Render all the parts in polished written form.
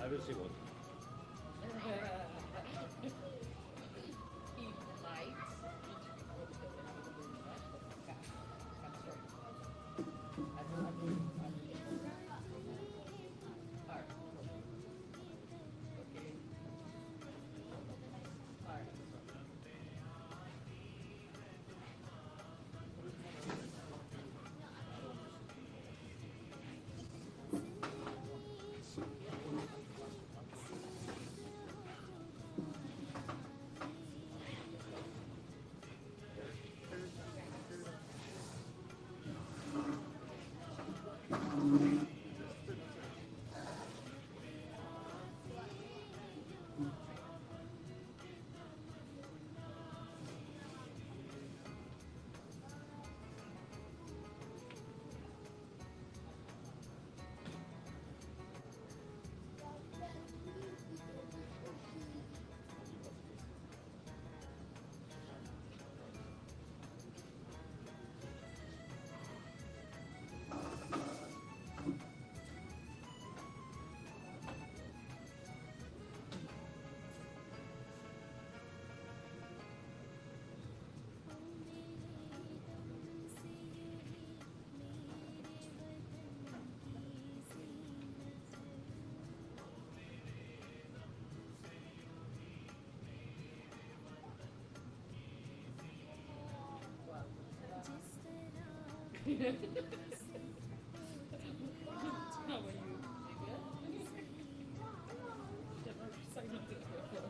I will see what. He might. Alright. Okay. Alright. How are you? You good? Never excited to go.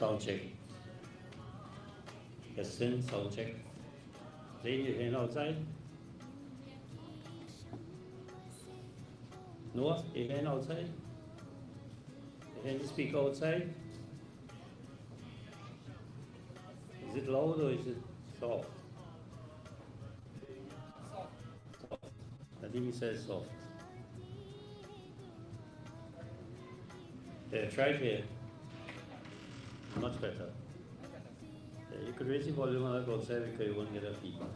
Sound check. Listen, sound check. Raise your hand outside. Noah, your hand outside. Your hand speak outside. Is it loud or is it soft? Soft. Soft. I think he says soft. Yeah, try it here. Much better. Yeah, you could raise the volume a little outside because you won't get a feedback.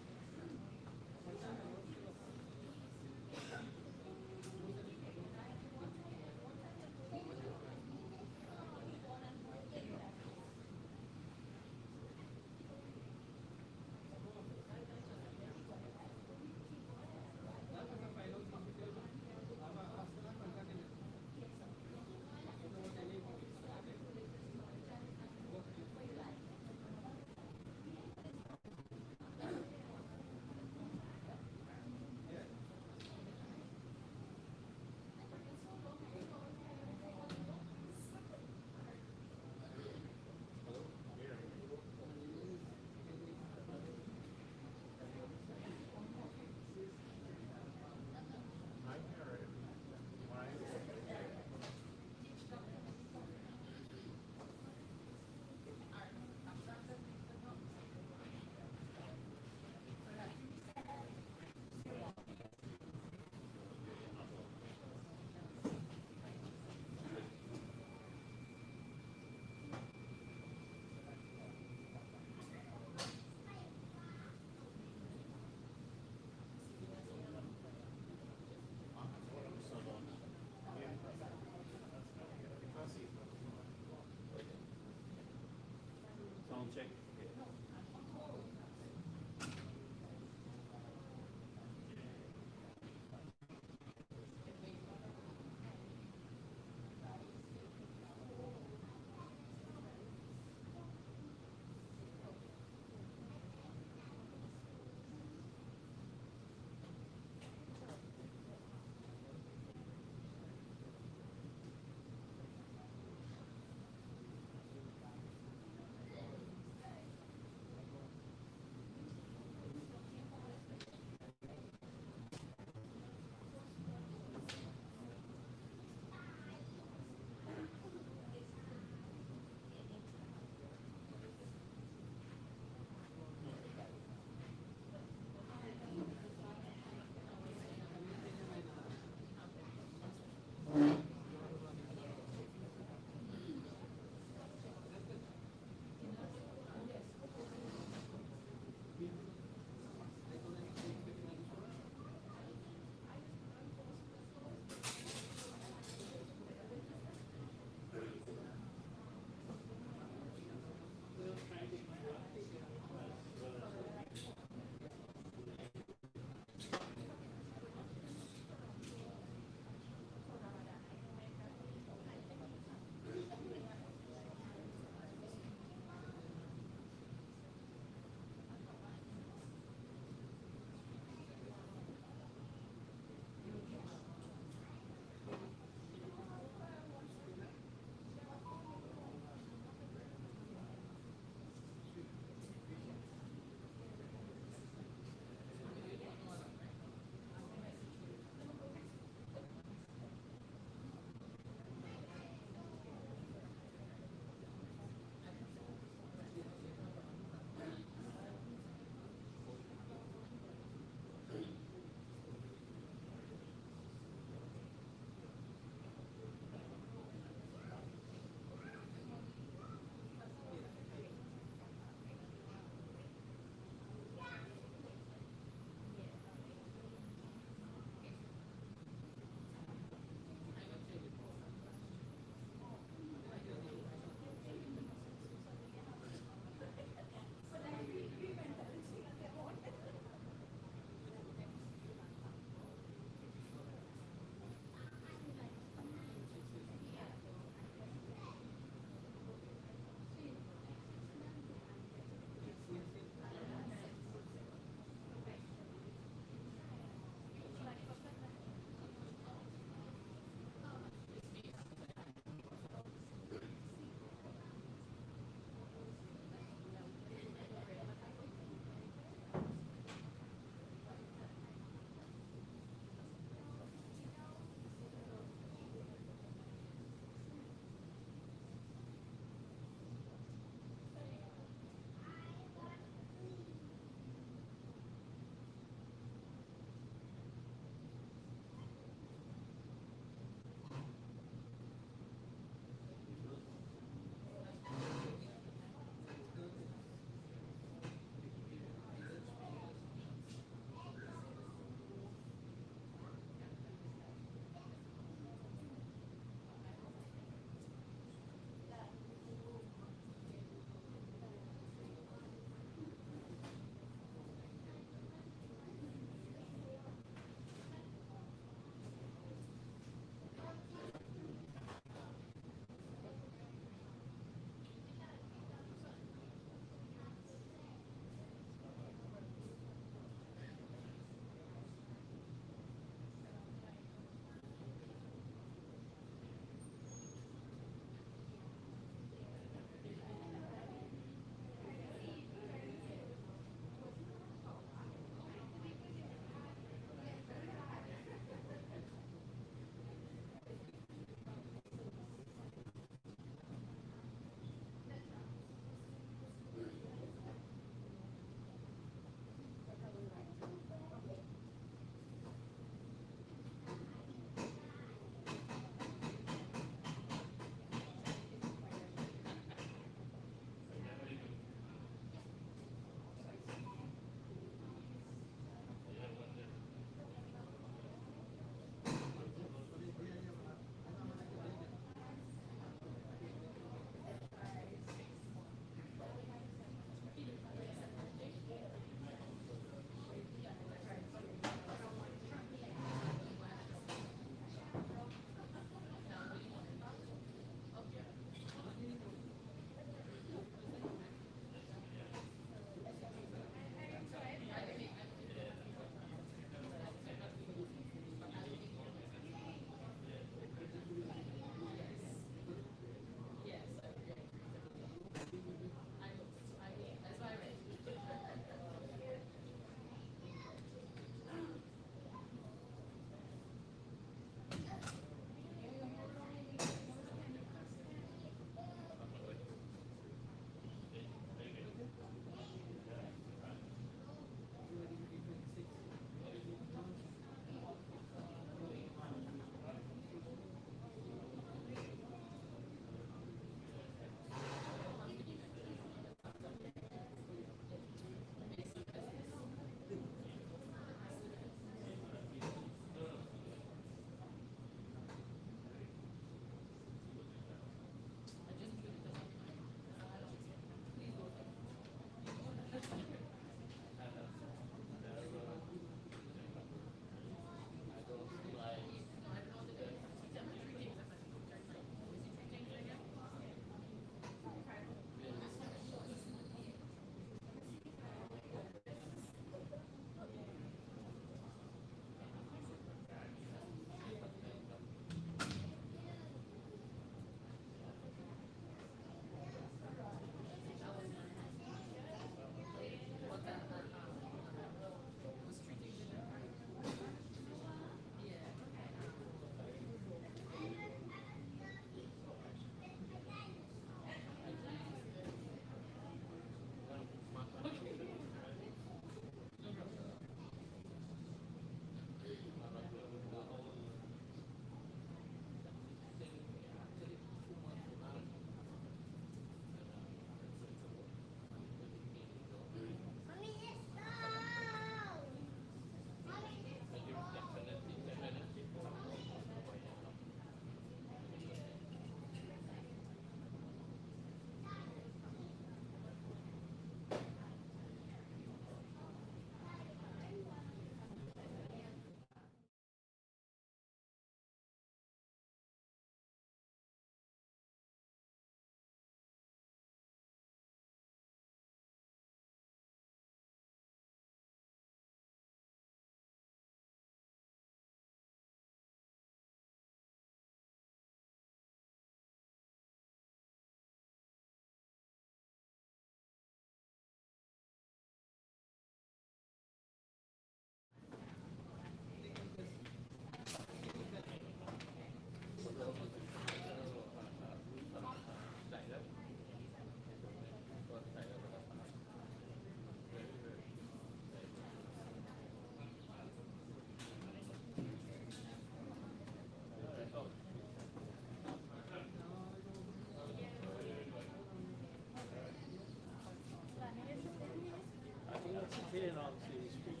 here on the street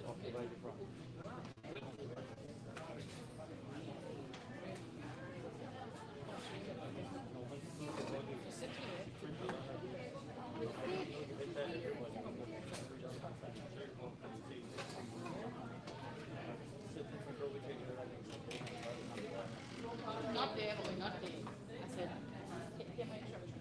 off the right front. Not there, boy, not there. I said, get my instructions.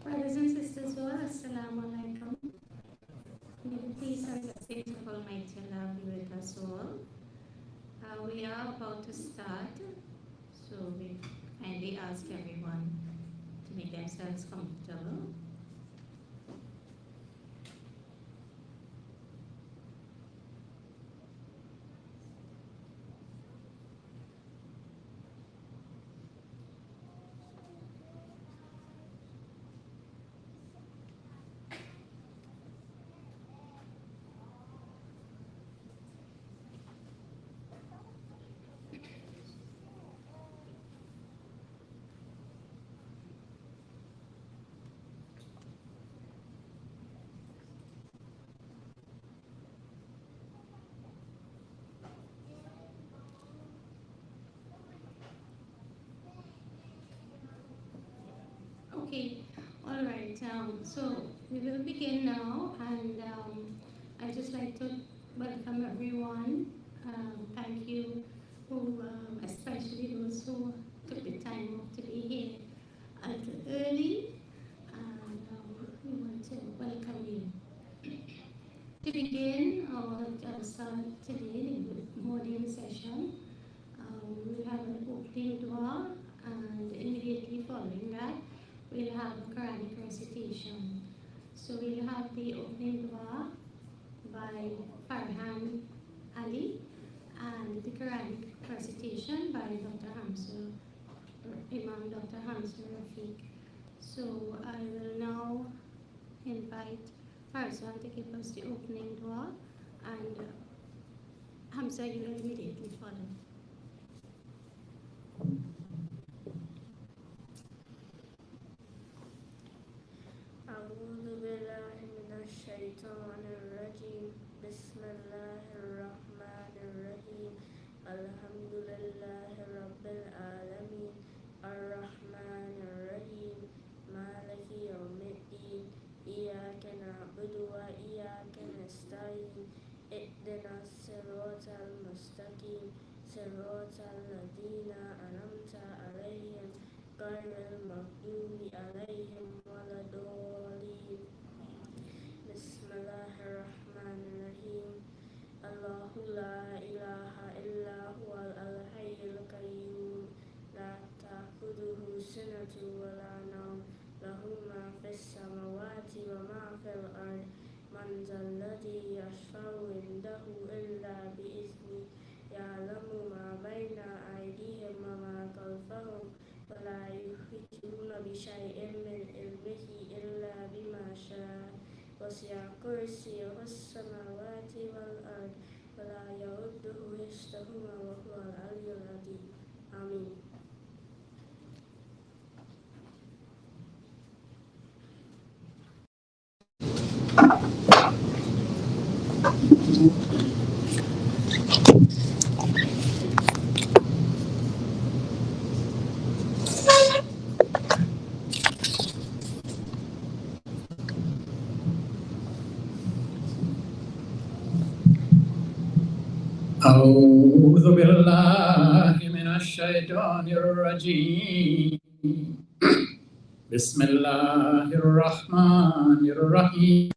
Brothers and sisters, Assalamu alaikum. May the peace and blessings of Almighty Allah be with us all. We are about to start, so we kindly ask everyone to make themselves comfortable. All right, so we will begin now, and I'd just like to welcome everyone. Thank you, especially those who took the time off to be here a little early, and we want to welcome you. To begin our Jalsa today, the morning session, we'll have an opening dua, and immediately following that, we'll have a Quranic recitation. So we'll have the opening dua by Farhan Ali and the Quranic recitation by Dr. Hamza, Imam Dr. Hamza Rafiq. So I will now invite Farzan to give us the opening dua, and Hamza, you will immediately follow. أعوذ بالله من الشيطان الرجيم بسم الله الرحمن الرحيم الحمد لله رب العالمين الرحمن الرحيم مالك يوم الدين إياك نعبد وإياك نستعين اهدنا الصراط المستقيم صراط الذين أنعمت عليهم غير المغضوب عليهم ولا الضالين بسم الله الرحمن الرحيم الله لا إله إلا هو الحي القيوم لا تأخذه سنة ولا نوم له ما في السماوات وما في الأرض من ذا الذي يشفع عنده إلا بإذنه يعلم ما بين أيديهم وما خلفهم ولا يحيطون بشيء من علمه إلا بما شاء وسع كرسيه السماوات والأرض ولا يؤوده حفظهما وهو العلي العظيم آمين. أعوذ بالله من الشيطان الرجيم بسم الله الرحمن الرحيم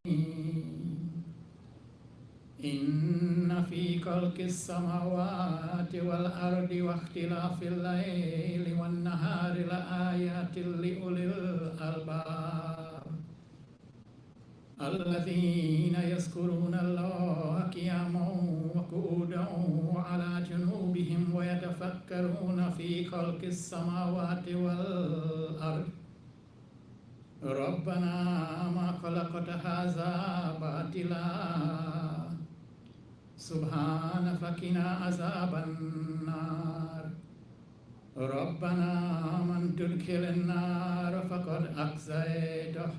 إن في خلق السماوات والأرض واختلاف الليل والنهار لآيات لأولي الألباب الذين يذكرون الله قياما وقعودا وعلى جنوبهم ويتفكرون في خلق السماوات والأرض ربنا ما خلقت هذا باطلا سبحانك فقنا عذاب النار ربنا من تدخل النار فقد أخزيته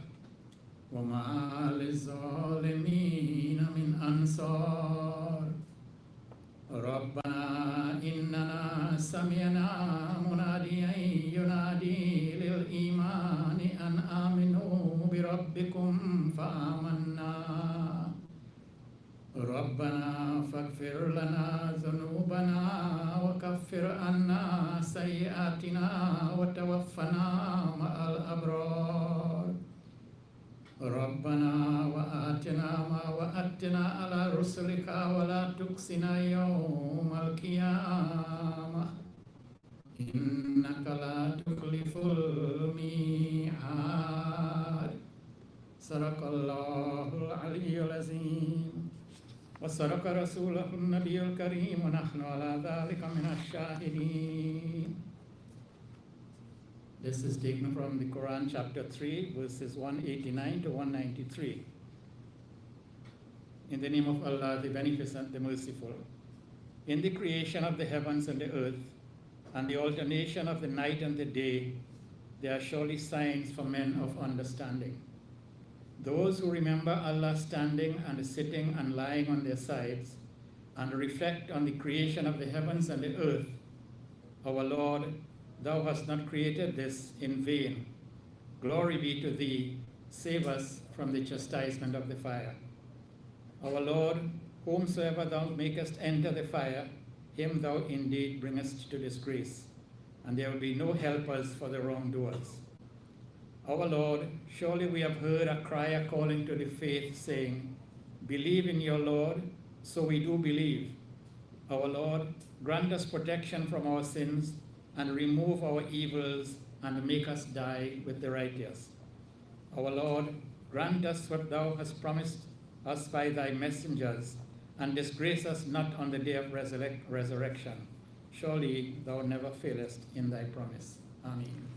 وما للظالمين من أنصار ربنا إننا سمعنا مناديا ينادي للإيمان أن آمنوا بربكم فآمنا ربنا فاغفر لنا ذنوبنا وكفر عنا سيئاتنا وتوفنا مع الأبرار ربنا وآتنا ما وعدتنا على رسلك ولا تخزنا يوم القيامة إنك لا تخلف الميعاد صدق الله العلي العظيم وصدق رسوله النبي الكريم ونحن على ذلك من الشاهدين. This is taken from the Quran chapter 3 verses 189 to 193. In the name of Allah, the Beneficent, the Merciful. In the creation of the heavens and the earth, and the alternation of the night and the day, there are surely signs for men of understanding. Those who remember Allah standing and sitting and lying on their sides, and reflect on the creation of the heavens and the earth, our Lord, Thou hast not created this in vain. Glory be to thee, save us from the chastisement of the fire. Our Lord, whomsoever thou makest enter the fire, him thou indeed bringest to disgrace, and there will be no helpers for the wrongdoers. Our Lord, surely we have heard a crier calling to the faith, saying, Believe in your Lord, so we do believe. Our Lord, grant us protection from our sins, and remove our evils, and make us die with the righteous. Our Lord, grant us what thou hast promised us by thy messengers, and disgrace us not on the day of resurrection. Surely thou never failest in thy promise. Amen.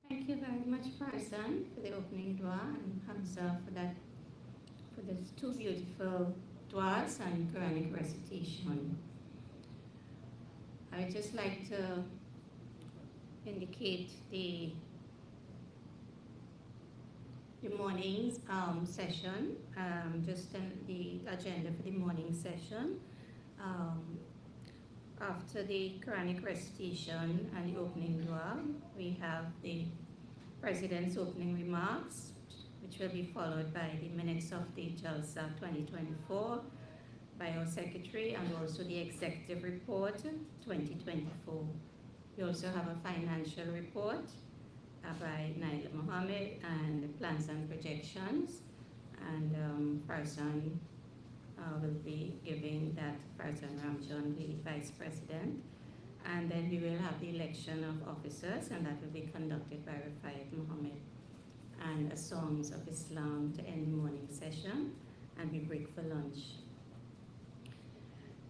Thank you very much, Farzan, for the opening dua, and Hamza for those two beautiful duas and Quranic recitation. I would just like to indicate the morning's session, just the agenda for the morning session. After the Quranic recitation and the opening dua, we have the President's opening remarks, which will be followed by the minutes of the Jalsa 2024 by our Secretary, and also the Executive Report 2024. We also have a financial report by Naila Mohammed, and the plans and projections, and Farzan will be giving that, Farzan Ramjan, the Vice President. And then we will have the election of officers, and that will be conducted by Rafayat Mohammed, and a Songs of Islam to end the morning session, and we break for lunch.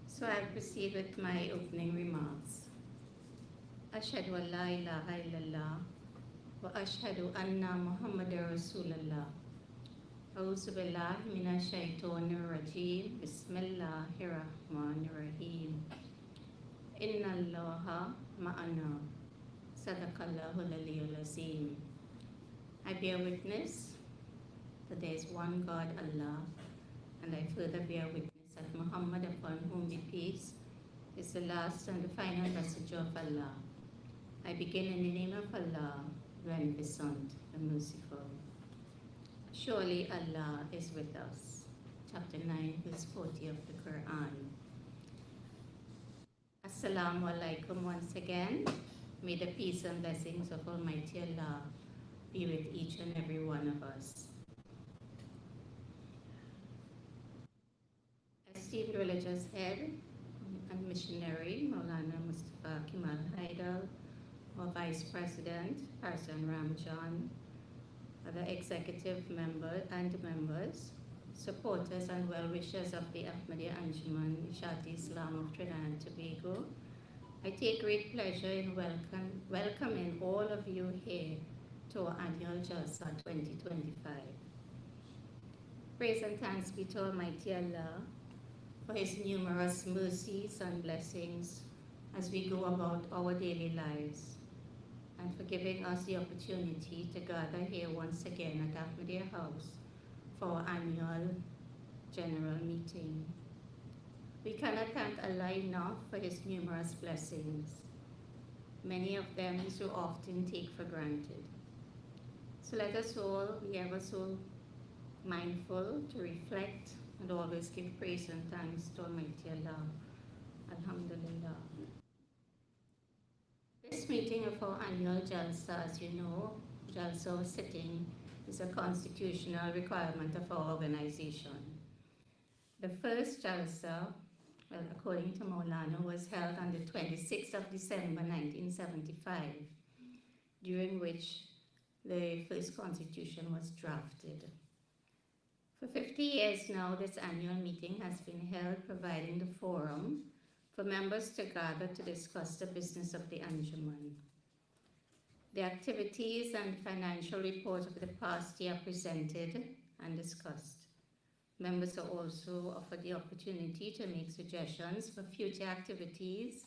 So I'll proceed with my opening remarks. Ashhadu an la ilaha illallah wa ashhadu anna Muhammadar Rasulullah. A'udhu billahi minash shaitonir rajim. Bismillahir rahmanir rahim. Inna Allaha ma'ana. Sadaqallahu al-aliyyul azim. I bear witness that there is one God, Allah, and I further bear witness that Muhammad, upon whom be peace, is the last and the final messenger of Allah. I begin in the name of Allah, the Beneficent, the Merciful. Surely Allah is with us. Chapter 9, verse 40 of the Quran. Assalamu alaikum once again. May the peace and blessings of Almighty Allah be with each and every one of us. Esteemed religious head and missionary, Maulana Mustafa Kemal Haidar, our Vice President, Farzan Ramjan, other executive members and members, supporters and well-wishers of the Ahmadiyya Anjuman Isha'at Islam of Trinidad and Tobago, I take great pleasure in welcoming all of you here to our annual Jalsa 2025. Praise and thanks be to Almighty Allah for His numerous mercies and blessings as we go about our daily lives, and for giving us the opportunity to gather here once again at Ahmadiyya House for our annual general meeting. We cannot thank Allah enough for His numerous blessings, many of them we so often take for granted. So let us all be ever so mindful to reflect and always give praise and thanks to Almighty Allah. Alhamdulillah. This meeting of our annual Jalsa, as you know, Jalsa sitting is a constitutional requirement of our organization. The first Jalsa, well, according to Maulana, was held on the 26th of December 1975, during which the first constitution was drafted. For 50 years now, this annual meeting has been held, providing the forum for members to gather to discuss the business of the Anjuman. The activities and financial report of the past year presented and discussed. Members are also offered the opportunity to make suggestions for future activities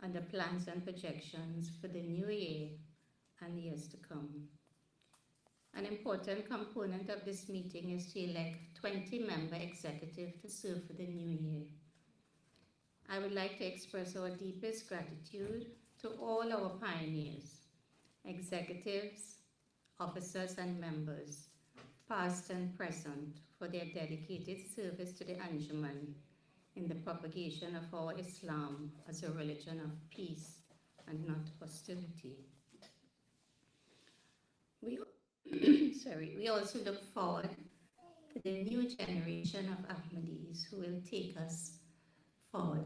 and the plans and projections for the new year and years to come. An important component of this meeting is to elect 20-member executive to serve for the new year. I would like to express our deepest gratitude to all our pioneers, executives, officers and members, past and present, for their dedicated service to the Anjuman in the propagation of our Islam as a religion of peace and not hostility. We also look forward to the new generation of Ahmadis who will take us forward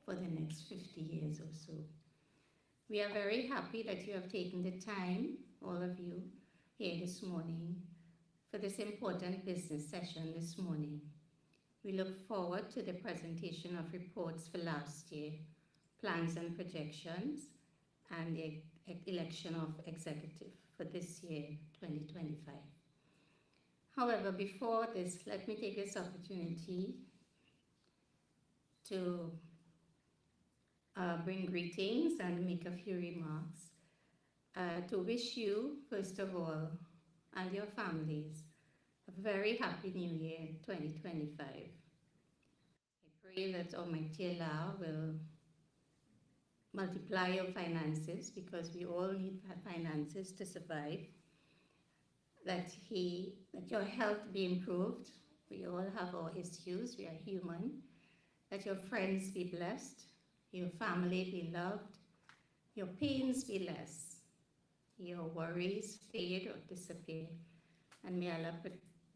for the next 50 years or so. We are very happy that you have taken the time, all of you, here this morning for this important business session this morning. We look forward to the presentation of reports for last year, plans and projections, and the election of executive for this year, 2025. However, before this, let me take this opportunity to bring greetings and make a few remarks, to wish you, first of all, and your families a very happy new year 2025. I pray that Almighty Allah will multiply your finances, because we all need finances to survive, that your health be improved. We all have our issues, we are human. That your friends be blessed, your family be loved, your pains be less, your worries fade or disappear, and may Allah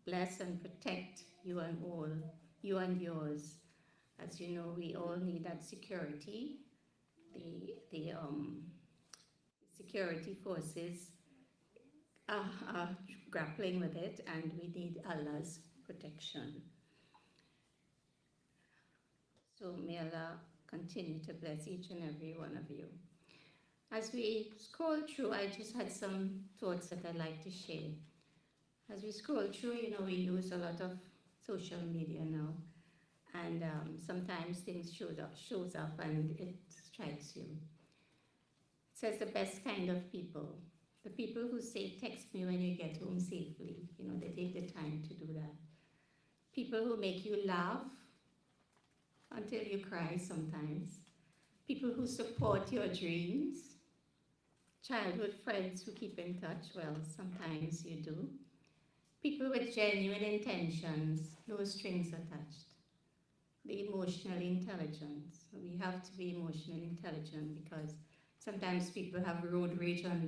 bless and protect you and all, you and yours. As you know, we all need that security. The security forces are grappling with it, and we need Allah's protection. So may Allah continue to bless each and every one of you. As we scroll through, I just had some thoughts that I'd like to share. As we scroll through, we use a lot of social media now, and sometimes things shows up and it strikes you. It says the best kind of people, the people who say, text me when you get home safely. They take the time to do that. People who make you laugh until you cry sometimes. People who support your dreams. Childhood friends who keep in touch, well, sometimes you do. People with genuine intentions, no strings attached. The emotionally intelligent. We have to be emotionally intelligent, because sometimes people have road rage as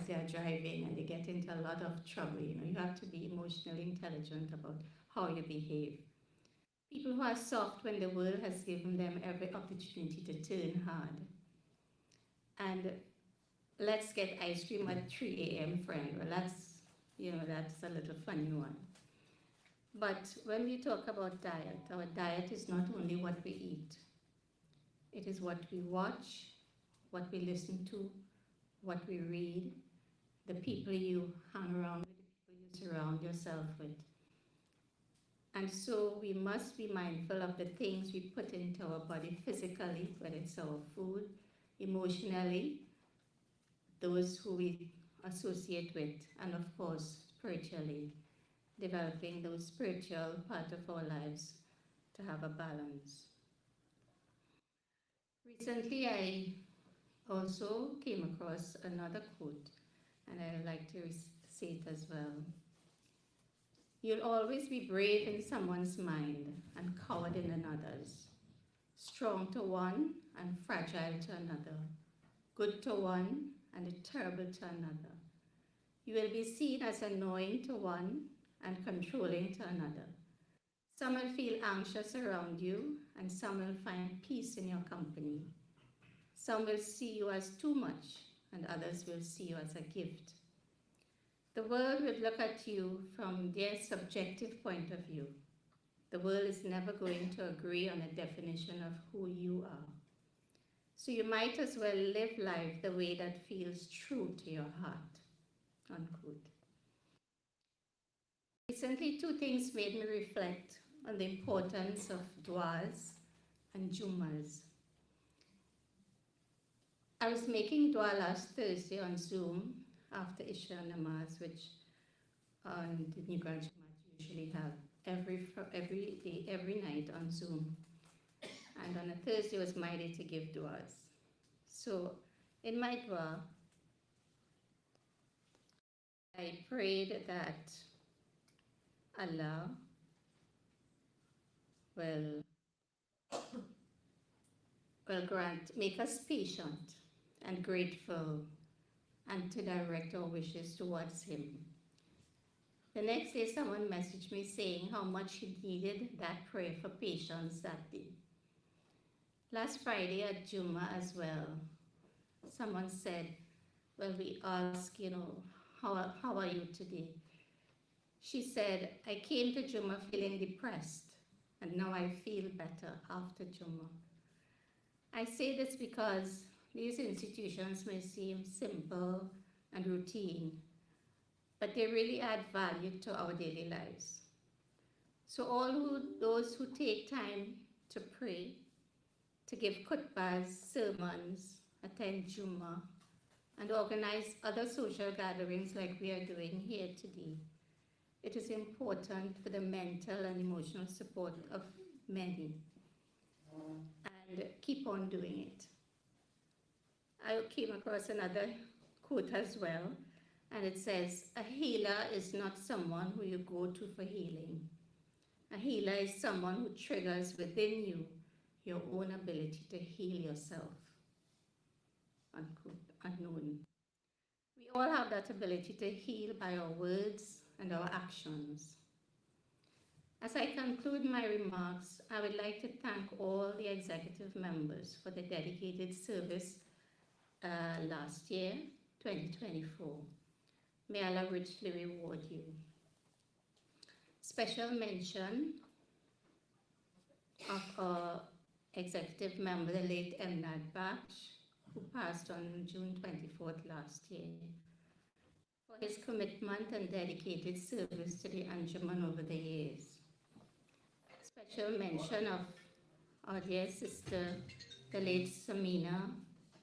they are driving, and they get into a lot of trouble. You have to be emotionally intelligent about how you behave. People who are soft when the world has given them every opportunity to turn hard. And let's get ice cream at 3 a.m. friend. Well, that's a little funny one. But when we talk about diet, our diet is not only what we eat. It is what we watch, what we listen to, what we read, the people you hang around with, the people you surround yourself with. And so we must be mindful of the things we put into our body physically, whether it's our food, emotionally, those who we associate with, and of course, spiritually, developing those spiritual part of our lives to have a balance. Recently, I also came across another quote, and I'd like to say it as well. You'll always be brave in someone's mind and coward in another's, strong to one and fragile to another, good to one and terrible to another. You will be seen as annoying to one and controlling to another. Some will feel anxious around you, and some will find peace in your company. Some will see you as too much, and others will see you as a gift. The world will look at you from their subjective point of view. The world is never going to agree on a definition of who you are. So you might as well live life the way that feels true to your heart. Unquote. Recently, two things made me reflect on the importance of du'as and jumas. I was making dua last Thursday on Zoom after Isha Namaz, which on the New Grand Jamaat usually have every day, every night on Zoom. And on a Thursday was my day to give duas. So in my dua, I prayed that Allah will make us patient and grateful and to direct our wishes towards Him. The next day, someone messaged me saying how much he needed that prayer for patience that day. Last Friday at Juma as well, someone said, well, we asked, how are you today? She said, I came to Juma feeling depressed, and now I feel better after Juma. I say this because these institutions may seem simple and routine, but they really add value to our daily lives. So those who take time to pray, to give khutbahs, sermons, attend Juma, and organize other social gatherings like we are doing here today, it is important for the mental and emotional support of many. And keep on doing it. I came across another quote as well, and it says, a healer is not someone who you go to for healing. A healer is someone who triggers within you your own ability to heal yourself. Unquote, unknown. We all have that ability to heal by our words and our actions. As I conclude my remarks, I would like to thank all the executive members for the dedicated service last year, 2024. May Allah richly reward you. Special mention of our executive member, the late Emnad Baksh, who passed on June 24th last year, for his commitment and dedicated service to the Anjuman over the years. Special mention of our dear sister, the late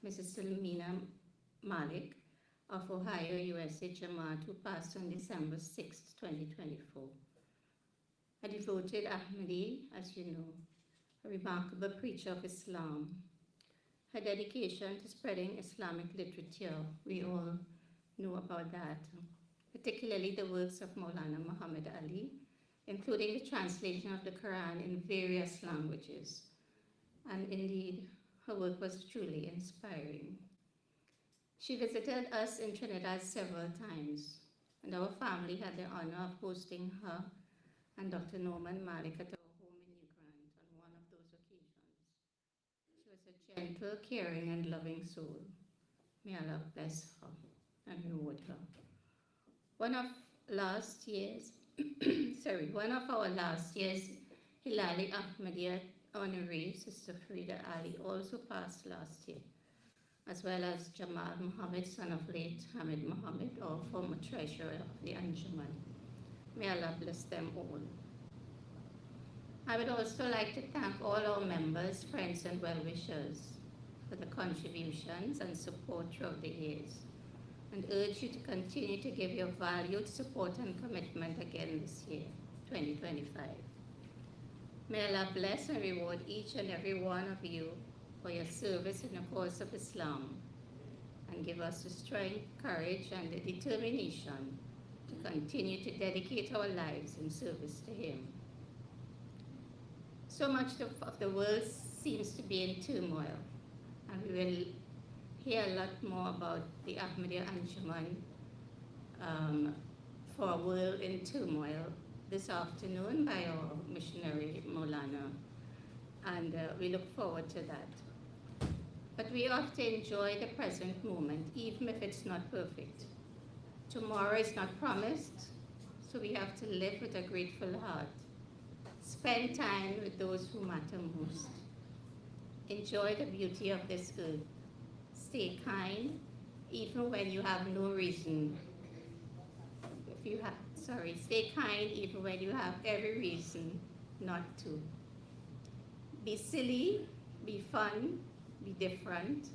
Mrs. Samina Malik of Ohio, USA Jamaat, who passed on December 6, 2024. A devoted Ahmadi, as you know, a remarkable preacher of Islam. Her dedication to spreading Islamic literature, we all know about that, particularly the works of Maulana Muhammad Ali, including the translation of the Quran in various languages. And indeed, her work was truly inspiring. She visited us in Trinidad several times, and our family had the honor of hosting her and Dr. Norman Malik at our home in New Grant on one of those occasions. She was a gentle, caring, and loving soul. May Allah bless her and reward her. One of our last year's Hilali Ahmadiyya honoree, Sister Frida Ali, also passed last year, as well as Jamal Muhammad, son of late Hamid Muhammad, our former treasurer of the Anjuman. May Allah bless them all. I would also like to thank all our members, friends, and well-wishers for the contributions and support throughout the years, and urge you to continue to give your valued support and commitment again this year, 2025. May Allah bless and reward each and every one of you for your service in the cause of Islam, and give us the strength, courage, and the determination to continue to dedicate our lives in service to Him. So much of the world seems to be in turmoil, and we will hear a lot more about the Ahmadiyya Anjuman for a world in turmoil this afternoon by our missionary Maulana, and we look forward to that. But we have to enjoy the present moment, even if it's not perfect. Tomorrow is not promised, so we have to live with a grateful heart, Spend time with those who matter most. Enjoy the beauty of this earth. Stay kind, even when you have no reason. Stay kind even when you have every reason not to. Be silly, be fun, be different,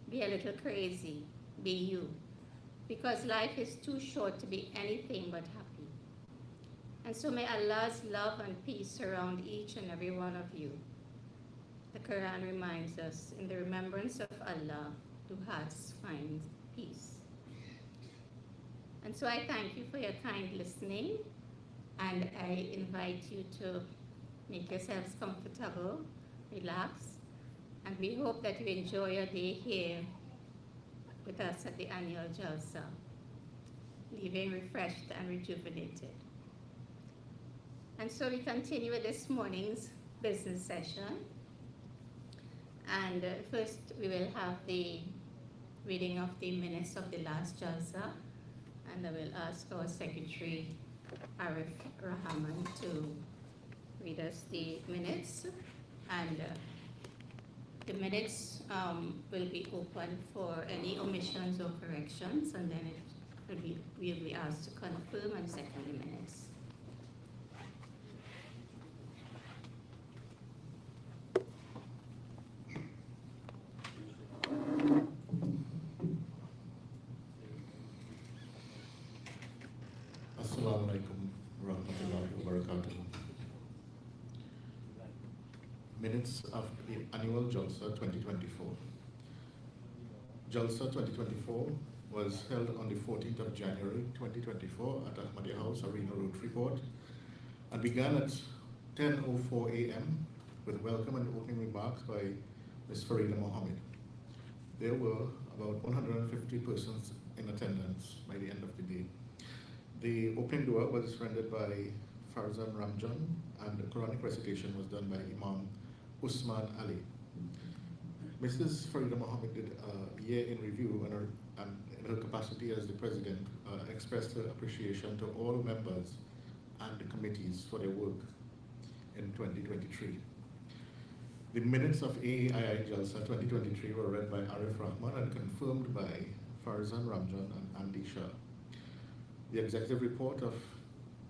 be a little crazy, be you. Because life is too short to be anything but happy. And so may Allah's love and peace surround each and every one of you. The Quran reminds us, in the remembrance of Allah, do hearts find peace. And so I thank you for your kind listening, and I invite you to make yourselves comfortable, relax, and we hope that you enjoy your day here with us at the annual Jalsa, leaving refreshed and rejuvenated. And so we continue with this morning's business session. And first we will have the reading of the minutes of the last Jalsa, and I will ask our Secretary, Arif Rahman, to read us the minutes. And the minutes will be open for any omissions or corrections, and then we'll be asked to confirm and second the minutes. Assalamu alaikum warahmatullahi wabarakatuh. Minutes of the annual Jalsa 2024. Jalsa 2024 was held on the 14th of January 2024 at Ahmadiyya House, Arena Road, Freeport, and began at 10:04 a.m. with welcome and opening remarks by Ms. Farida Mohammed. There were about 150 persons in attendance by the end of the day. The opening dua was rendered by Farzan Ramjan, and the Quranic recitation was done by Imam Usman Ali. Mrs. Farida Mohammed did a year in review, and in her capacity as the president, expressed her appreciation to all members and the committees for their work in 2023. The minutes of AAII Jalsa 2023 were read by Arif Rahman and confirmed by Farzan Ramjan and Andy Shah. The executive report of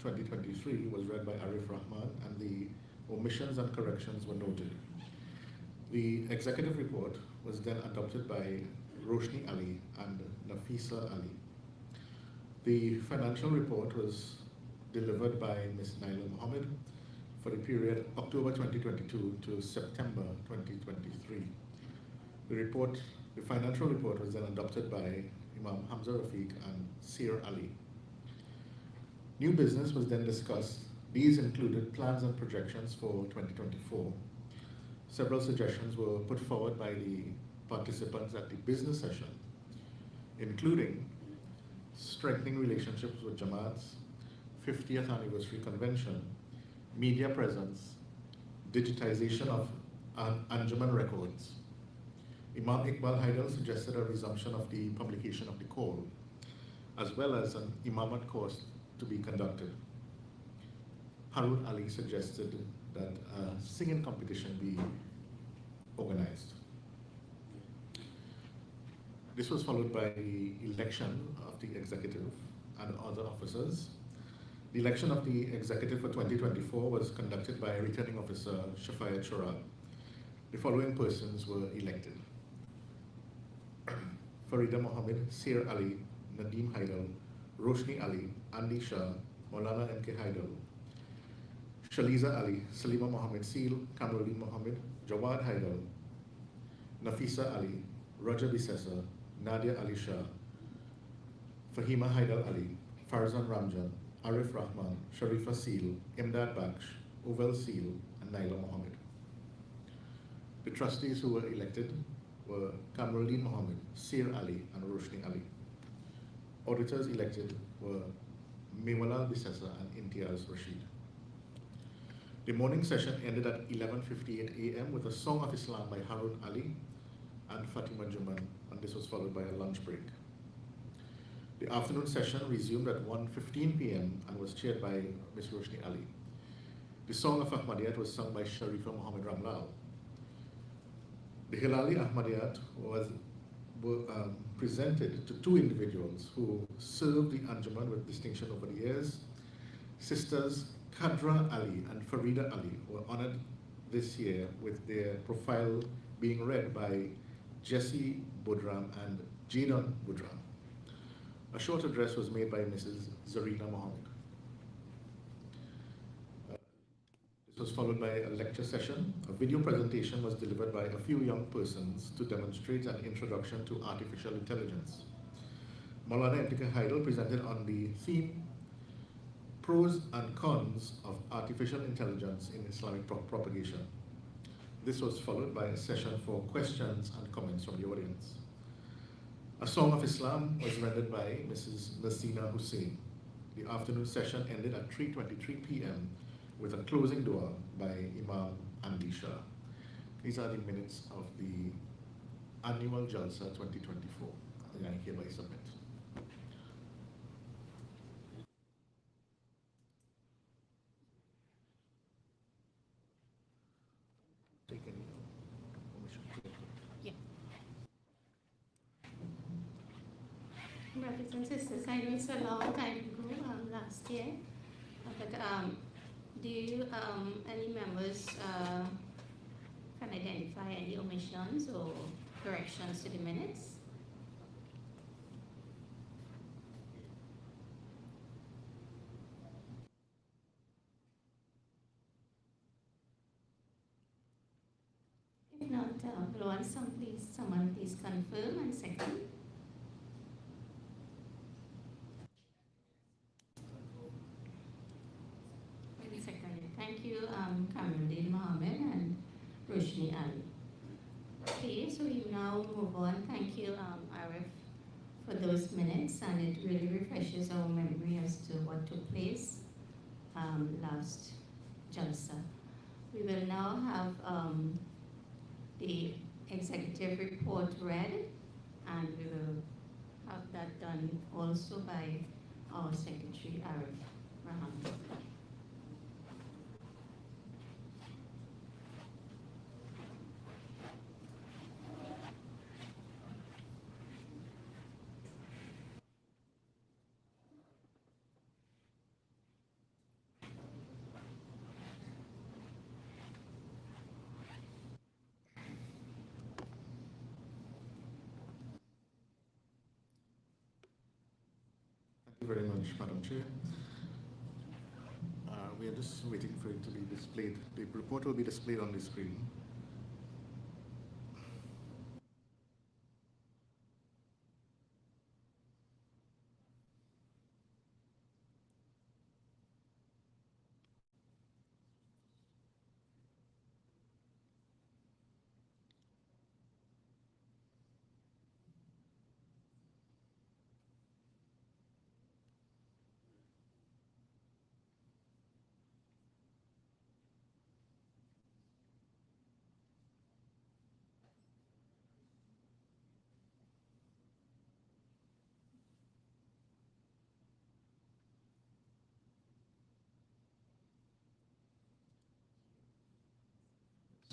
2023 was read by Arif Rahman, and the omissions and corrections were noted. The executive report was then adopted by Roshni Ali and Nafisa Ali. The financial report was delivered by Ms. Naila Mohammed for the period October 2022 to September 2023. The financial report was then adopted by Imam Hamza Rafiq and Sir Ali. New business was then discussed. These included plans and projections for 2024. Several suggestions were put forward by the participants at the business session, including strengthening relationships with Jamaats, 50th anniversary convention, media presence, digitization of Anjuman records. Imam Iqbal Haidar suggested a resumption of the publication of the call, as well as an imamat course to be conducted. Harun Ali suggested that a singing competition be organized. This was followed by the election of the executive and other officers. The election of the executive for 2024 was conducted by returning officer Shafayat Shura. The following persons were elected: Farida Mohammed, Sir Ali, Nadeem Haidar, Roshni Ali, Andy Shah, Maulana M.K. Haidar, Shaliza Ali, Salima Mohammed Seal, Kamruddin Mohammed, Jawad Haidar, Nafisa Ali, Raja Bisesa, Nadia Ali Shah, Fahima Haidar Ali, Farzan Ramjan, Arif Rahman, Sharifa Seal, Imdad Baksh, Uvel Seal, and Naila Mohammed. The trustees who were elected were Kamruddin Mohammed, Sir Ali, and Roshni Ali. Auditors elected were Mewala Bisesa and Imtiaz Rashid. The morning session ended at 11:58 a.m. with a Song of Islam by Harun Ali and Fatima Juman, and this was followed by a lunch break. The afternoon session resumed at 1:15 p.m. and was chaired by Ms. Roshni Ali. The song of Ahmadiyat was sung by Sharifa Muhammad Ramlal. The Hilali Ahmadiyat was presented to two individuals who served the Anjuman with distinction over the years. Sisters Kadra Ali and Farida Ali were honored this year with their profile being read by Jessie Budram and Jadon Budram. A short address was made by Mrs. Zarina Mohammed. This was followed by a lecture session. A video presentation was delivered by a few young persons to demonstrate an introduction to artificial intelligence. Maulana Imtika Haidal presented on the theme Pros and Cons of Artificial Intelligence in Islamic Propagation. This was followed by a session for questions and comments from the audience. A Song of Islam was rendered by Mrs. Nasina Hussain. The afternoon session ended at 3:23 p.m. with a closing dua by Imam Andy Shah. These are the minutes of the annual Jalsa 2024. I hereby submit. Take any permission. Yeah. Brothers and sisters, I know it's a long time ago, last year, but do you, any members can identify any omissions or corrections to the minutes? If not, someone please confirm and second. Thank you, Kamruddin Mohammed and Roshni Ali. Okay, so we now move on. Thank you, Arif, for those minutes, and it really refreshes our memory as to what took place last Jalsa. We will now have the executive report read, and we will have that done also by our Secretary, Arif Rahman. Thank you very much, Madam Chair. We are just waiting for it to be displayed. The report will be displayed on the screen.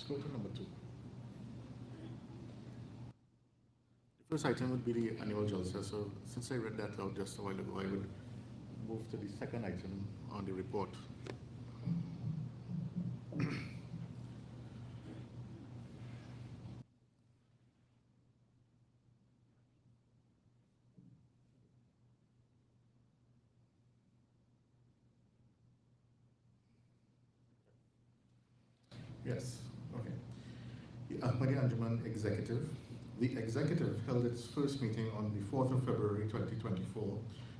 Let's go to number 2. The first item would be the annual Jalsa. So since I read that out just a while ago, I would move to the second item on the report. Yes, okay. The Ahmadiyya Anjuman Executive. The Executive held its first meeting on the 4th of February 2024,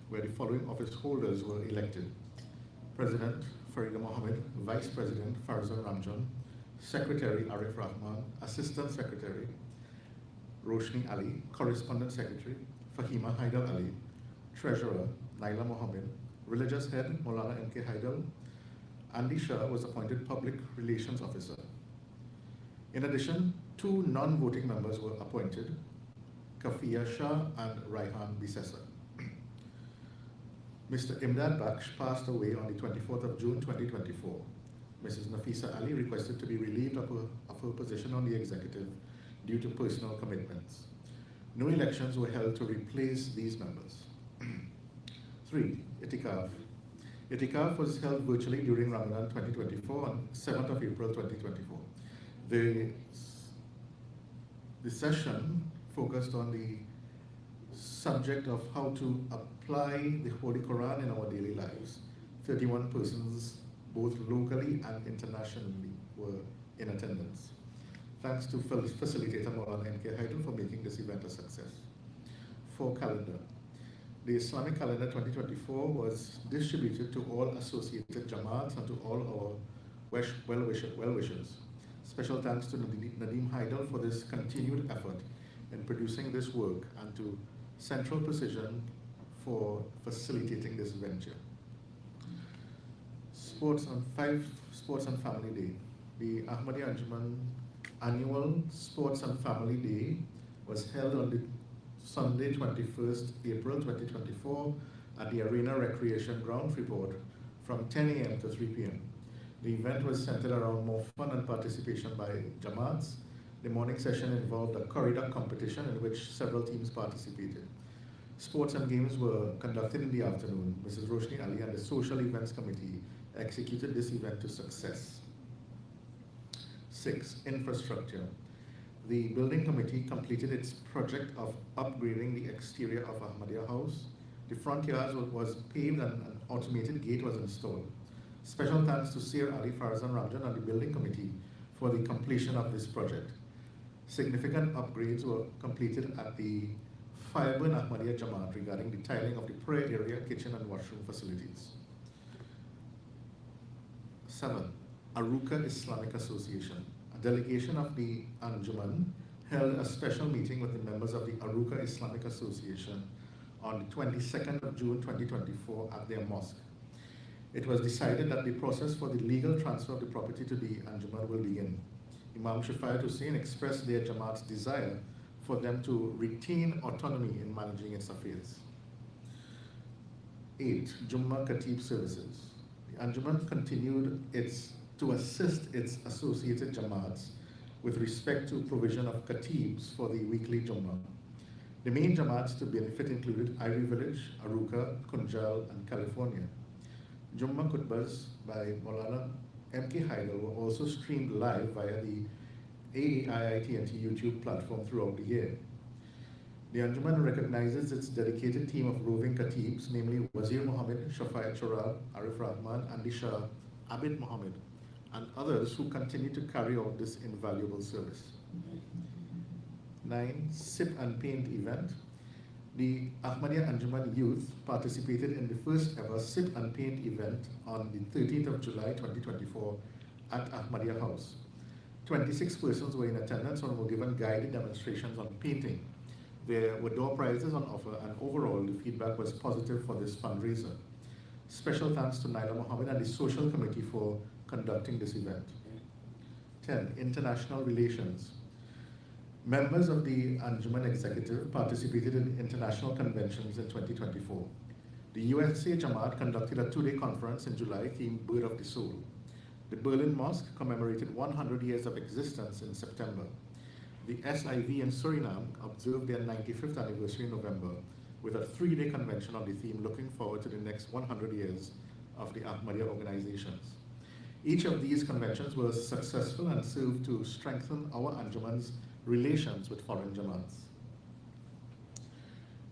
where the following office holders were elected. President Farida Mohammed, Vice President Farzan Ramjan, Secretary Arif Rahman, Assistant Secretary Roshni Ali, Correspondent Secretary Fahima Haidal Ali, Treasurer Naila Mohammed, Religious Head Maulana M.K. Haidal. Andy Shah was appointed Public Relations Officer. In addition, 2 non-voting members were appointed, Kafiya Shah and Raihan Bisesa. Mr. Imdad Baksh passed away on the 24th of June 2024. Mrs. Nafisa Ali requested to be relieved of her position on the executive due to personal commitments. No elections were held to replace these members. 3. Itikaf. Itikaf was held virtually during Ramadan 2024 on 7th of April 2024. The session focused on the subject of how to apply the Holy Quran in our daily lives. 31 persons, both locally and internationally, were in attendance. Thanks to facilitator Maulana M.K. Haidal for making this event a success. 4. Calendar. The Islamic calendar 2024 was distributed to all associated Jamaats and to all our well-wishers. Special thanks to Nadeem Haidal for this continued effort in producing this work and to Central Precision for facilitating this venture. 5. Sports and Family Day. The Ahmadiyya Anjuman annual Sports and Family Day was held on the Sunday, 21st April 2024 at the Arena Recreation Ground, Freeport from 10 a.m. to 3 p.m. The event was centered around more fun and participation by Jamaats. The morning session involved a corridor competition in which several teams participated. Sports and games were conducted in the afternoon. Mrs. Roshni Ali and the Social Events Committee executed this event to success. 6. Infrastructure. The building committee completed its project of upgrading the exterior of Ahmadiyya House. The front yard was paved and an automated gate was installed. Special thanks to Sir Ali Farzan Ramjan and the building committee for the completion of this project. Significant upgrades were completed at the Fireburn Ahmadiyya Jamaat regarding the tiling of the prayer area, kitchen and washroom facilities. 7. Aruka Islamic Association. A delegation of the Anjuman held a special meeting with the members of the Aruka Islamic Association on the 22nd of June 2024 at their mosque. It was decided that the process for the legal transfer of the property to the Anjuman will begin. Imam Shafayat Hussain expressed their Jamaat's desire for them to retain autonomy in managing its affairs. 8. Jummah Khatib Services. The Anjuman continued to assist its associated Jamaats with respect to provision of Khatibs for the weekly Jummah. The main Jamaats to benefit included Ivory Village, Aruka, Kunjal, and California. Jummah Khutbas by Maulana M.K. Haidal were also streamed live via the AAIIT&T YouTube platform throughout the year. The Anjuman recognizes its dedicated team of roving Khatibs, namely Wazir Mohammed, Shafayat Chorab, Arif Rahman, Andi Shah, Abid Mohammed, and others who continue to carry out this invaluable service. 9. Sip and Paint event. The Ahmadiyya Anjuman youth participated in the first ever Sip and Paint event on the 13th of July 2024 at Ahmadiyya House. 26 persons were in attendance and were given guided demonstrations on painting. There were door prizes on offer, and overall the feedback was positive for this fundraiser. Special thanks to Naila Mohammed and the Social Committee for conducting this event. 10. International Relations. Members of the Anjuman Executive participated in international conventions in 2024. The USA Jamaat conducted a two-day conference in July themed Bird of the Soul. The Berlin Mosque commemorated 100 years of existence in September. The SIV in Suriname observed their 95th anniversary in November with a three-day convention on the theme looking forward to the next 100 years of the Ahmadiyya organizations. Each of these conventions was successful and served to strengthen our Anjuman's relations with foreign Jamaats.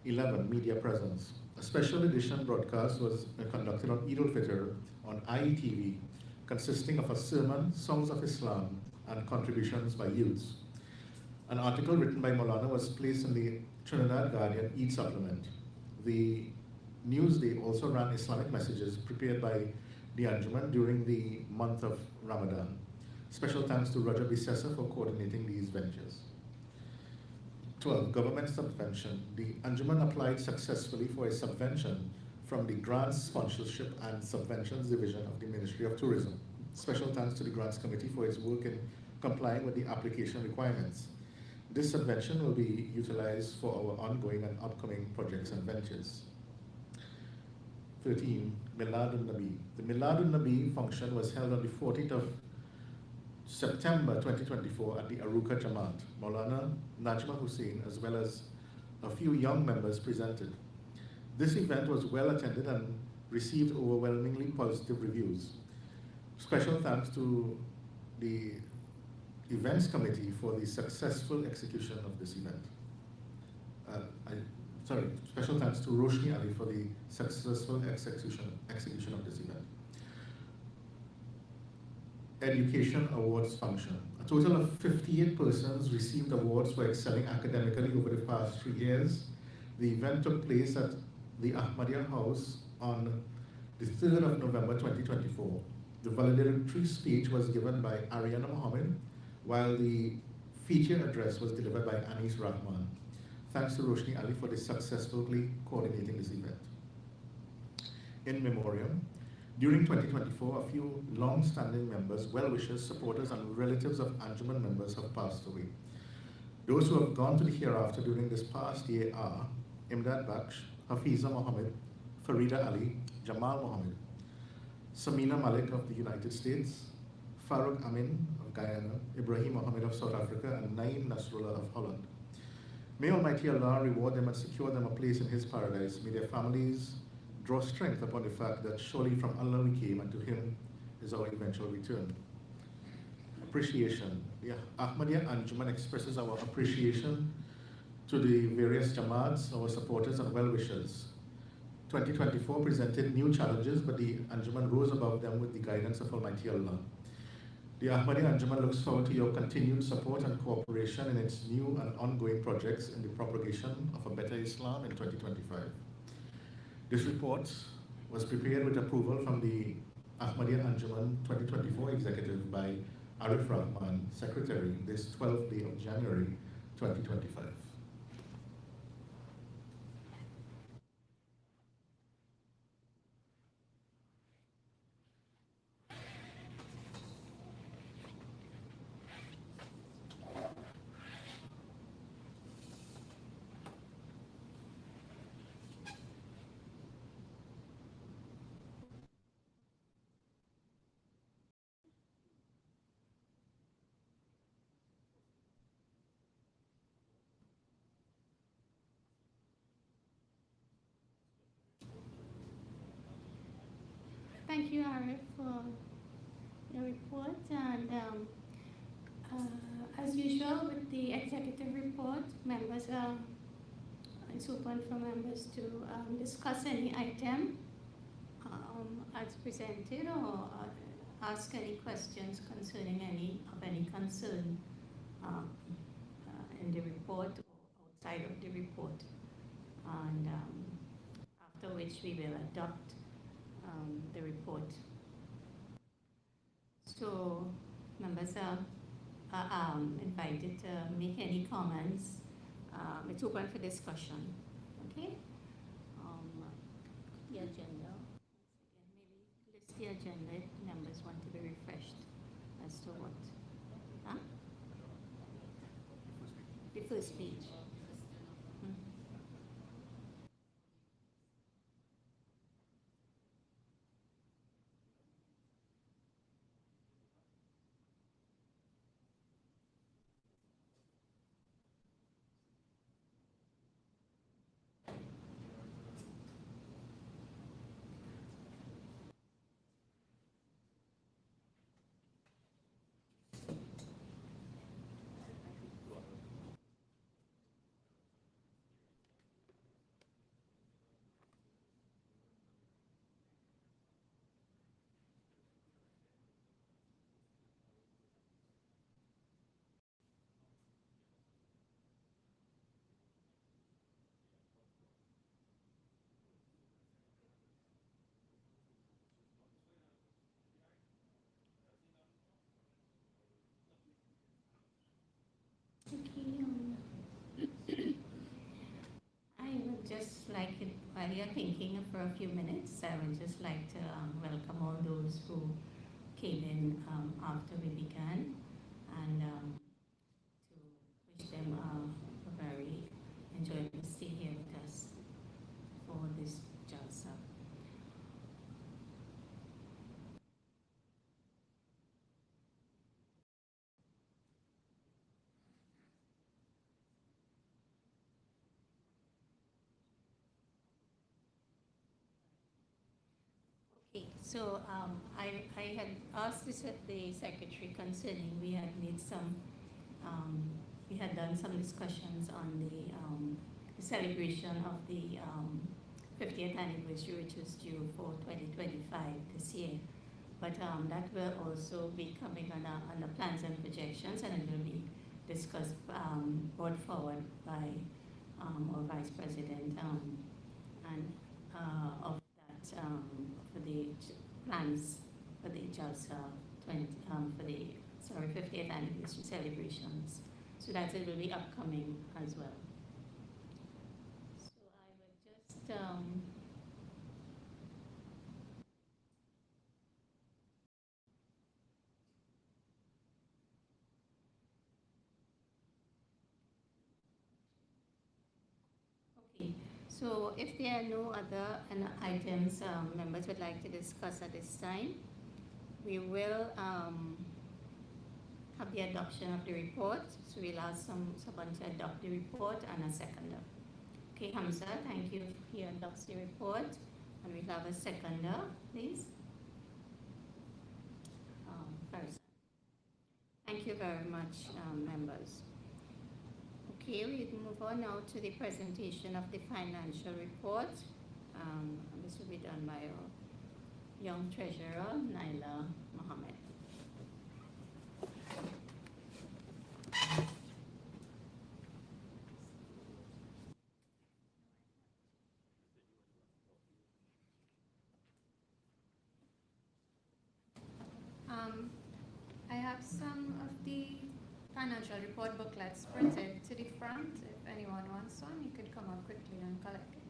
11. Media presence. A special edition broadcast was conducted on Eid al-Fitr on IETV, consisting of a sermon, songs of Islam, and contributions by youths. An article written by Maulana was placed in the Trinidad Guardian Eid supplement. The Newsday also ran Islamic messages prepared by the Anjuman during the month of Ramadan. Special thanks to Raja Bisesa for coordinating these ventures. 12. Government subvention. The Anjuman applied successfully for a subvention from the Grants, Sponsorship and Subventions Division of the Ministry of Tourism. Special thanks to the Grants Committee for its work in complying with the application requirements. This subvention will be utilized for our ongoing and upcoming projects and ventures. 13, Miladun Nabi. The Miladun Nabi function was held on the 14th of September 2024 at the Aruka Jamaat. Maulana Najma Hussain, as well as a few young members, presented. This event was well attended and received overwhelmingly positive reviews. Special thanks to the events committee for the successful execution of this event. Special thanks to Roshni Ali for the successful execution of this event. Education Awards function. A total of 58 persons received awards for excelling academically over the past 3 years. The event took place at the Ahmadiyya House on the 3rd of November 2024. The valedictory speech was given by Ariana Mohammed, while the feature address was delivered by Anis Rahman. Thanks to Roshni Ali for successfully coordinating this event. In memoriam, during 2024, a few long-standing members, well-wishers, supporters, and relatives of Anjuman members have passed away. Those who have gone to the hereafter during this past year are Imdad Baksh, Hafiza Mohammed, Farida Ali, Jamal Mohammed, Samina Malik of the United States, Farooq Amin of Guyana, Ibrahim Mohammed of South Africa, and Naeem Nasrullah of Holland. May Almighty Allah reward them and secure them a place in His paradise. May their families draw strength upon the fact that surely from Allah we came and to Him is our eventual return. Appreciation. The Ahmadiyya Anjuman expresses our appreciation to the various Jamaats, our supporters and well-wishers. 2024 presented new challenges, but the Anjuman rose above them with the guidance of Almighty Allah. The Ahmadiyya Anjuman looks forward to your continued support and cooperation in its new and ongoing projects in the propagation of a better Islam in 2025. This report was prepared with approval from the Ahmadiyya Anjuman 2024 executive by Arif Rahman, Secretary, this 12th day of January 2025. Thank you, Arif, for your report. And as usual, with the executive report, members it's open for members to discuss any item as presented or ask any questions concerning any concern in the report or outside of the report. And after which we will adopt the report. So members are invited to make any comments. It's open for discussion. Okay? The agenda. Maybe list the agenda if members want to be refreshed as to what. Huh? The first speech. I would just like it, while you're thinking for a few minutes, I would just like to welcome all those who came in after we began and to wish them a very enjoyable stay here with us for this Jalsa. Okay, so I had asked the secretary concerning, we had made some, we had done some discussions on the celebration of the 50th anniversary, which was due for 2025 this year. But that will also be coming on the plans and projections, and it will be discussed, brought forward by our Vice President and of that for the plans for the Jalsa 50th anniversary celebrations. So that it will be upcoming as well. So I would just okay. So if there are no other items members would like to discuss at this time, we will have the adoption of the report. So we'll ask someone to adopt the report and a seconder. Okay, Hamza, thank you. He adopts the report. And we'll have a seconder, please. First. Thank you very much, members. Okay, we move on now to the presentation of the financial report. This will be done by our young treasurer, Naila Mohammed. I have some of the financial report booklets printed to the front. If anyone wants one, you could come up quickly and collect it.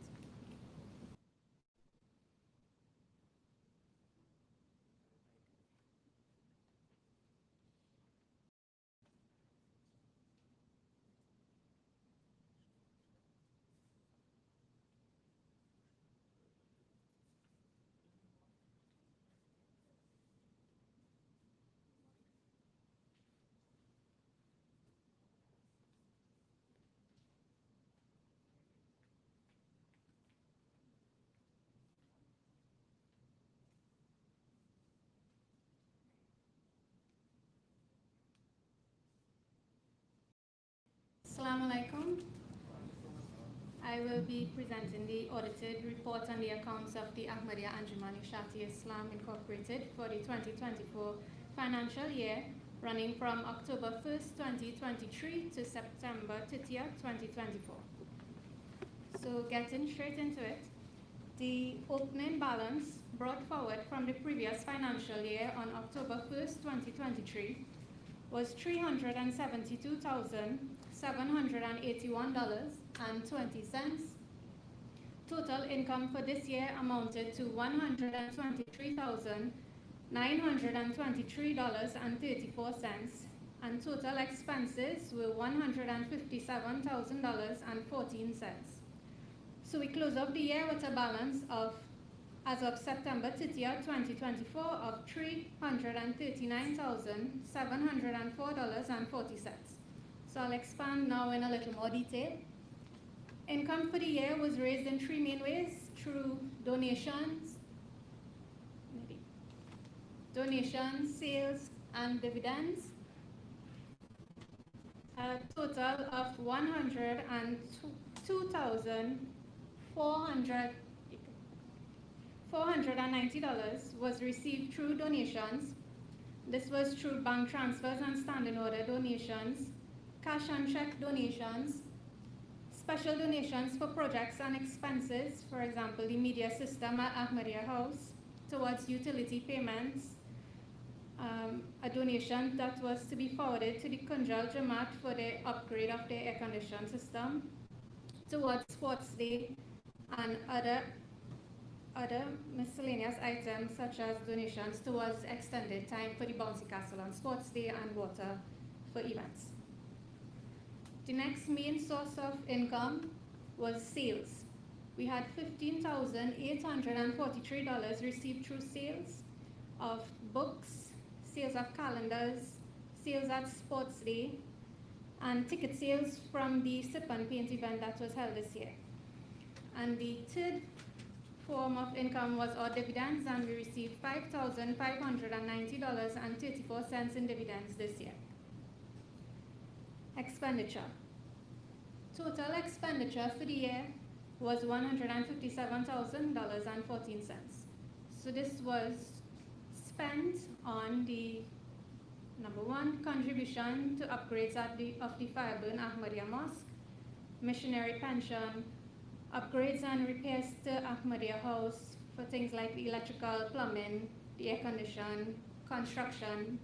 Assalamu alaikum. I will be presenting the audited report on the accounts of the Ahmadiyya Anjuman Isha'at Islam Incorporated for the 2024 financial year, running from October 1st, 2023 to September 30th, 2024. So getting straight into it, the opening balance brought forward from the previous financial year on October 1st, 2023 was $372,781.20. Total income for this year amounted to $123,923.34, and total expenses were $157,000.14. So we close off the year with a balance of, as of September 30th, 2024, of $339,704.40. So I'll expand now in a little more detail. Income for the year was raised in three main ways: through donations, sales, and dividends. A total of $490 was received through donations. This was through bank transfers and standing order donations, cash and check donations, special donations for projects and expenses, for example, the media system at Ahmadiyya House, towards utility payments, a donation that was to be forwarded to the Kunjal Jamaat for the upgrade of their air conditioning system, towards Sports Day, and other miscellaneous items such as donations towards extended time for the Bouncy Castle on Sports Day and water for events. The next main source of income was sales. We had $15,843 received through sales of books, sales of calendars, sales at Sports Day, and ticket sales from the Sip and Paint event that was held this year. And the third form of income was our dividends, and we received $5,590.34 in dividends this year. Expenditure. Total expenditure for the year was $157,000.14. So this was spent on the number one, contribution to upgrades of the Fireburn Ahmadiyya Mosque, missionary pension, upgrades and repairs to Ahmadiyya House for things like the electrical, plumbing, the air condition, construction,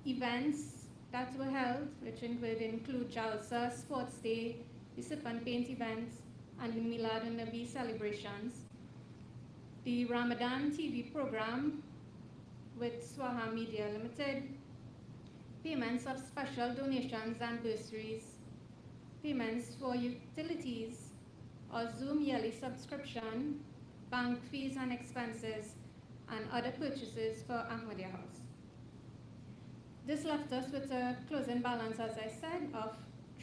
events that were held, which include Jalsa, Sports Day, the Sip and Paint events, and the Milad and Nabi celebrations, the Ramadan TV program with Swaha Media Limited, payments of special donations and bursaries, payments for utilities or Zoom yearly subscription, bank fees and expenses, and other purchases for Ahmadiyya House. This left us with a closing balance, as I said, of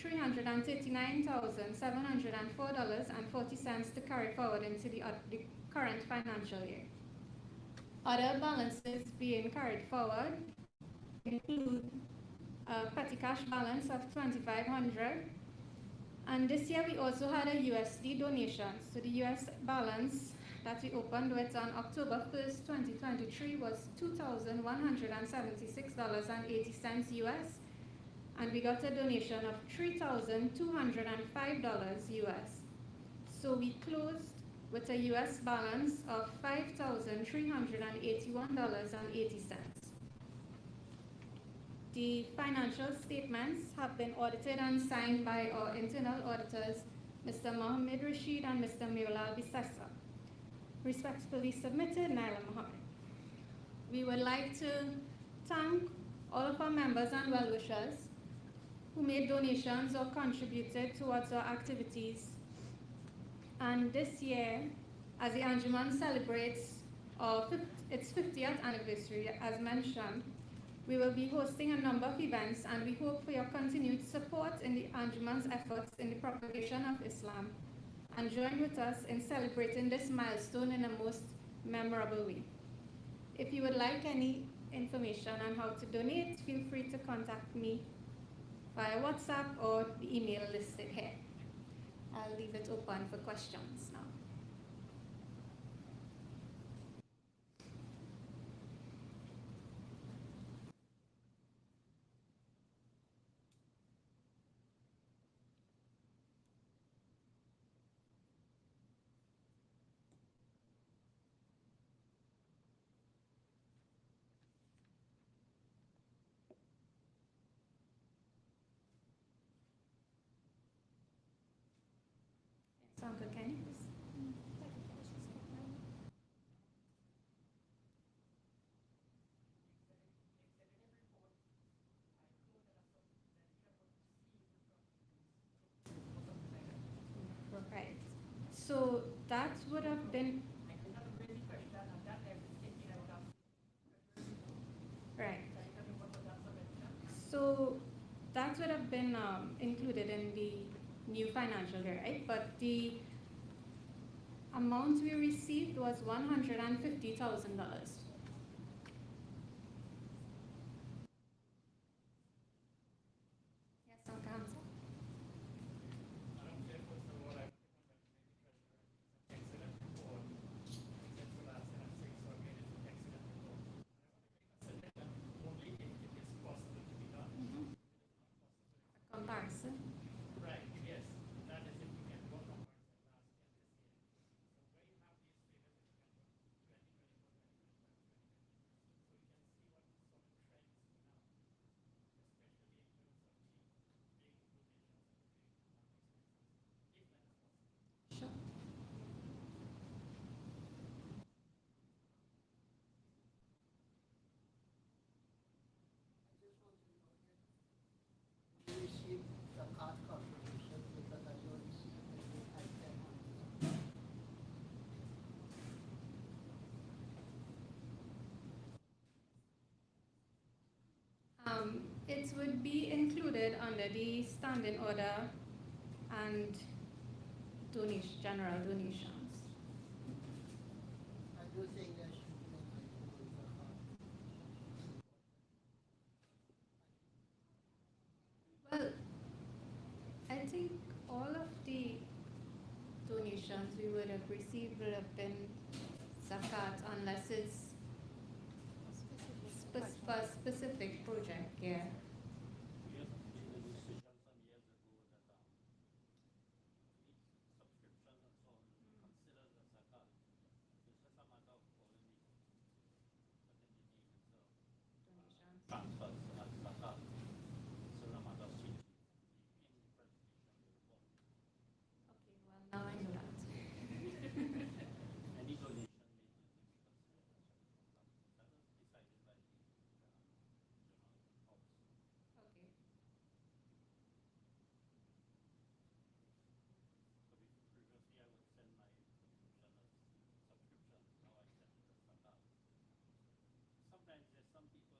$339,704.40 to carry forward into the current financial year. Other balances being carried forward include a petty cash balance of $2,500, and this year we also had a USD donation. So the US balance that we opened with on October 1st, 2023 was $2,176.80 US, and we got a donation of $3,205 US. So we closed with a US balance of $5,381.80. The financial statements have been audited and signed by our internal auditors, Mr. Mohammed Rashid and Mr. Mirulal Bisessa. Respectfully submitted, Naila Mohammed. We would like to thank all of our members and well-wishers who made donations or contributed towards our activities. And this year, as the Anjuman celebrates its 50th anniversary, as mentioned, we will be hosting a number of events, and we hope for your continued support in the Anjuman's efforts in the propagation of Islam, and join with us in celebrating this milestone in a most memorable way. If you would like any information on how to donate, feel free to contact me via WhatsApp or the email listed here. I'll leave it open for questions now. Sound good, Kenny? Right. So that would have been right. So that would have been included in the new financial year, right? But the amount we received was $150,000. Yes, Dr. Hamza? Comparison. Right, yes, that is if we can work on last year and this year. So very happy with the figures that we can work on 2024 and 2025. So we can see what solid trends now, especially in terms of the donations and the Sure. You receive the card contribution because I don't receive any item on this. It would be included under the standing order and general donations. donations we would have received would have been zakat unless it's for a specific project, yeah. We have been in a decision some years ago that subscriptions and so on will be considered as zakat. It's just a matter of calling the putting the name instead of Donations. transfers as zakat. So no matter of changing in the presentation of the report. Okay, well now I know that. Any donation made will be considered as zakat. That is decided by the general house. Okay. So previously I would send my donation as subscriptions, now I send it as zakat. Sometimes there's some people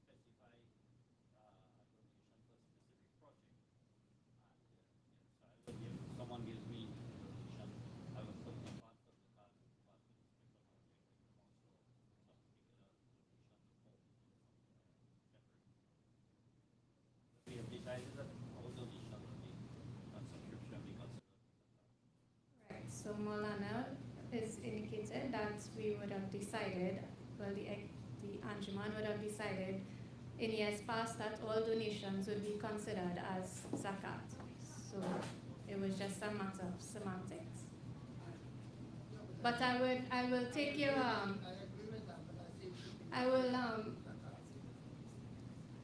specify a donation for a specific project. And so I would give, someone gives me a donation, I would put the part of the card and part of the special project, and also some particular donation to four people or something like that, separate. But we have decided that all donations will be on subscription because of the Right, so Molana is indicated that we would have decided, well, the Anjuman would have decided in years past that all donations would be considered as zakat. So it was just a matter of semantics. But I will take your, I agree with that, but I think I will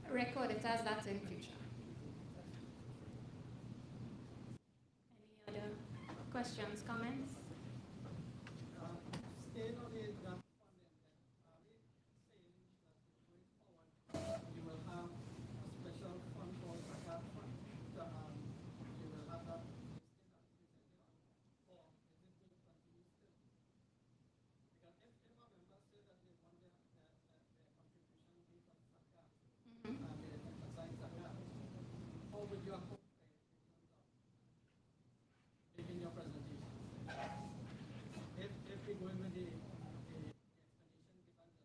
record it as that in future. Any other questions, comments? staying on the grant funding, are we saying that going forward, you will have a special fund called zakat fund, you will have that listed and presented on, or is it going to continue still? Because if a member says that they want their contribution based on zakat, and they emphasize zakat, how would you approach it in terms of in your presentation? If we go in with the explanation given just now, I know that.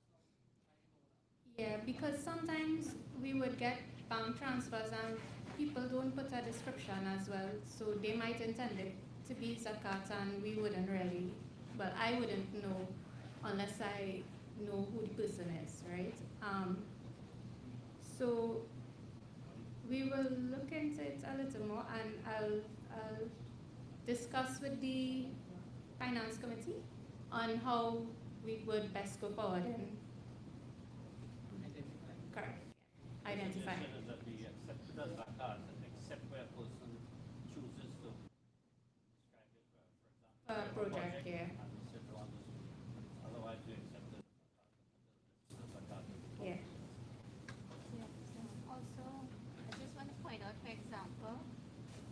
Yeah, because sometimes we would get bank transfers and people don't put a description as well, so they might intend it to be zakat and we wouldn't really, well, I wouldn't know unless I know who the person is, right? So we will look into it a little more and I'll discuss with the finance committee on how we would best go forward and correct, identify. suggestion is that we accept it as zakat, except where a person chooses to describe it, for example, For a project, yeah. and we said we want this, otherwise we accept it as zakat, and the zakat. Yeah. Also, I just want to point out, for example,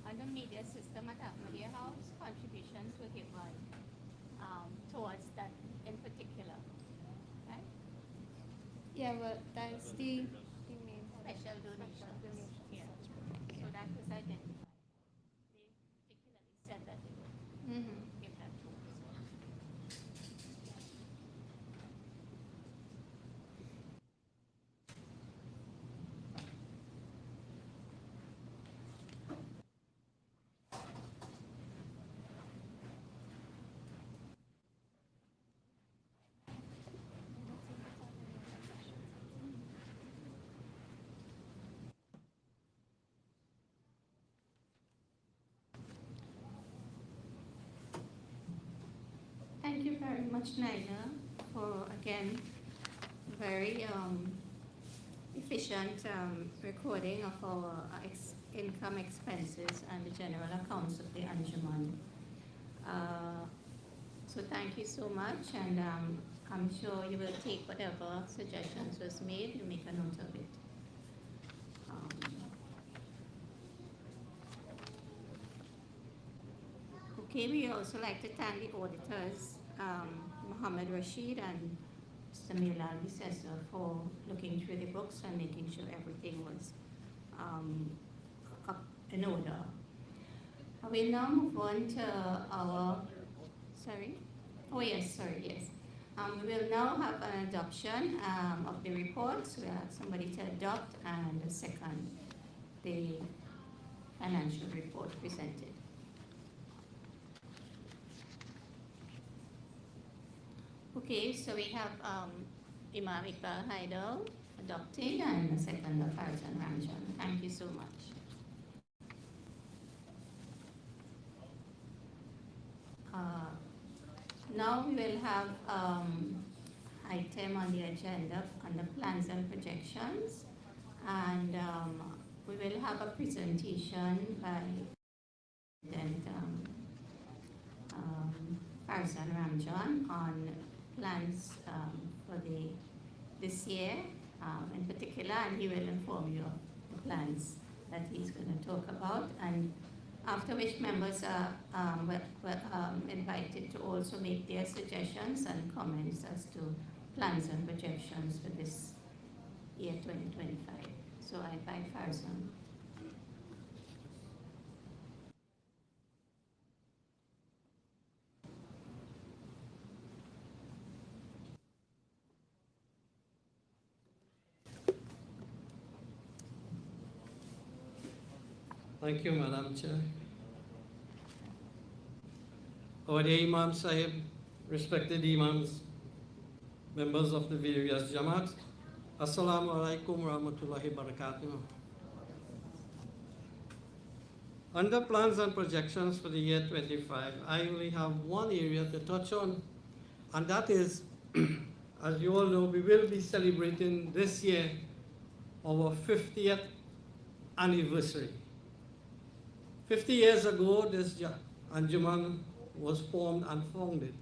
on the media system at Ahmadiyya House, contributions were given towards that in particular. Right? Yeah, well, that's the main Special donations. Yeah. So that was identified. They particularly said that they would give that to us. Thank you very much, Naila, for again very efficient recording of our income expenses and the general accounts of the Anjuman. So thank you so much, and I'm sure you will take whatever suggestions was made, you make a note of it. Okay, we also like to thank the auditors, Muhammad Rashid and Mr. Milal Bisessa, for looking through the books and making sure everything was up in order. We'll now move on to our, sorry? Oh yes, sorry, yes. We will now have an adoption of the reports. We'll have somebody to adopt and second the financial report presented. Okay, so we have Imam Iqbal Haidar adopting and the second of Farzan Ramjan. Thank you so much. Now we will have item on the agenda under plans and projections, and we will have a presentation by President Farzan Ramjan on plans for this year in particular, and he will inform you of the plans that he's going to talk about, and after which members are invited to also make their suggestions and comments as to plans and projections for this year 2025. So I invite Farzan. Thank you, Madam Chair. Our dear Imam Sahib, respected Imams, members of the various Jamaat, Assalamu alaikum wa rahmatullahi wa barakatuh. Under plans and projections for the year 25, I only have one area to touch on, and that is, as you all know, we will be celebrating this year our 50th anniversary. 50 years ago, this Anjuman was formed and founded.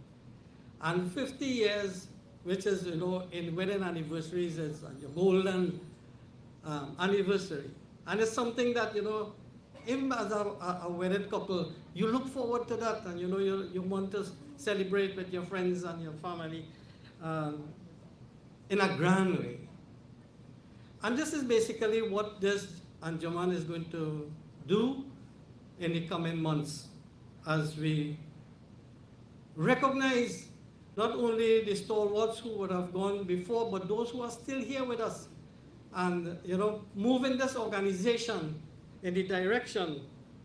And 50 years, which is, you know, in wedding anniversaries, is a golden anniversary. And it's something that, you know, even as a wedded couple, you look forward to that, and, you know, you want to celebrate with your friends and your family in a grand way. And this is basically what this Anjuman is going to do in the coming months, as we recognize not only the stalwarts who would have gone before, but those who are still here with us, and, you know, moving this organization in the direction,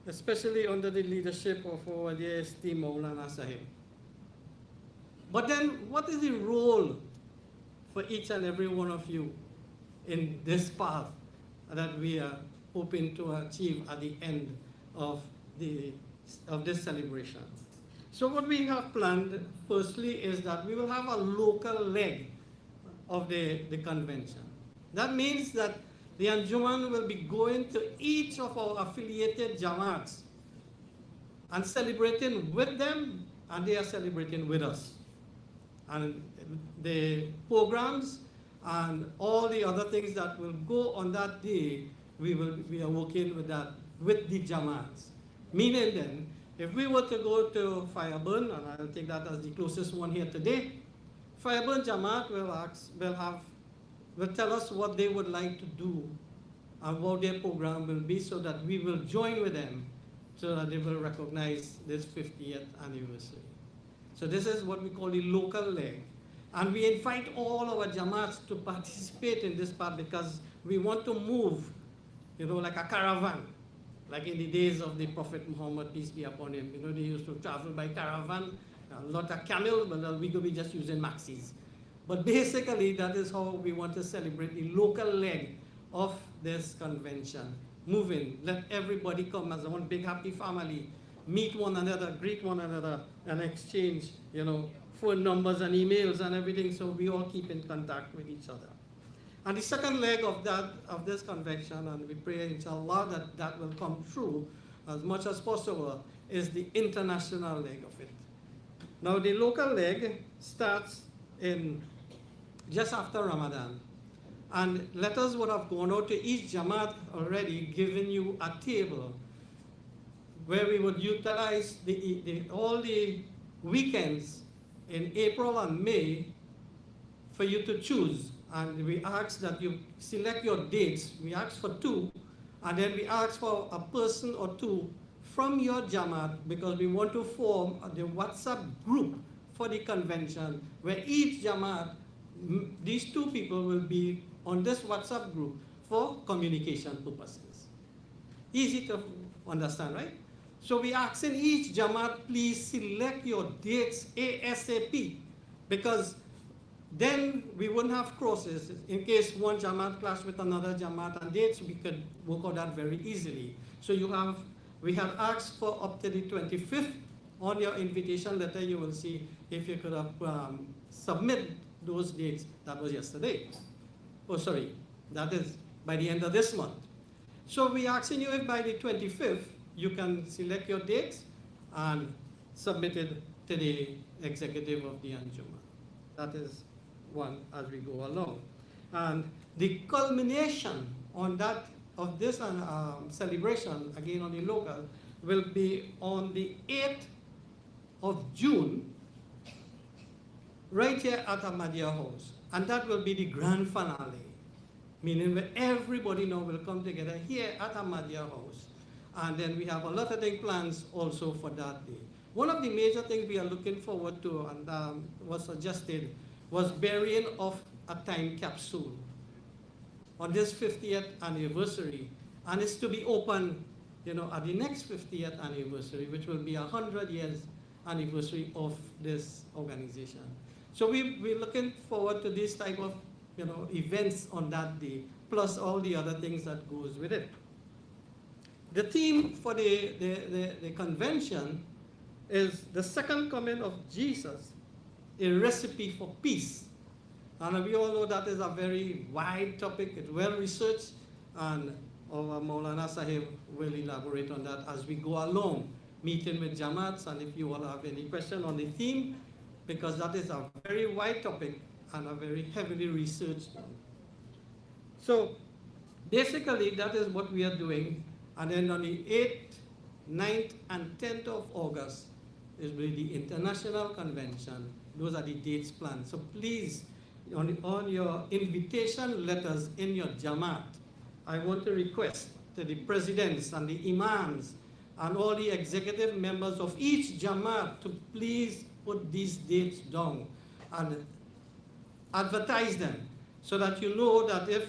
especially under the leadership of our dear esteemed Maulana Sahib. But then, what is the role for each and every one of you in this path that we are hoping to achieve at the end of this celebration? So what we have planned, firstly, is that we will have a local leg of the convention. That means that the Anjuman will be going to each of our affiliated Jamaats and celebrating with them, and they are celebrating with us. And the programs and all the other things that will go on that day, we are working with that, with the Jamaats. Meaning then, if we were to go to Fireburn, and I'll take that as the closest one here today, Fireburn Jamaat will tell us what they would like to do and what their program will be, so that we will join with them, so that they will recognize this 50th anniversary. So this is what we call the local leg. And we invite all our Jamaats to participate in this part, because we want to move, you know, like a caravan. Like in the days of the Prophet Muhammad, peace be upon him. You know, they used to travel by caravan, not a camel, but we could be just using maxis. But basically, that is how we want to celebrate the local leg of this convention. Moving, let everybody come as one big happy family, meet one another, greet one another, and exchange, you know, phone numbers and emails and everything, so we all keep in contact with each other. And the second leg of this convention, and we pray inshallah that will come true as much as possible, is the international leg of it. Now the local leg starts in just after Ramadan. And letters would have gone out to each Jamaat already, giving you a table where we would utilize all the weekends in April and May for you to choose. And we ask that you select your dates. We ask for 2, and then we ask for a person or 2 from your Jamaat, because we want to form the WhatsApp group for the convention, where each Jamaat, these 2 people will be on this WhatsApp group for communication purposes. Easy to understand, right? So we ask in each Jamaat, please select your dates ASAP, because then we wouldn't have crosses. In case one Jamaat clash with another Jamaat and dates, we could work on that very easily. So we have asked for up to the 25th. On your invitation letter, you will see if you could have submit those dates. That was yesterday. Oh, sorry, that is by the end of this month. So we're asking you if by the 25th, you can select your dates and submit it to the executive of the Anjuman. That is one as we go along. And the culmination on that of this celebration, again on the local, will be on the 8th of June, right here at Ahmadiyya House. And that will be the grand finale, meaning where everybody now will come together here at Ahmadiyya House. And then we have a lot of things plans also for that day. One of the major things we are looking forward to, and was suggested, was burying of a time capsule on this 50th anniversary. And it's to be open, at the next 50th anniversary, which will be 100 years anniversary of this organization. So we're looking forward to this type of, events on that day, plus all the other things that goes with it. The theme for the convention is the second coming of Jesus, a recipe for peace. And we all know that is a very wide topic, it's well researched, and our Maulana Sahib will elaborate on that as we go along, meeting with Jamaats, and if you all have any question on the theme, because that is a very wide topic and a very heavily researched one. So basically that is what we are doing, and then on the 8th, 9th, and 10th of August is really the International Convention. Those are the dates planned. So please, on your invitation letters in your Jamaat, I want to request to the presidents and the imams and all the executive members of each Jamaat to please put these dates down and advertise them so that you know that if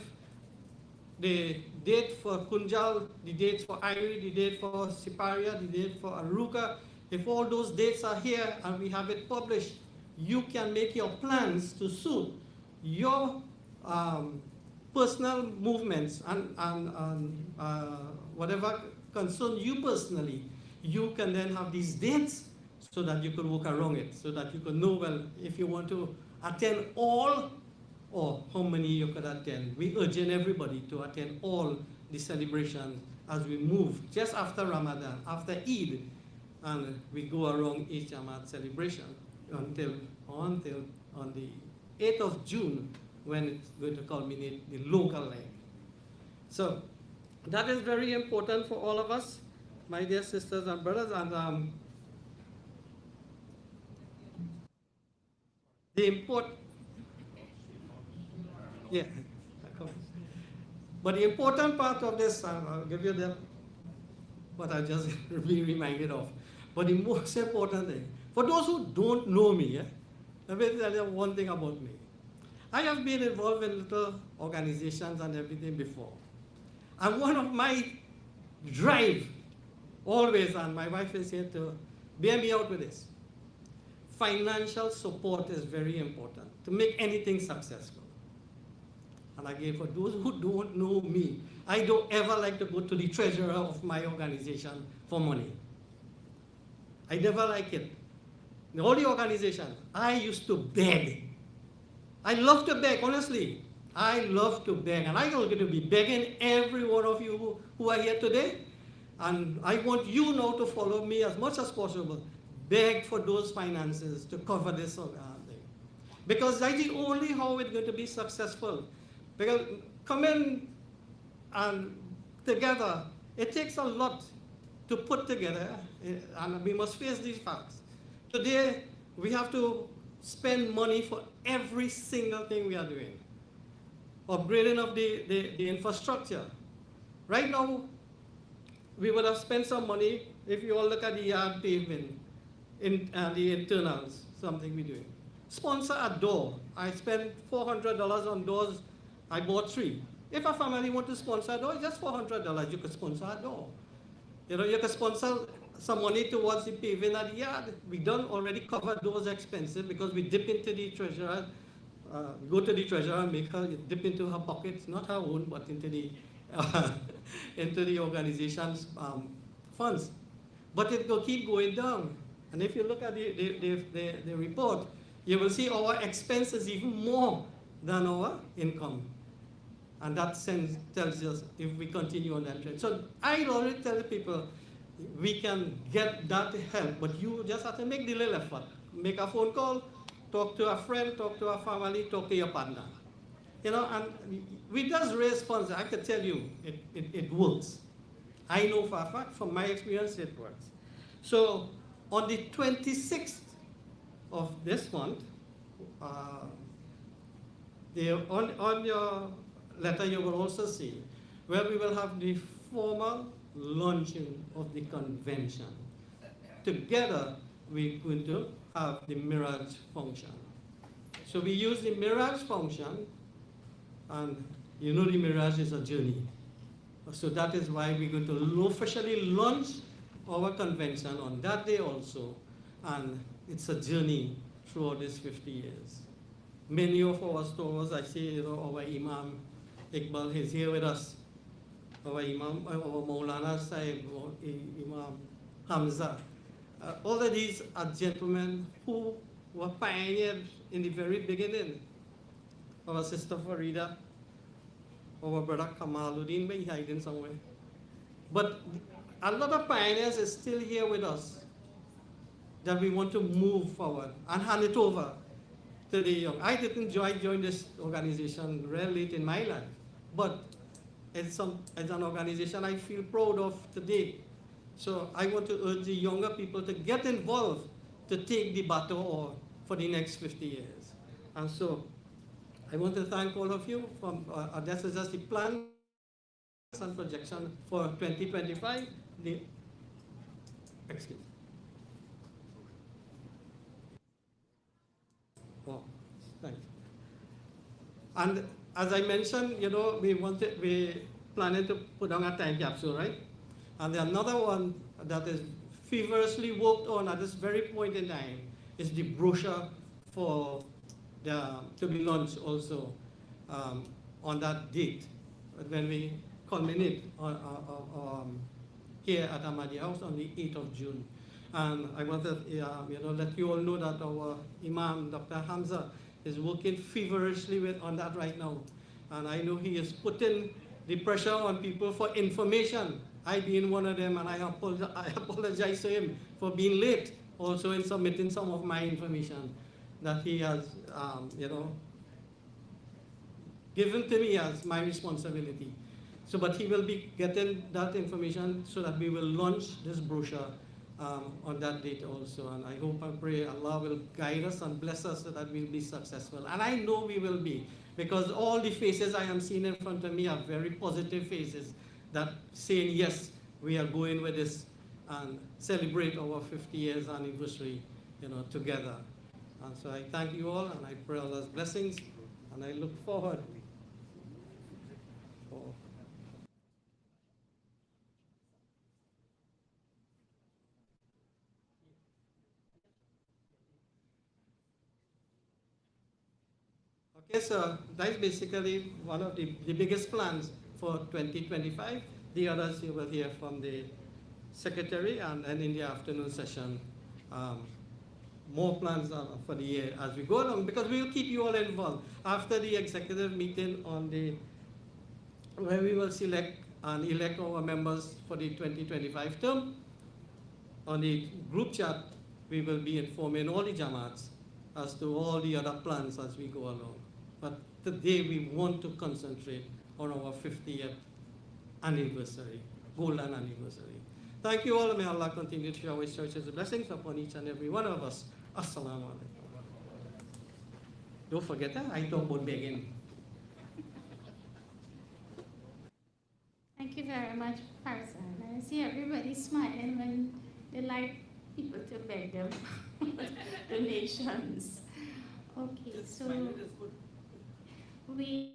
the date for Kunjal, the date for Airi, the date for Siparia, the date for Aruka, if all those dates are here and we have it published, you can make your plans to suit your personal movements and whatever concern you personally. You can then have these dates so that you could work around it, so that you could know, well, if you want to attend all or how many you could attend. We urging everybody to attend all the celebrations as we move just after Ramadan, after Eid, and we go around each Jamaat celebration until on the 8th of June, when it's going to culminate the local leg. So that is very important for all of us, my dear sisters and brothers, and but the important part of this, I'll give you what I just be reminded of. But the most important thing, for those who don't know me, let me tell you one thing about me. I have been involved in little organizations and everything before. And one of my drive, always, and my wife is here to bear me out with this, financial support is very important to make anything successful. And again, for those who don't know me, I don't ever like to go to the treasurer of my organization for money. I never like it. In all the organizations, I used to beg. I love to beg, honestly. I love to beg, and I'm going to be begging every one of you who are here today, and I want you now to follow me as much as possible. Beg for those finances to cover this thing. Because that's the only how it's going to be successful. Because coming and together, it takes a lot to put together, and we must face these facts. Today, we have to spend money for every single thing we are doing. Upgrading of the infrastructure. Right now, we would have spent some money if you all look at the yard pavement, the internals, something we're doing. Sponsor a door. I spent $400 on doors. I bought 3. If a family want to sponsor a door, just $400. You could sponsor a door. You could sponsor some money towards the paving at the yard. We don't already cover those expenses because we dip into the treasurer go to the treasurer and make her dip into her pockets, not her own, but into the into the organization's funds. But it will keep going down. And if you look at the report, you will see our expense is even more than our income. And that tells us if we continue on that trend. So I already tell people, we can get that help, but you just have to make the little effort. Make a phone call, talk to a friend, talk to a family, talk to your partner. You know, and we just raise funds. I can tell you, it works. I know for a fact, from my experience, it works. So on the 26th of this month, on your letter you will also see where we will have the formal launching of the convention. Together, we're going to have the Mirage function. So we use the Mirage function, and you know the Mirage is a journey. So that is why we're going to officially launch our convention on that day also, and it's a journey throughout these 50 years. Many of our stores, I see, you know, our Imam Iqbal is here with us. Our Imam, our Maulana Sahib, Imam Hamza. All of these are gentlemen who were pioneers in the very beginning. Our sister Farida, our brother Kamaluddin may be hiding somewhere. But a lot of pioneers is still here with us that we want to move forward and hand it over to the young. I didn't join this organization very late in my life, but it's an organization I feel proud of today. So I want to urge the younger people to get involved, to take the battle for the next 50 years. And so I want to thank all of you. This is just the plans and projection for 2025. Excuse me. Oh, thank you. And as I mentioned, you know, we planning to put on a time capsule, right? And another one that is feverishly worked on at this very point in time is the brochure to be launched also on that date when we culminate here at Ahmadiyya House on the 8th of June. And I want to let you all know that our Imam, Dr. Hamza, is working feverishly on that right now. And I know he is putting the pressure on people for information. I being one of them, and I apologize to him for being late also in submitting some of my information that he has, given to me as my responsibility. So, but he will be getting that information so that we will launch this brochure on that date also. And I hope and pray Allah will guide us and bless us so that we'll be successful. And I know we will be, because all the faces I am seeing in front of me are very positive faces that saying, yes, we are going with this and celebrate our 50 years anniversary, together. And so I thank you all, and I pray Allah's blessings, and I look forward. Okay, so that's basically one of the biggest plans for 2025. The others you will hear from the secretary, and in the afternoon session, more plans for the year as we go along, because we will keep you all involved. After the executive meeting where we will select and elect our members for the 2025 term, on the group chat, we will be informing all the Jamaats as to all the other plans as we go along. But today we want to concentrate on our 50th anniversary, golden anniversary. Thank you all, and may Allah continue to shower His church's blessings upon each and every one of us. Assalamu alaikum. Don't forget that, I talk about begging. Thank you very much, Farzan. I see everybody smiling when they like people to beg them donations. Okay, so we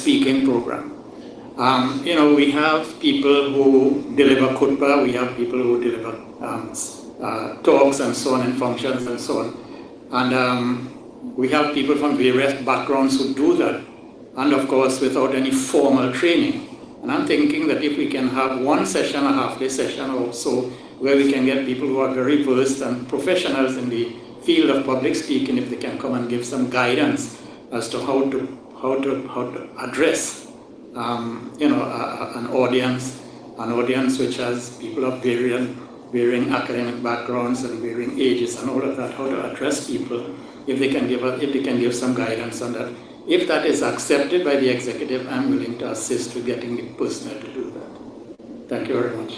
speaking program. We have people who deliver khutbah, we have people who deliver talks and so on, and functions and so on. And we have people from various backgrounds who do that, and of course without any formal training. And I'm thinking that if we can have one session, a half-day session or so, where we can get people who are very versed and professionals in the field of public speaking, if they can come and give some guidance as to how to address an audience which has people of varying academic backgrounds and varying ages and all of that, how to address people, if they can give some guidance on that. If that is accepted by the executive, I'm willing to assist with getting the personnel to do that. Thank you very much.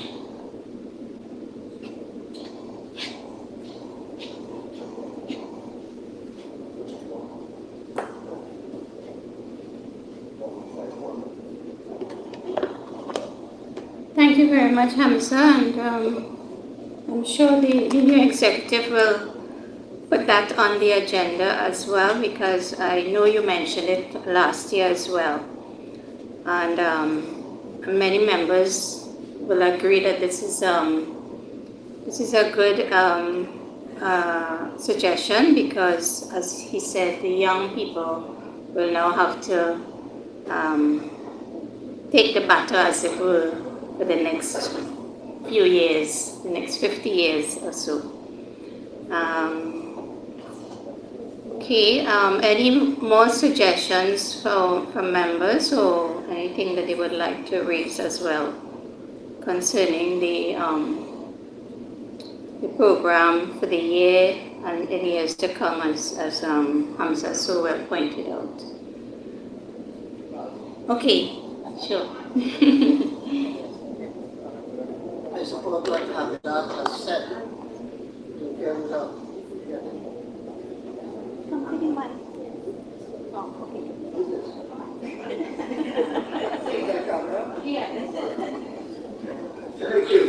Thank you very much, Hamza, and I'm sure the new executive will put that on the agenda as well, because I know you mentioned it last year as well. And many members will agree that this is a good suggestion, because, as he said, the young people will now have to take the battle, as it were, for the next few years, the next 50 years or so. Any more suggestions from members, or anything that they would like to raise as well concerning the program for the year and in years to come, as Hamza so well pointed out? Okay, sure. I support what Hamza has said in terms of Thank you.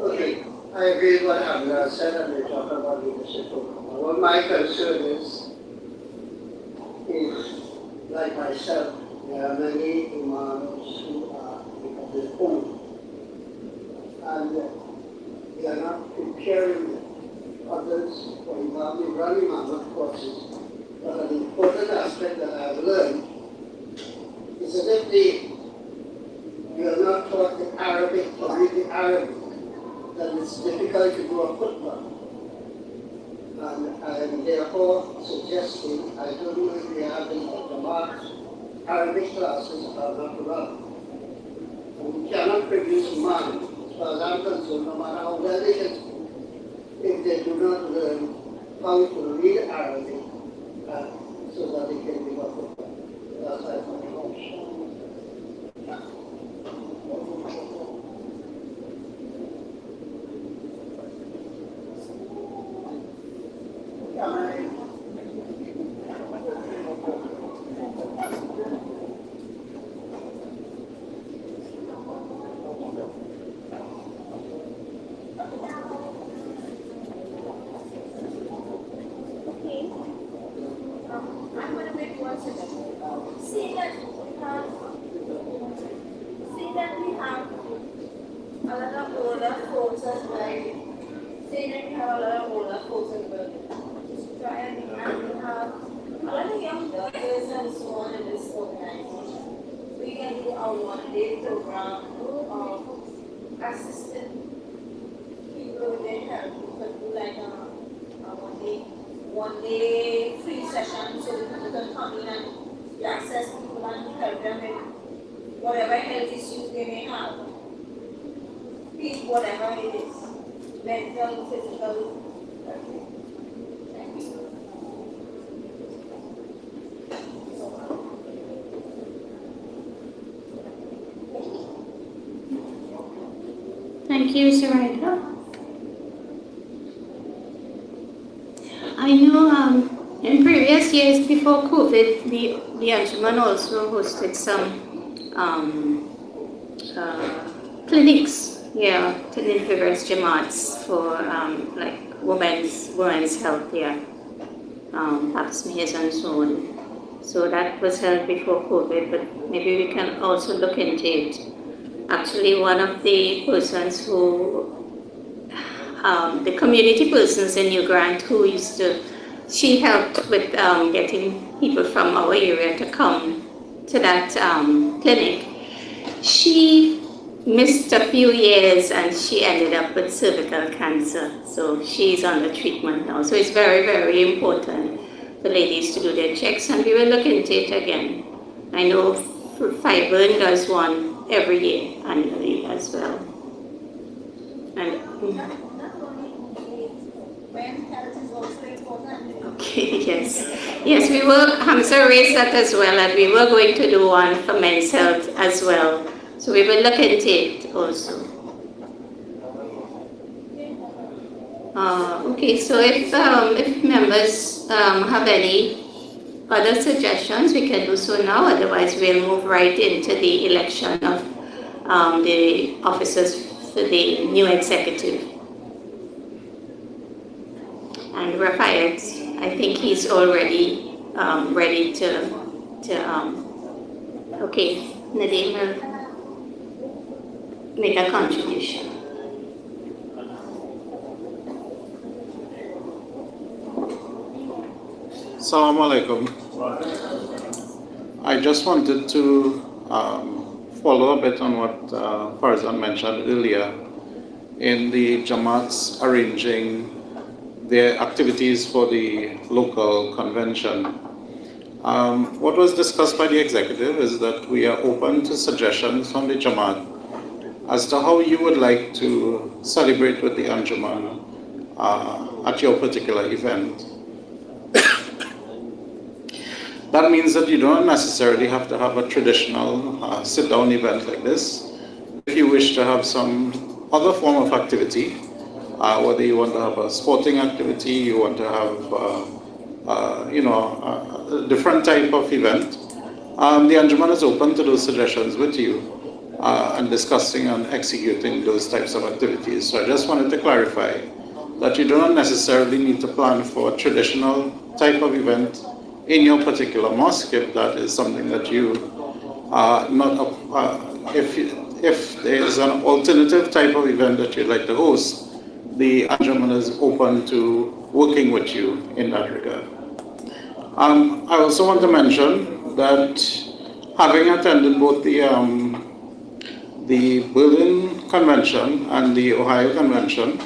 Okay, I agree with what Hamza said, and we talk about leadership program. What my concern is like myself, there are many imams who are of their own, and they are not preparing others for imam, running imam courses. But an important aspect that I have learned is that if you are not taught the Arabic, to read the Arabic, then it's difficult to do a khutbah. And I am therefore suggesting, I don't know if we have any Arabic classes are not run. And we cannot produce imam, as far as I'm concerned, no matter how well they can speak, if they do not learn how to read Arabic, so that they can give up. That's my motion. One day free session, so that people can come in and access people and help them with whatever health issues they may have. Whatever it is, mental, physical. Thank you. Thank you, Sarita. I know in previous years before COVID, the Anjuman also hosted some clinics, to the various Jamaats for like women's health, pap smears and so on. So that was held before COVID, but maybe we can also look into it. Actually, one of the persons who, the community persons in New Grant who she helped with getting people from our area to come to that clinic. She missed a few years and she ended up with cervical cancer. So she's under treatment now. So it's very, very important for ladies to do their checks, and we will look into it again. I know Fiburn does one every year annually as well. And, Not only when health is also important. okay, yes. Yes, we were, Hamza raised that as well, and we were going to do one for men's health as well. So we will look into it also. Okay, so if members have any other suggestions, we can do so now. Otherwise, we'll move right into the election of the officers for the new executive. And Rafayat, I think he's already ready to okay, Nadeem will make a contribution. Assalamu alaikum. I just wanted to follow a bit on what Farzan mentioned earlier in the Jamaats arranging their activities for the local convention. What was discussed by the executive is that we are open to suggestions from the Jamaat as to how you would like to celebrate with the Anjuman at your particular event. That means that you don't necessarily have to have a traditional sit-down event like this. If you wish to have some other form of activity, whether you want to have a sporting activity, you want to have, a different type of event, the Anjuman is open to those suggestions with you and discussing and executing those types of activities. So I just wanted to clarify that you do not necessarily need to plan for a traditional type of event in your particular mosque, if that is something that you if there is an alternative type of event that you'd like to host, the Anjuman is open to working with you in that regard. I also want to mention that having attended both the Berlin Convention and the Ohio Convention,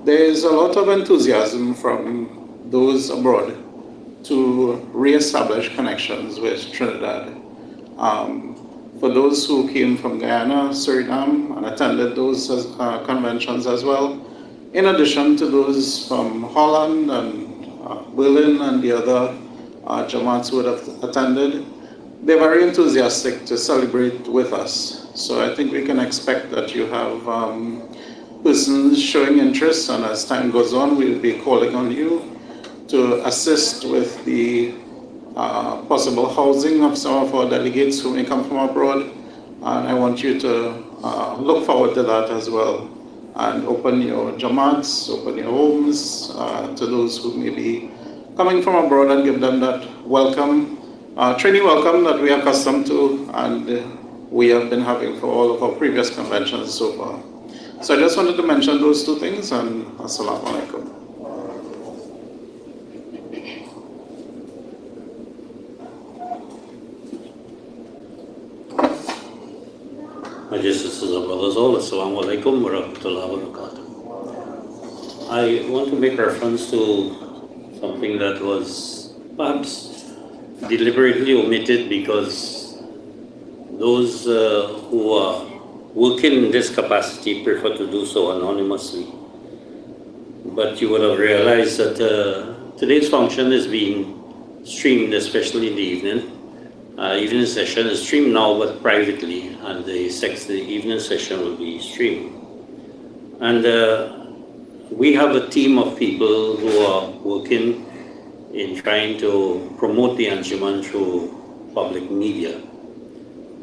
there is a lot of enthusiasm from those abroad to re-establish connections with Trinidad. For those who came from Guyana, Suriname, and attended those conventions as well, in addition to those from Holland and Berlin and the other Jamaats who would have attended, they're very enthusiastic to celebrate with us. So I think we can expect that you have persons showing interest, and as time goes on, we'll be calling on you to assist with the possible housing of some of our delegates who may come from abroad. And I want you to look forward to that as well, and open your Jamaats, open your homes to those who may be coming from abroad, and give them that welcome, training welcome that we are accustomed to and we have been having for all of our previous conventions so far. So I just wanted to mention those two things, and assalamu alaikum. My dear sisters and brothers all, assalamu alaikum wa rahmatullahi wa barakatuh. I want to make reference to something that was perhaps deliberately omitted because those who are working in this capacity prefer to do so anonymously. But you would have realized that today's function is being streamed, especially in the evening. Evening session is streamed now, but privately, and the evening session will be streamed. And we have a team of people who are working in trying to promote the Anjuman through public media.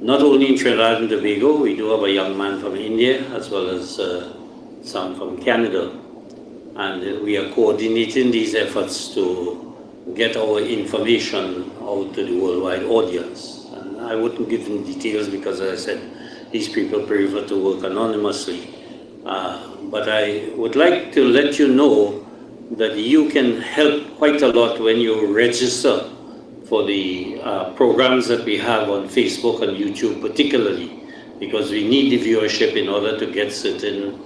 Not only in Trinidad and Tobago, we do have a young man from India as well as some from Canada. And we are coordinating these efforts to get our information out to the worldwide audience. And I wouldn't give them details because, as I said, these people prefer to work anonymously. But I would like to let you know that you can help quite a lot when you register for the programs that we have on Facebook and YouTube particularly, because we need the viewership in order to get certain,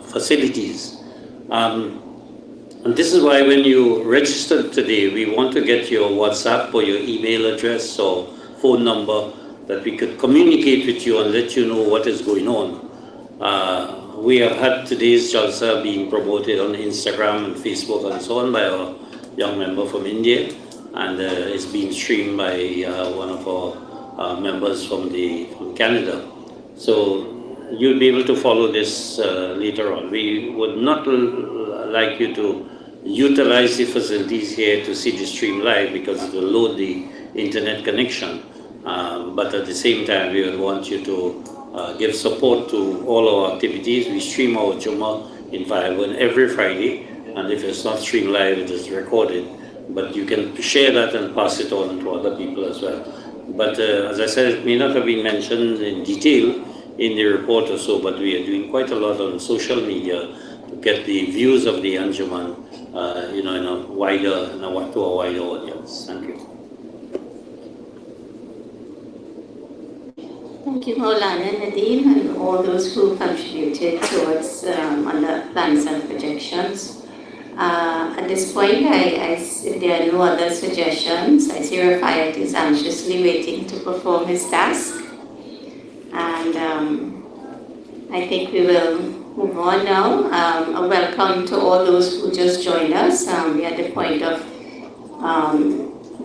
facilities. And this is why when you register today, we want to get your WhatsApp or your email address or phone number that we could communicate with you and let you know what is going on. We have had today's Jalsa being promoted on Instagram and Facebook and so on by our young member from India, and it's being streamed by one of our members from Canada. So you'll be able to follow this later on. We would not like you to utilize the facilities here to see the stream live because it will load the internet connection. But at the same time, we would want you to give support to all our activities. We stream our Jummah in Viabun every Friday, and if it's not streamed live, it is recorded. But you can share that and pass it on to other people as well. But as I said, it may not have been mentioned in detail in the report or so, but we are doing quite a lot on social media to get the views of the Anjuman, to a wider audience. Thank you. Thank you, Maulana Nadeem, and all those who contributed towards on the plans and projections. At this point, if there are no other suggestions, I see Rafayat is anxiously waiting to perform his task. And I think we will move on now. A welcome to all those who just joined us. We are at the point of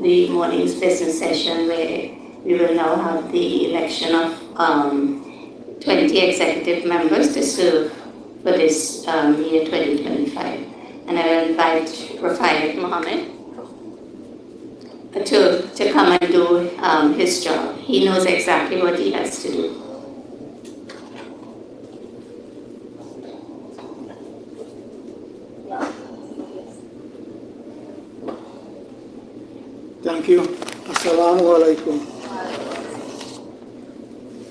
the morning's business session where we will now have the election of 20 executive members to serve for this year 2025. And I will invite Rafayat Mohammed to come and do his job. He knows exactly what he has to do. Thank you. Assalamu alaikum.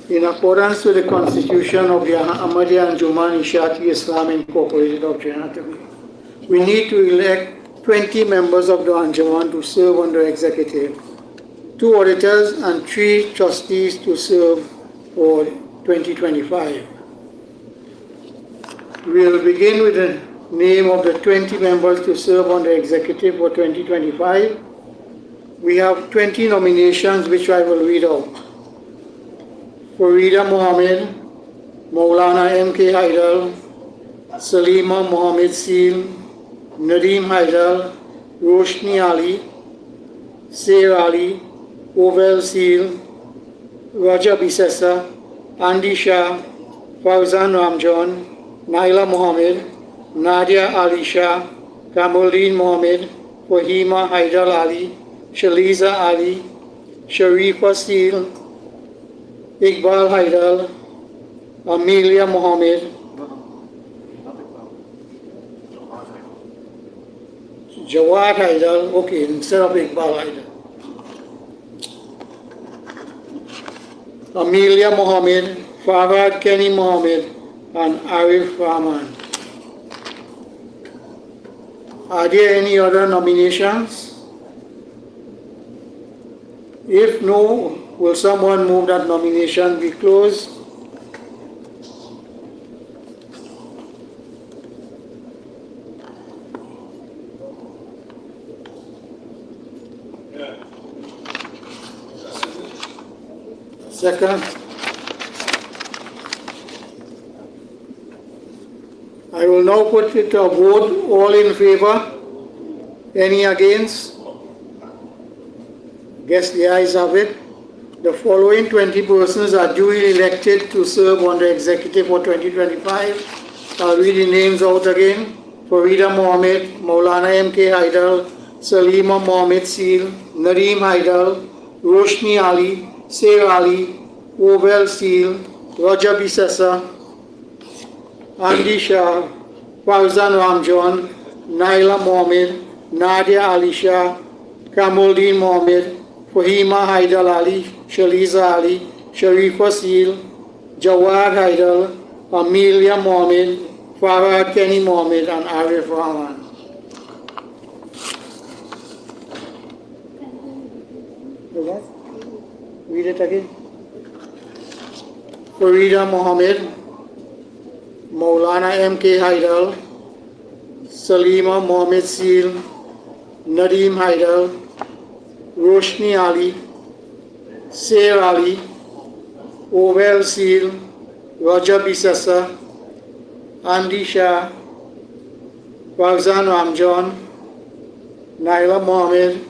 In accordance with the Constitution of the Ahmadiyya Anjuman Isha'at Islam Incorporated of Janatawi, we need to elect 20 members of the Anjuman to serve on the executive, 2 auditors and 3 trustees to serve for 2025. We will begin with the name of the 20 members to serve on the executive for 2025. We have 20 nominations which I will read out. Farida Mohammed, Maulana M.K. Haidar, Salima Mohammed Seal, Nadeem Haidar, Roshni Ali, Sair Ali, Ovel Seal, Raja Bisessa, Andy Shah, Farzan Ramjan, Naila Mohammed, Nadia Ali Shah, Kamuldin Mohammed, Fahima Haidar Ali, Shaliza Ali, Sharifa Seal, Iqbal Haidar, Amelia Mohammed, Jawad Haidar, okay, instead of Iqbal Haidar, Amelia Mohammed, Farhad Kenny Mohammed, and Arif Rahman. Are there any other nominations? If no, will someone move that nomination be closed? Second. I will now put it to a vote. All in favor? Any against? Guess the ayes have it. The following 20 persons are duly elected to serve on the executive for 2025. I'll read the names out again. Farida Mohammed, Maulana M.K. Haidar, Salima Mohammed Seal, Nadeem Haidar, Roshni Ali, Sair Ali, Ovel Seal, Raja Bisessa, Andy Shah, Farzan Ramjan, Naila Mohammed, Nadia Alisha, Kamuldin Mohammed, Fahima Haidar Ali, Shaliza Ali, Sharifa Seal, Jawad Haidar, Amelia Mohammed, Farah Kenny Mohammed, and Arif Rahman. Read it again. Farida Mohammed, Maulana M.K. Haidar, Salima Mohammed Seal, Nadeem Haidar, Roshni Ali, Sair Ali, Ovel Seal, Roger Bisasa, Andy Shah, Farzan Ramjan, Naila Mohammed,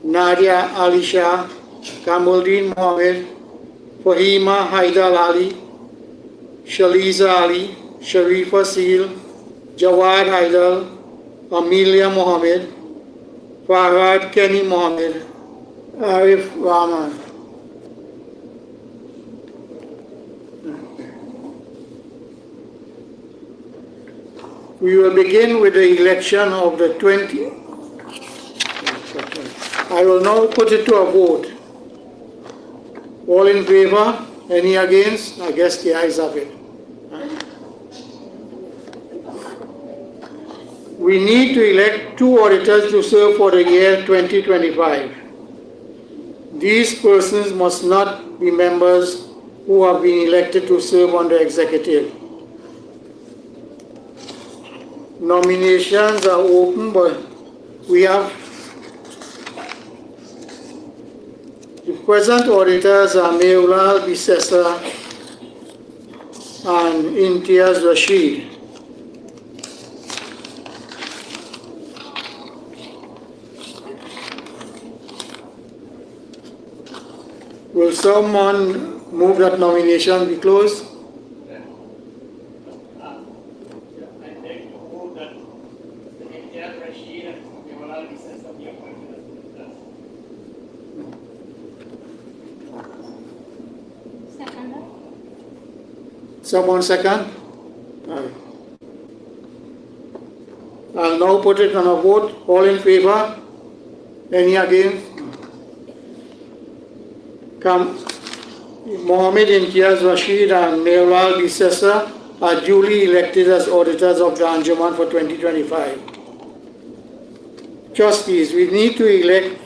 Nadia Alisha, Kamuldin Mohammed, Fahima Haidar Ali, Shaliza Ali, Sharifa Seal, Jawad Haidar, Amelia Mohammed, Farhad Kenny Mohammed, Arif Rahman. We will begin with the election of the 20. I will now put it to a vote. All in favor? Any against? I guess the ayes have it. We need to elect 2 auditors to serve for the year 2025. These persons must not be members who have been elected to serve on the executive. Nominations are open, but we have the present auditors are Meulal Bisesa and Imtiaz Rashid. Will someone move that nomination be closed? Someone second? I'll now put it on a vote. All in favor? Any against? Come. Mohammed Imtiaz Rashid and Meulal Bisesa are duly elected as auditors of the Anjuman for 2025. Trustees, we need to elect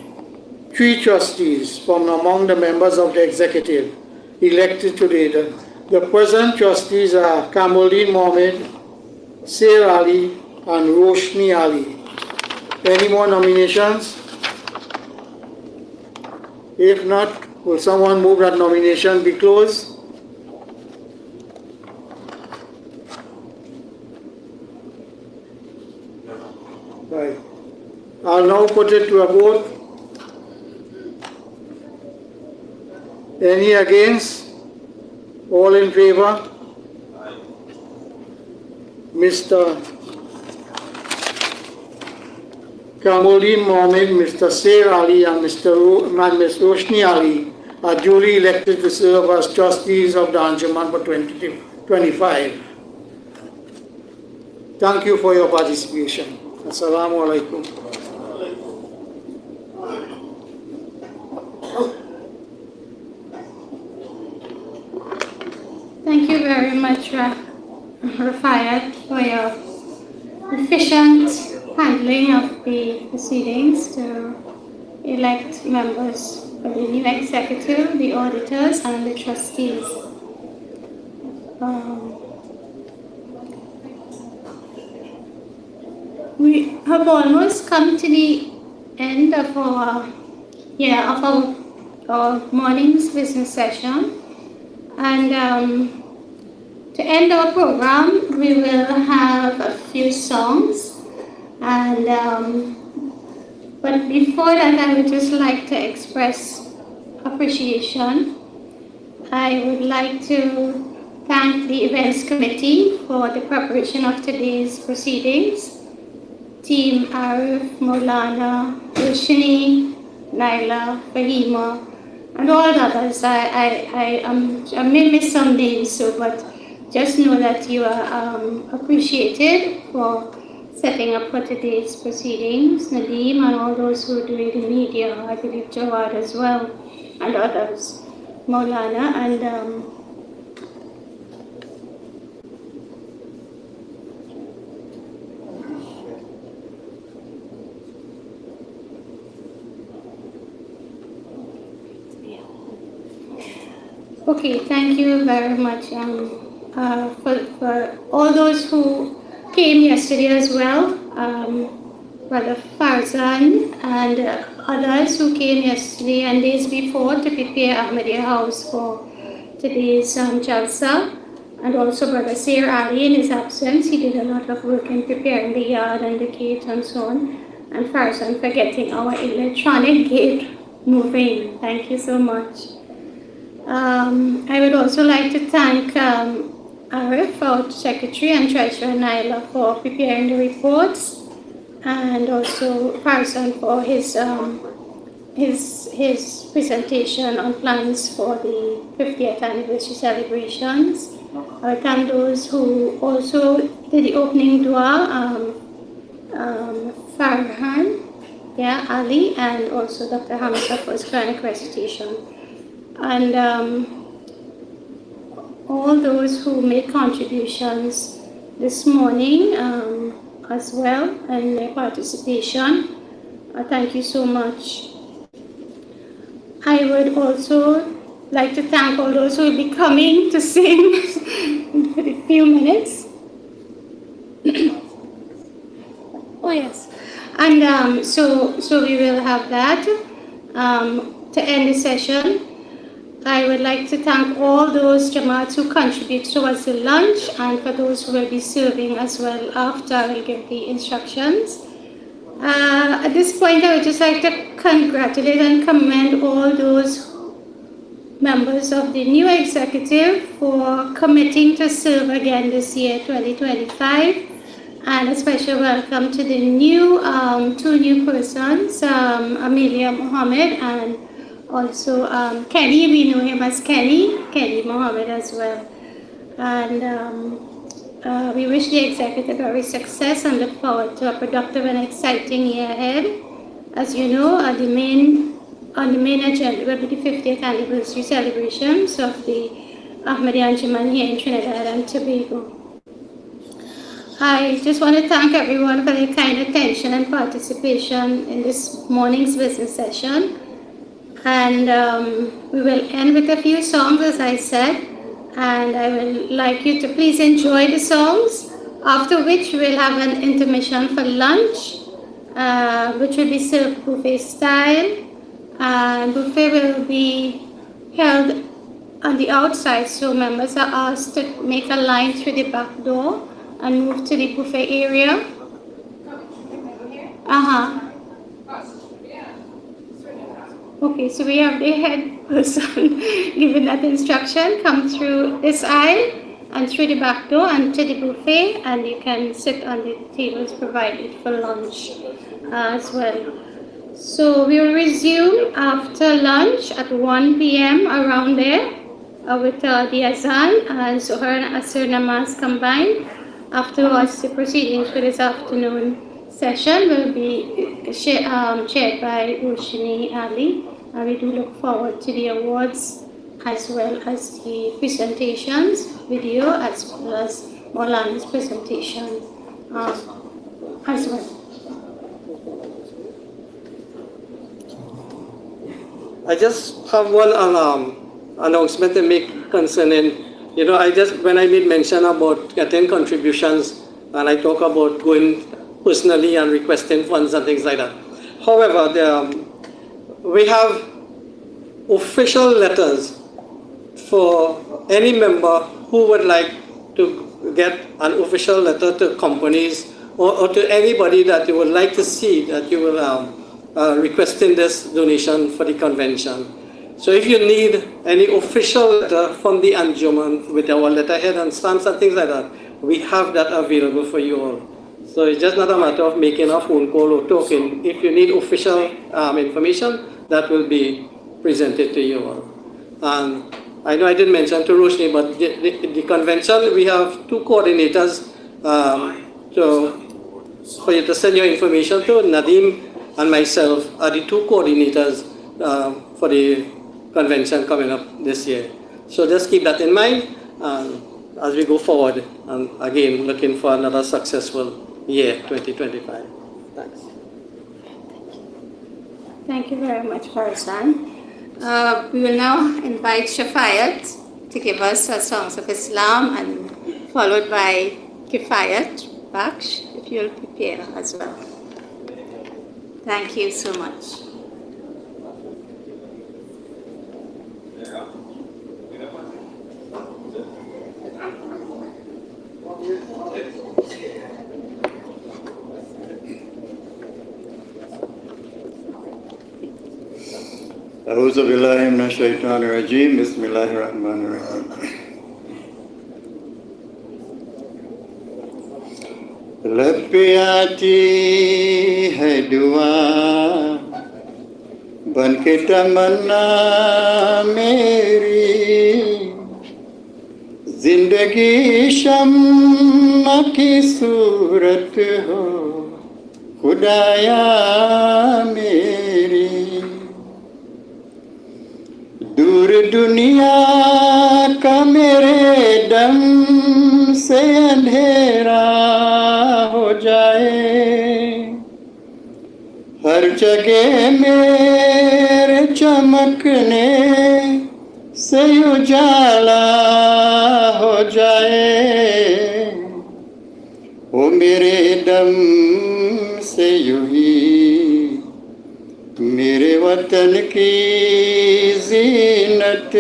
3 trustees from among the members of the executive elected today. The present trustees are Kamuldin Mohammed, Sair Ali, and Roshni Ali. Any more nominations? If not, will someone move that nomination be closed? Right. I'll now put it to a vote. Any against? All in favor? Mr. Kamuldin Mohammed, Mr. Sair Ali, and Ms. Roshni Ali are duly elected to serve as trustees of the Anjuman for 2025. Thank you for your participation. Assalamu alaikum. Thank you very much, Rafayat, for your efficient handling of the proceedings to elect members for the new executive, the auditors, and the trustees. We have almost come to the end of our morning's business session, and to end our program, we will have a few songs. And but before that, I would just like to express appreciation. I would like to thank the events committee for the preparation of today's proceedings. Team Arif, Maulana, Roshni, Naila, Fahima, and all others. I may miss some names, but just know that you are appreciated for setting up for today's proceedings, Nadeem and all those who are doing the media, I believe Jawad as well, and others, Maulana, and okay, thank you very much for all those who came yesterday as well. Brother Farzan and others who came yesterday and days before to prepare Ahmadiyya House for today's Jalsa. And also Brother Sair Ali in his absence. He did a lot of work in preparing the yard and the gate and so on. And Farzan for getting our electronic gate moving. Thank you so much. I would also like to thank Arif, our Secretary, and Treasurer Naila for preparing the reports, and also Farzan for his presentation on plans for the 50th anniversary celebrations. I thank those who also did the opening dua, Farhan, Ali, and also Dr. Hamza for his Quranic recitation. And all those who made contributions this morning as well and their participation, thank you so much. I would also like to thank all those who will be coming to sing for a few minutes. Oh yes, and so we will have that to end the session. I would like to thank all those Jamaats who contribute towards the lunch, and for those who will be serving as well after I will give the instructions. At this point, I would just like to congratulate and commend all those members of the new executive for committing to serve again this year, 2025. And a special welcome to the new, two new persons, Amelia Mohammed and also Kenny. We know him as Kenny Mohammed as well. And we wish the executive every success and look forward to a productive and exciting year ahead. As you know, on the main agenda will be the 50th anniversary celebrations of the Ahmadiyya Anjuman here in Trinidad and Tobago. I just want to thank everyone for their kind attention and participation in this morning's business session. And we will end with a few songs, as I said. And I would like you to please enjoy the songs, after which we'll have an intermission for lunch, which will be served buffet style. And buffet will be held on the outside, so members are asked to make a line through the back door and move to the buffet area. Okay, so we have the head person giving that instruction. Come through this aisle and through the back door and to the buffet, and you can sit on the tables provided for lunch as well. So we will resume after lunch at 1 p.m. around there with the Azan and Zuhr and Asr Namaz combined. Afterwards, the proceedings for this afternoon session will be chaired by Roshni Ali. And we do look forward to the awards as well as the presentations, video, as well as Maulana's presentation as well. I just have one announcement to make concerning, when I made mention about getting contributions and I talk about going personally and requesting funds and things like that. However, we have official letters for any member who would like to get an official letter to companies or to anybody that you would like to see that you will requesting this donation for the convention. So if you need any official letter from the Anjuman with our letterhead and stamps and things like that, we have that available for you all. So it's just not a matter of making a phone call or talking. If you need official information, that will be presented to you all. And I know I didn't mention to Roshni, but the convention, we have two coordinators. So for you to send your information to. Nadim and myself are the two coordinators for the convention coming up this year. So just keep that in mind as we go forward. And again, looking for another successful year, 2025. Thanks. Thank you very much, Farzan. We will now invite Shafayat to give us a Songs of Islam and followed by Kifayat Baksh, if you'll prepare as well. Thank you so much. أعوذ بالله من الشيطان الرجيم بسم الله الرحمن الرحيم लब पे आती है दुआ बन के तमन्ना मेरी जिंदगी शम्मा की सूरत हो खुदाया मेरी दूर दुनिया का मेरे दम से अंधेरा हो जाए हर जगह मेरे चमकने से उजाला हो जाए वो मेरे दम से यूं ही मेरे वतन की जीनत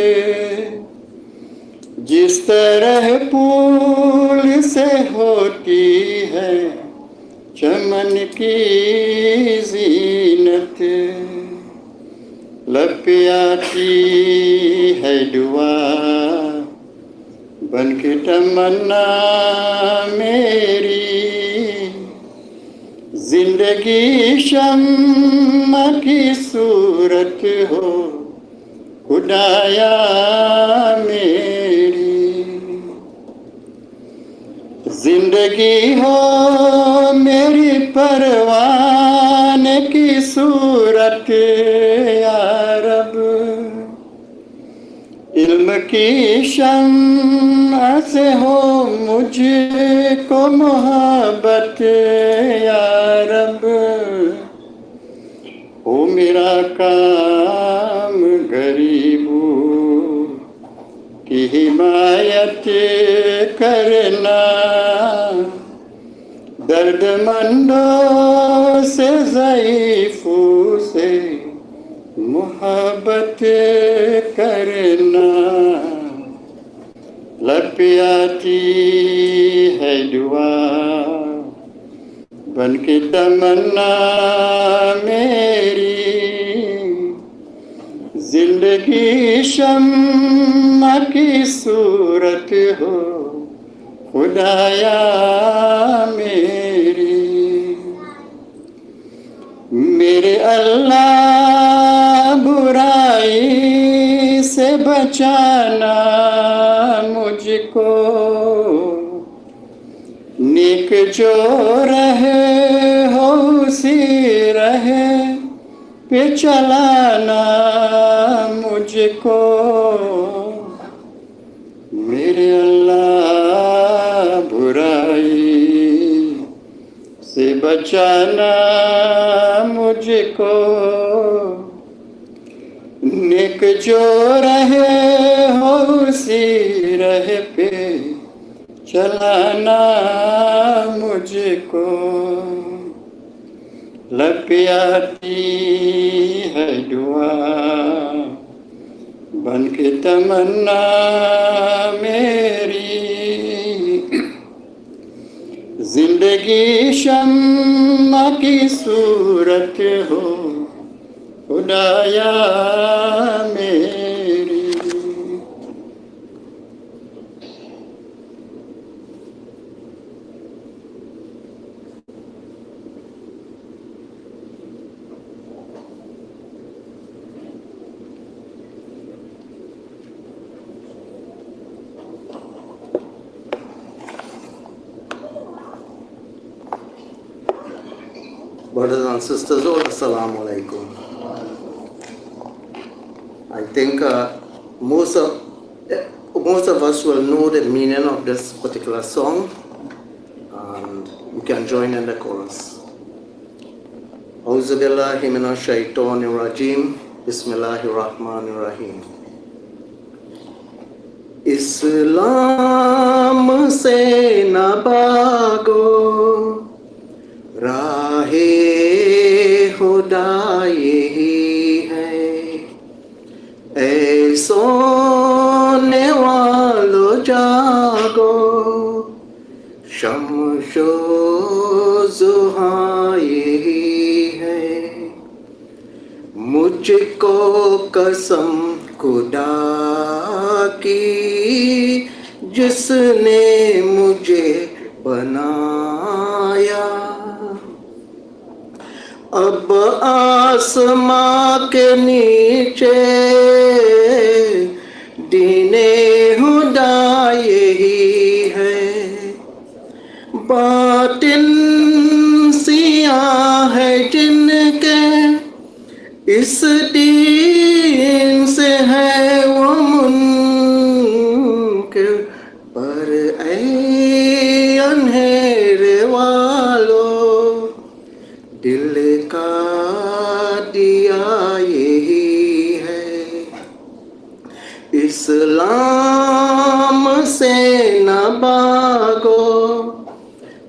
जिस तरह फूल से होती है चमन की जीनत लब पे आती है दुआ बन के तमन्ना मेरी जिंदगी शम्मा की सूरत हो खुदाया मेरी जिंदगी हो मेरी परवाने की सूरत या रब इल्म की शम्मा से हो मुझको मोहब्बत या रब हो मेरा काम गरीबों की हिमायत करना दर्दमंदों से ज़ईफ़ों से मोहब्बत करना लब पे आती है दुआ बन के तमन्ना मेरी जिंदगी शम्मा की सूरत हो खुदाया मेरी मेरे अल्लाह बुराई से बचाना मुझको नेक जो रहे हो उसी रहे पे चलाना मुझको मेरे अल्लाह बुराई से बचाना मुझको नेक जो रहे हो उसी रहे पे चलाना मुझको लब पे आती है दुआ बन के तमन्ना मेरी जिंदगी शम्मा की सूरत हो खुदाया मेरी Brothers and sisters, all assalamu alaikum. I think most of us will know the meaning of this particular song, and you can join in the chorus. Auzu billahi minash shaitanir rajim. Bismillahir rahmanir rahim. इस्लाम से न भागो, राहे खुदा यही है, ऐ सोने वालों जागो, शम्शो ज़ुहा यही है, मुझको कसम खुदा की जिसने मुझे बनाया, अब आसमां के नीचे दीने हुदा यही है, बातिन सियां है जिनके इस दीन से है वो मुनकर, पर ऐ अंधेरे वालों दिल का दिया यही है, इस्लाम से न भागो,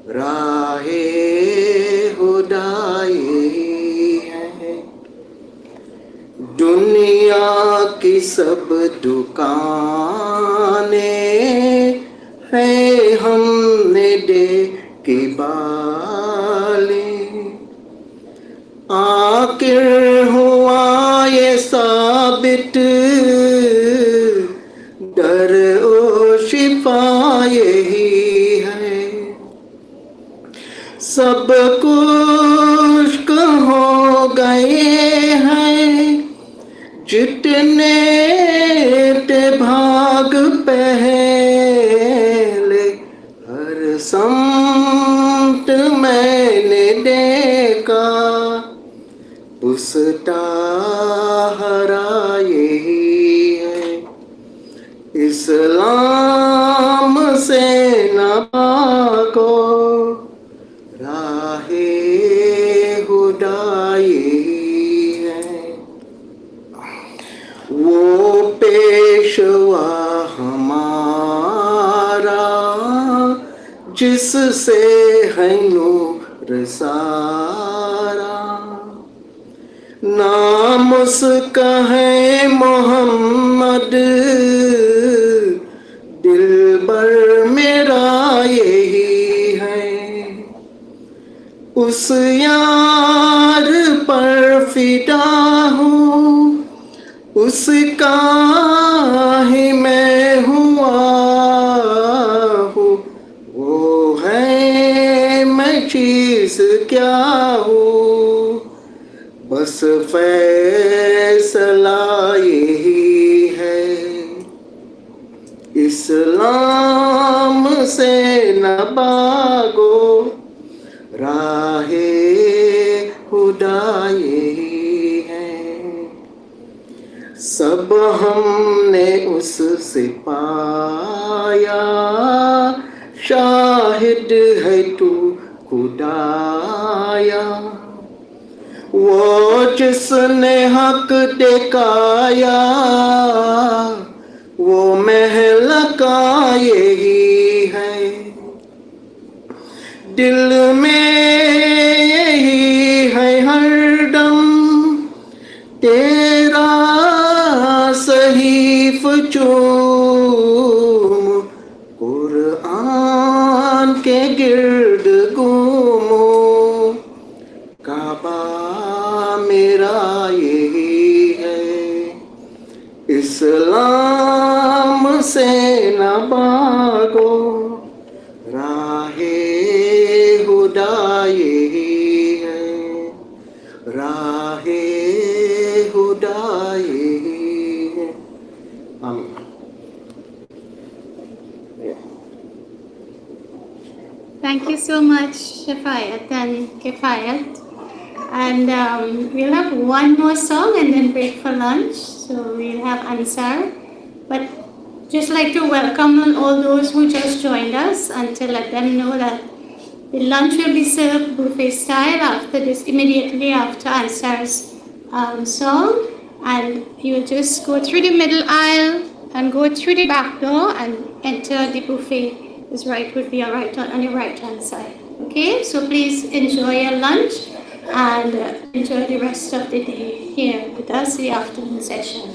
राहे खुदा यही है, दुनिया की सब दुकानें हैं हमने देखी बाली, आखिर हुआ ये साबित दर ओ शिफा यही है, सब कुछ हो गए हैं जितने ते भाग पहले, हर संत मैंने देखा पुसता हरा यही है, इस्लाम से न भागो, राहे खुदा यही है, वो पेशवा हमारा जिससे है नूर सारा, नाम उसका है मोहम्मद, दिलबर मेरा यही है, उस यार पर फिदा हूँ, उसका ही मैं हुआ हूँ, वो है मैं चीज़ क्या हूँ, बस फैसला यही है, इस्लाम से न भागो, राहे खुदा यही है, सब हमने उससे पाया, शाहिद है तू खुदाया, वो जिसने हक दिखाया, वो महल का यही है, दिल में यही है हरदम तेरा सहीफ चूम, कुरान के गिर्द घूमो, काबा मेरा यही है, इस्लाम से न भागो, राहे खुदा यही है, राहे खुदा यही है। आमीन। Thank you so much, Shafayat and Kifayat. And we'll have one more song and then break for lunch. So we'll have Ansar. But just like to welcome all those who just joined us and to let them know that the lunch will be served buffet style after this, immediately after Ansar's song. And you'll just go through the middle aisle and go through the back door and enter the buffet. This right would be on your right hand side. Okay, so please enjoy your lunch and enjoy the rest of the day here with us, the afternoon session.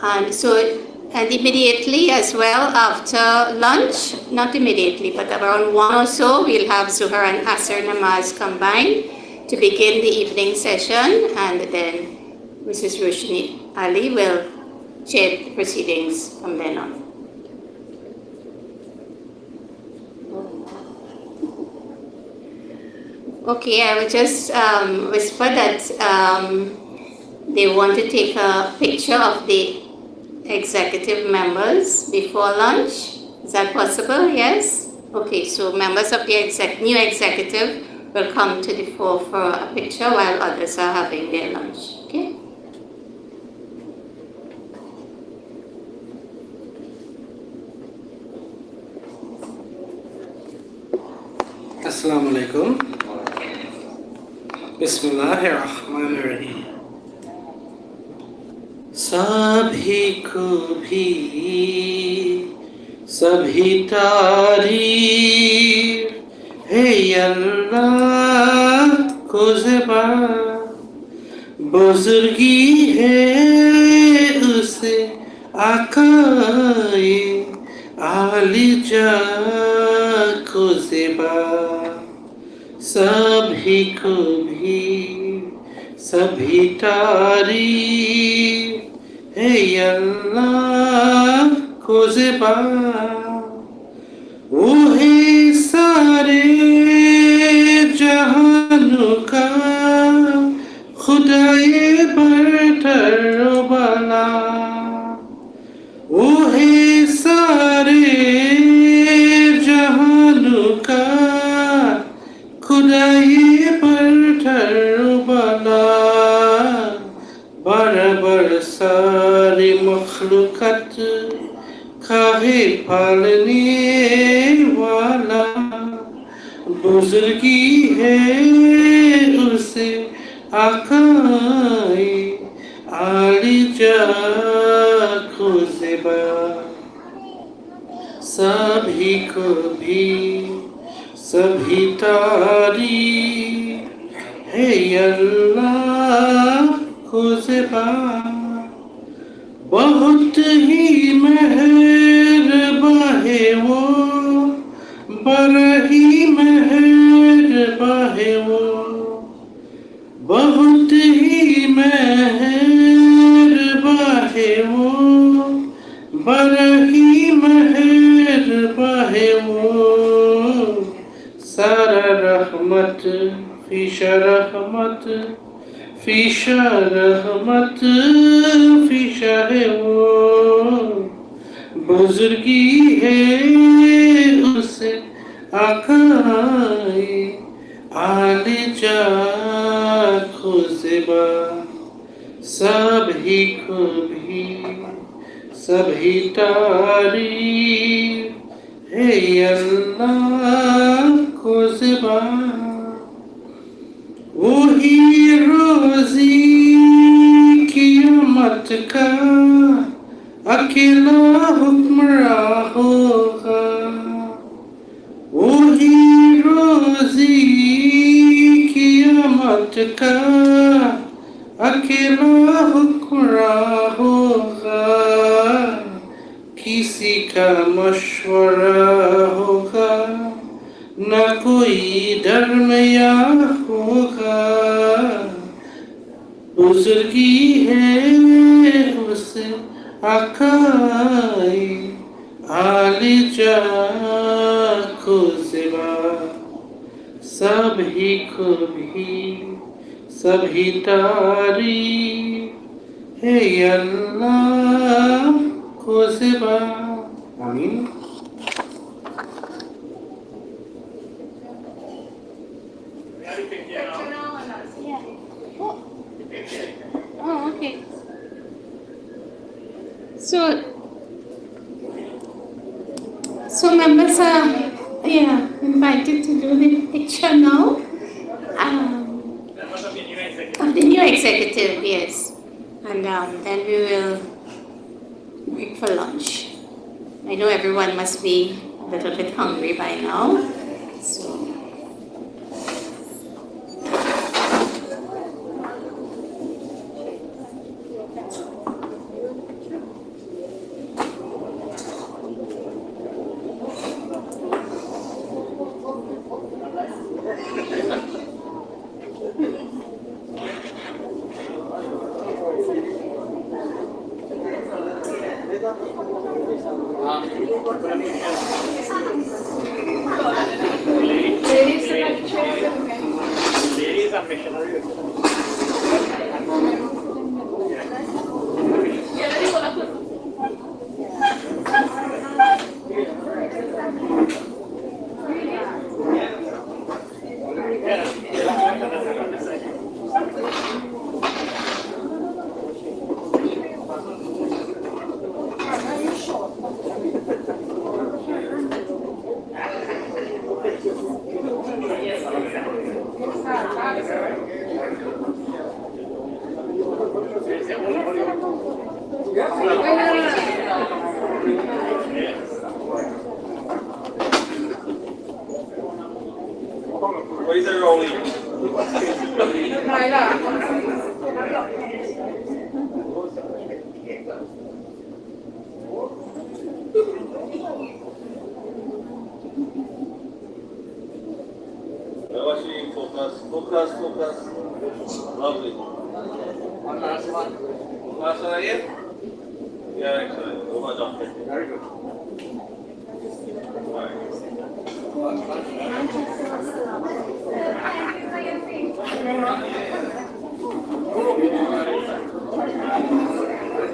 And immediately as well after lunch, not immediately, but around 1 or so, we'll have Zuhur and Asr Namaz combined to begin the evening session, and then Mrs. Roshni Ali will chair the proceedings from then on. Okay, I will just whisper that they want to take a picture of the executive members before lunch. Is that possible? Yes? Okay, so members of the new executive will come to the fore for a picture while others are having their lunch. Okay? Assalamu alaikum. Bismillahirrahmanirrahim. सभी को भी सभी तारीफ है अल्लाह को ज़िबा बुज़ुर्गी है उसे आकाए आलिजा को ज़िबा सभी को भी सभी तारीफ है अल्लाह को ज़िबा वो है सारे जहानों का खुदाए बरतर बाला वो है सारे जहानों का खुदाए बरतर बाला बराबर सारी मखलूकत काहे पालने वाला बुजुर्गी है उसे आकाए आलिजा को ज़िबा सभी को भी सभी तारीफ है अल्लाह को ज़िबा बहुत ही मेहरबान है वो बड़ा ही मेहरबान है वो बहुत ही मेहरबान है वो बड़ा ही मेहरबान है वो सारा रहमत फीशा रहमत फीशा रहमत फीशा है वो बुजुर्गी है उसे आकाए आलिजा को ज़िबा सभी को भी सभी तारीफ है अल्लाह को ज़िबा वही रोज़ी क़यामत का अकेला हुक्मरान होगा वही रोज़ी क़यामत का अकेला हुक्मरान होगा किसी का मशवरा होगा न कोई दरमिया होगा बुजुर्गी है उसे आकाए आलिजा को ज़िबा सभी को भी सभी तारीफ है अल्लाह को ज़िबा आमीन Yeah. So members are invited to do the picture now. Of the new executive, yes. And then we will break for lunch. I know everyone must be a little bit hungry by now. So. What is it rolling? Focus, focus, focus. Lovely. One last one. Last one again? Yeah, excellent. Over jump. Very good.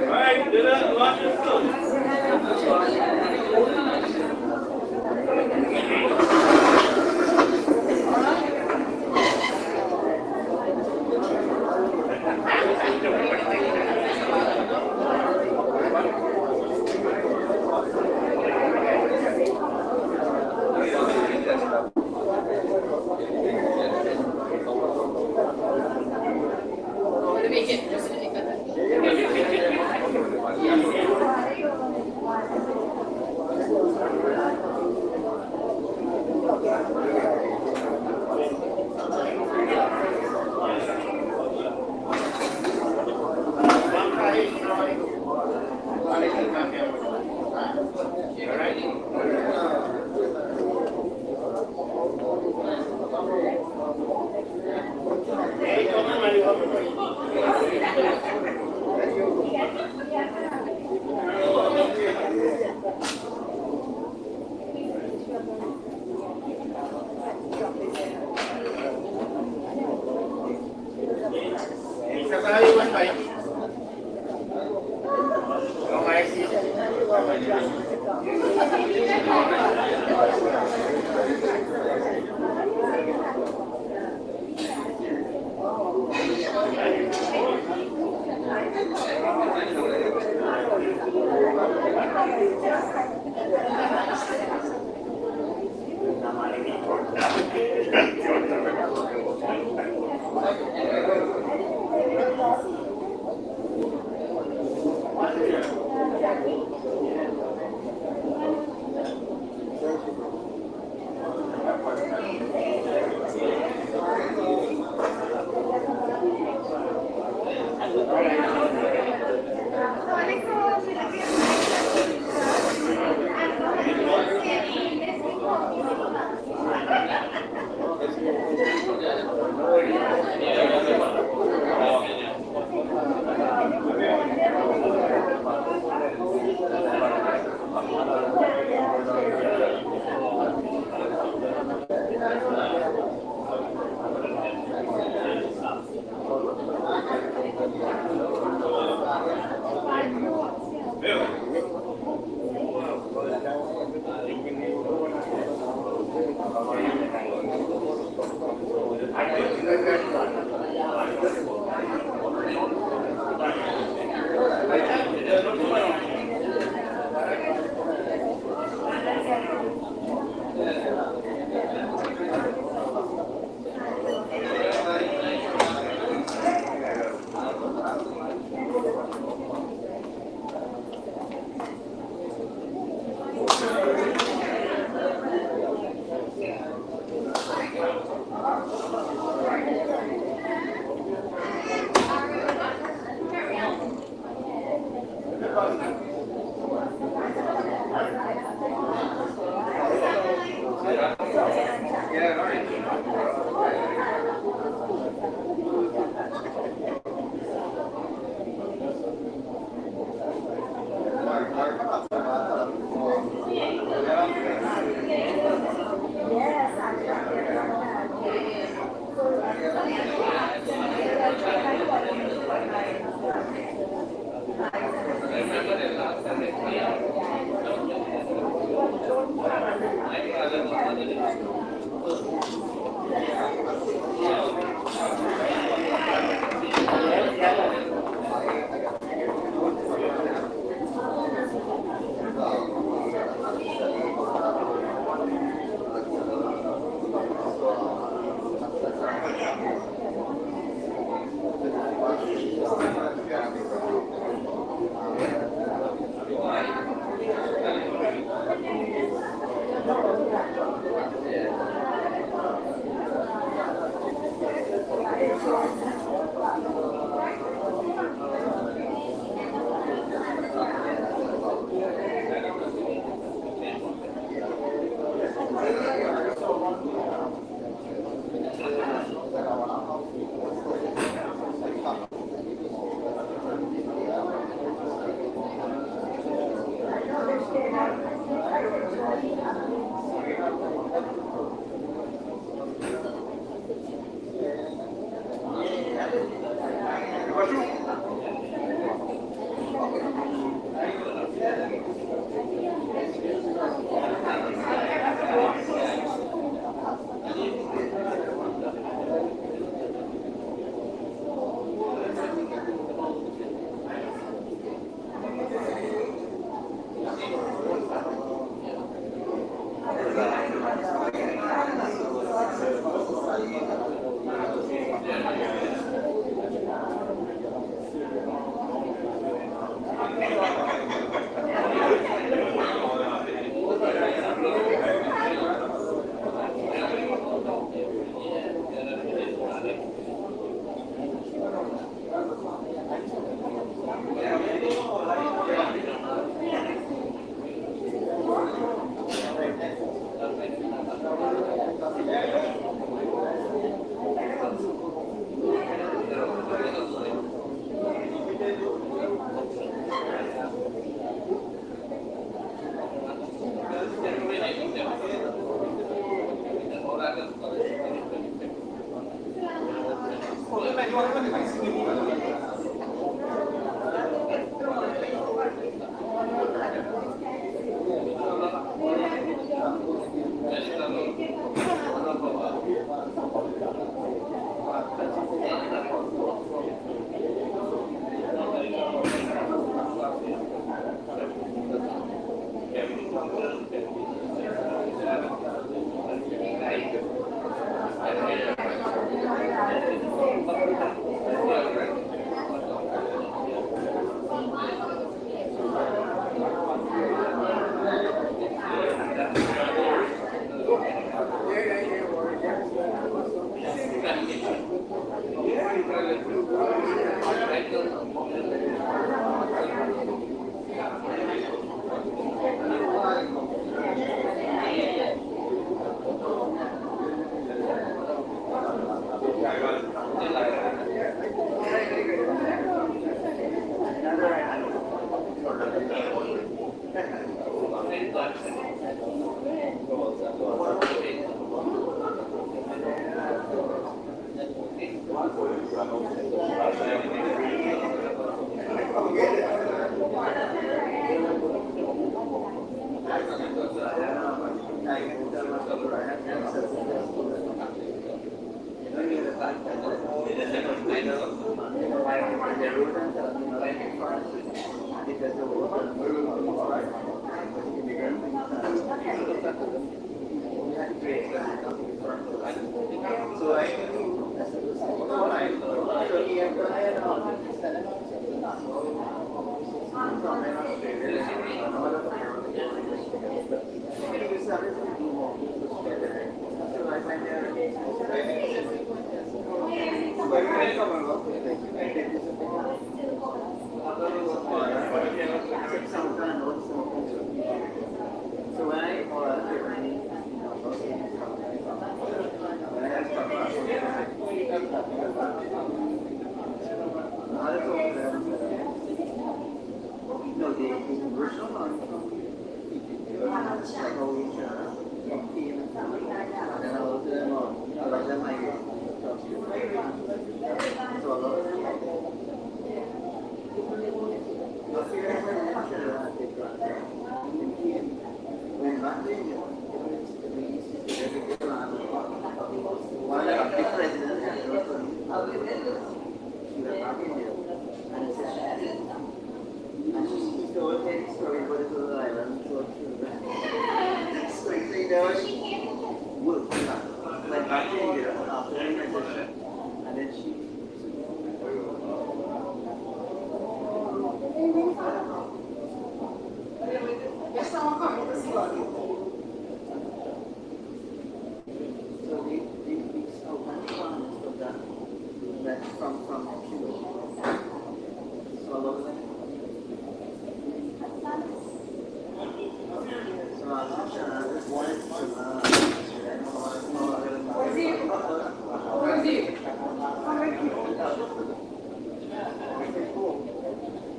Alright, did it? Watch it still.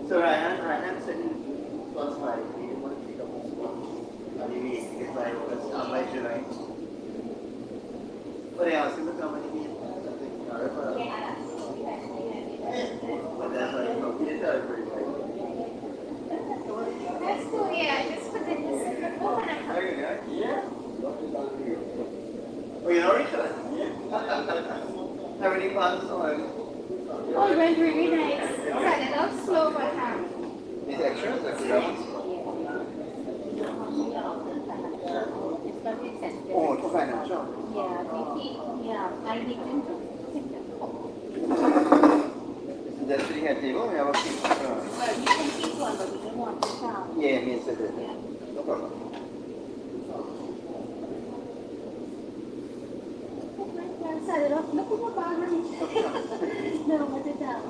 So Ryan said he plus 5. He didn't want to pick up his phone. If I was come by July. But I asked him to come and he did something. But that's why he didn't tell everybody. That's cool, yeah, just put it in the phone. Yeah. Oh, you know Richard? Yeah. How many passes on? Oh, it went really nice. Started out slow, but These extras are good. Oh, to financial. Yeah, I need to That's the head table. We have a piece. Well, you can keep one, but we don't want to count. Yeah, me said it. No problem. Started off, look at my bag. No, what it does.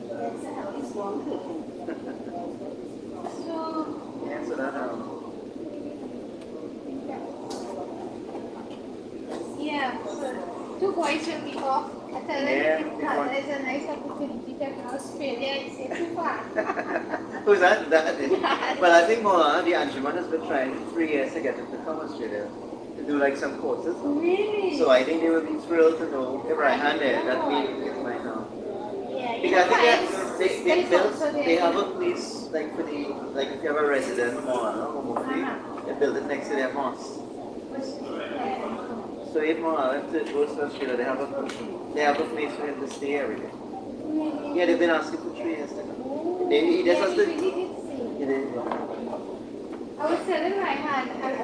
That's how it's warm cooking. So, Yeah, so that yeah, so 2 boys will be off. I tell them there's a nice opportunity to go to Australia. It's too far. Who's that? Well, I think Mola, the Anjuman has been trying for 3 years to get him to come to Australia to do like some courses. Really? So I think they will be thrilled to know if Raihan there that we might know. Yeah, Because I think they have a place like for the if you have a resident they build it next to their mosque. So if Mohammed goes to Australia, they have a place for him to stay every day. Yeah, they've been asking for 3 years to come. He just has to. I was telling her I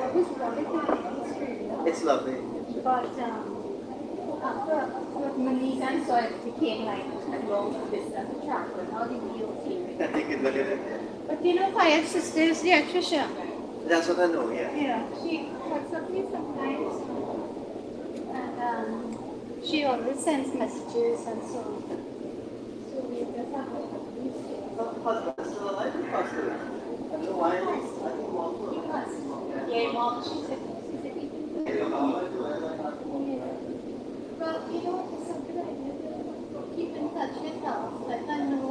always wanted to live in Australia. It's lovely. But after Malaysia and so it became like a long distance to travel. Now they relocate. I think it's look at it. But you know, Five Sisters, the actress. That's what I know. Yeah. Yeah, she has something sometimes. And she always sends messages and so on. So we just have to husband still alive or passed away? I don't know why. I think mom. Yeah, mom, she said well, you know, it's something that I keep in touch with her, let her know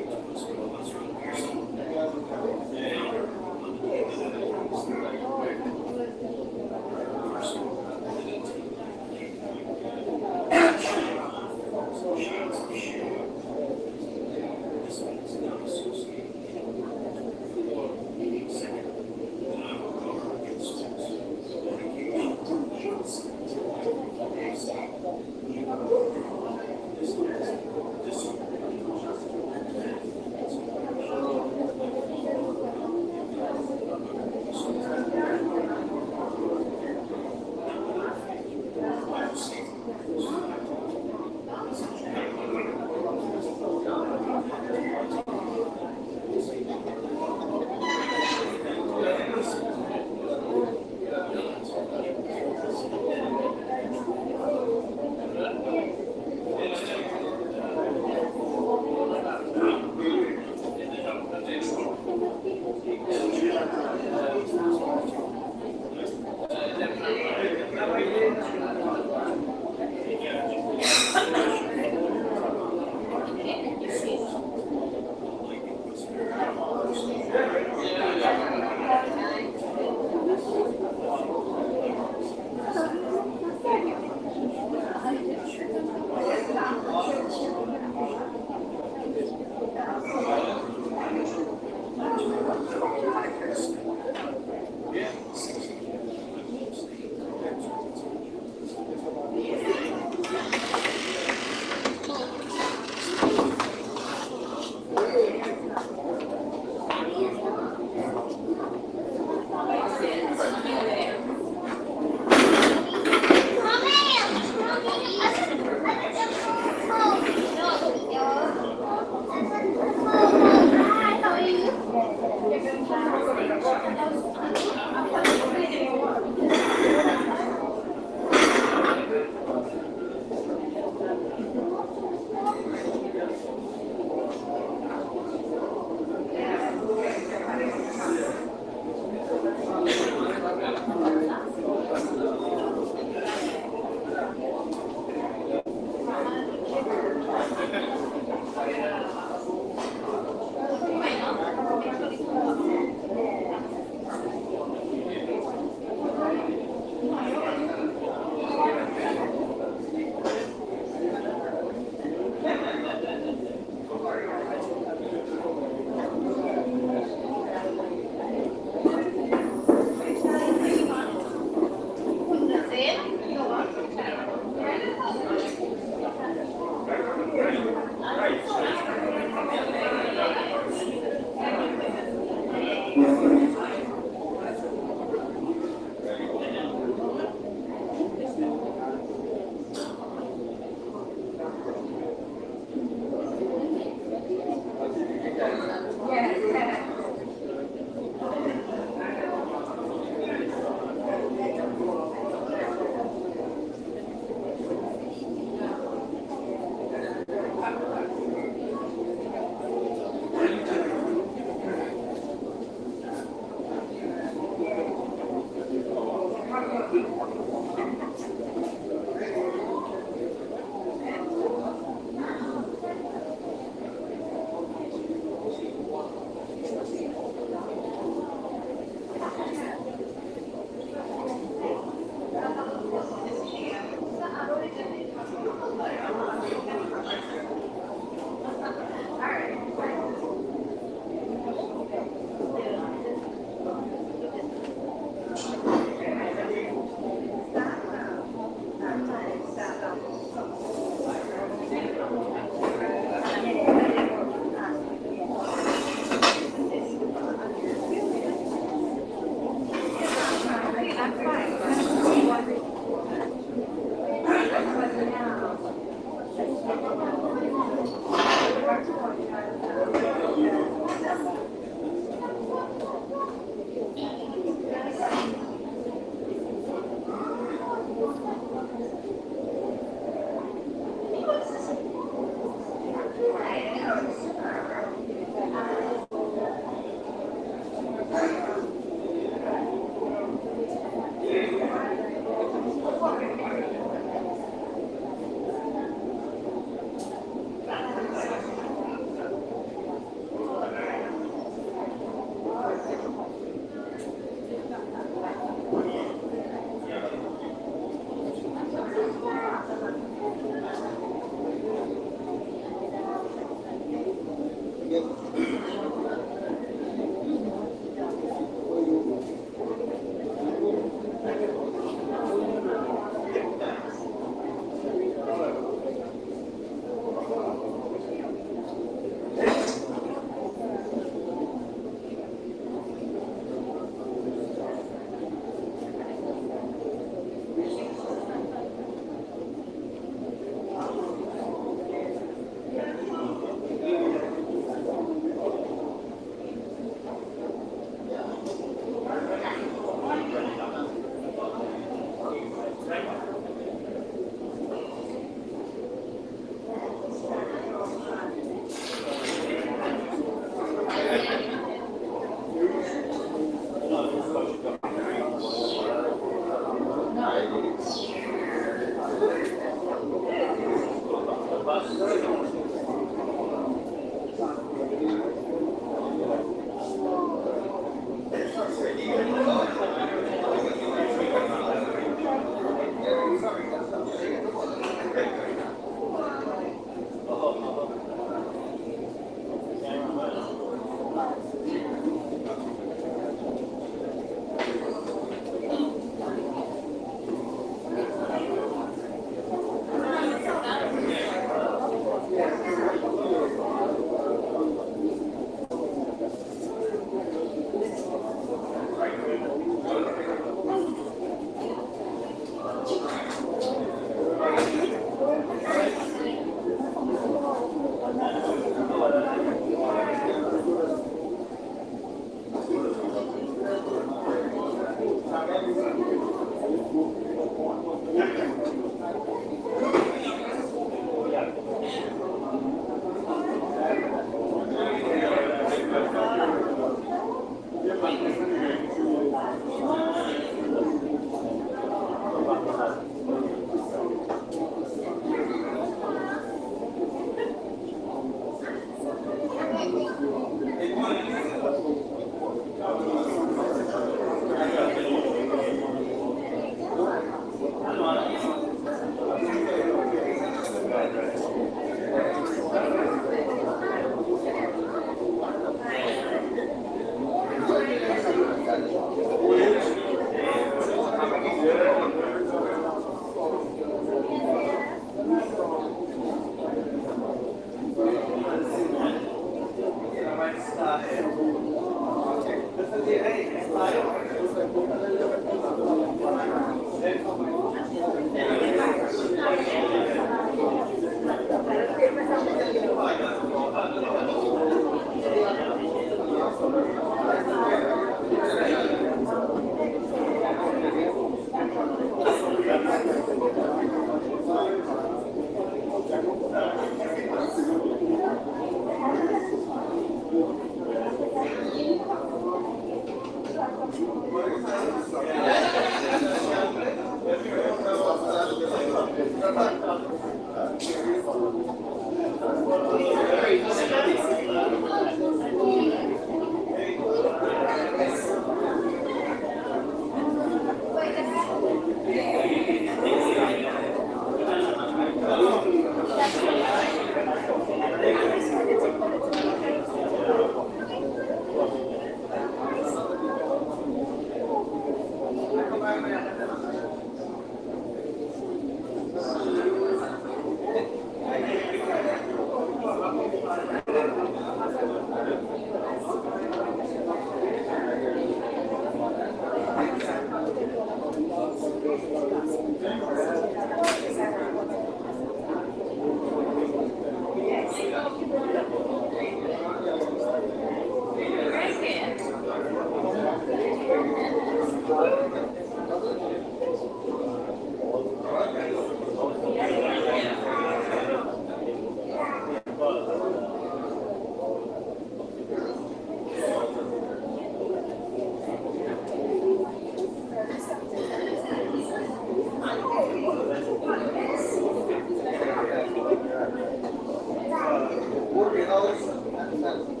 House and Senate.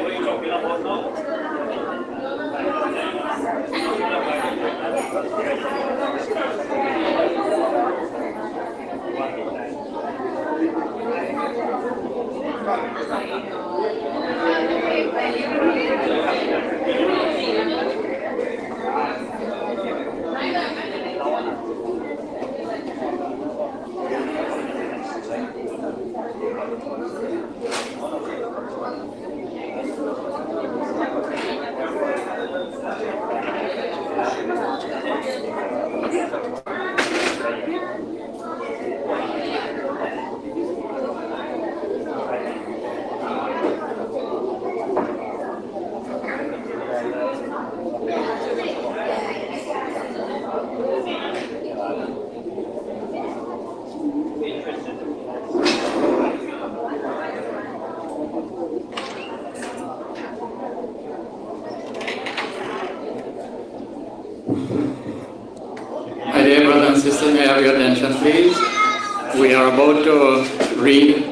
What are you talking about now? My dear brothers and sisters, may I have your attention, please. We are about to read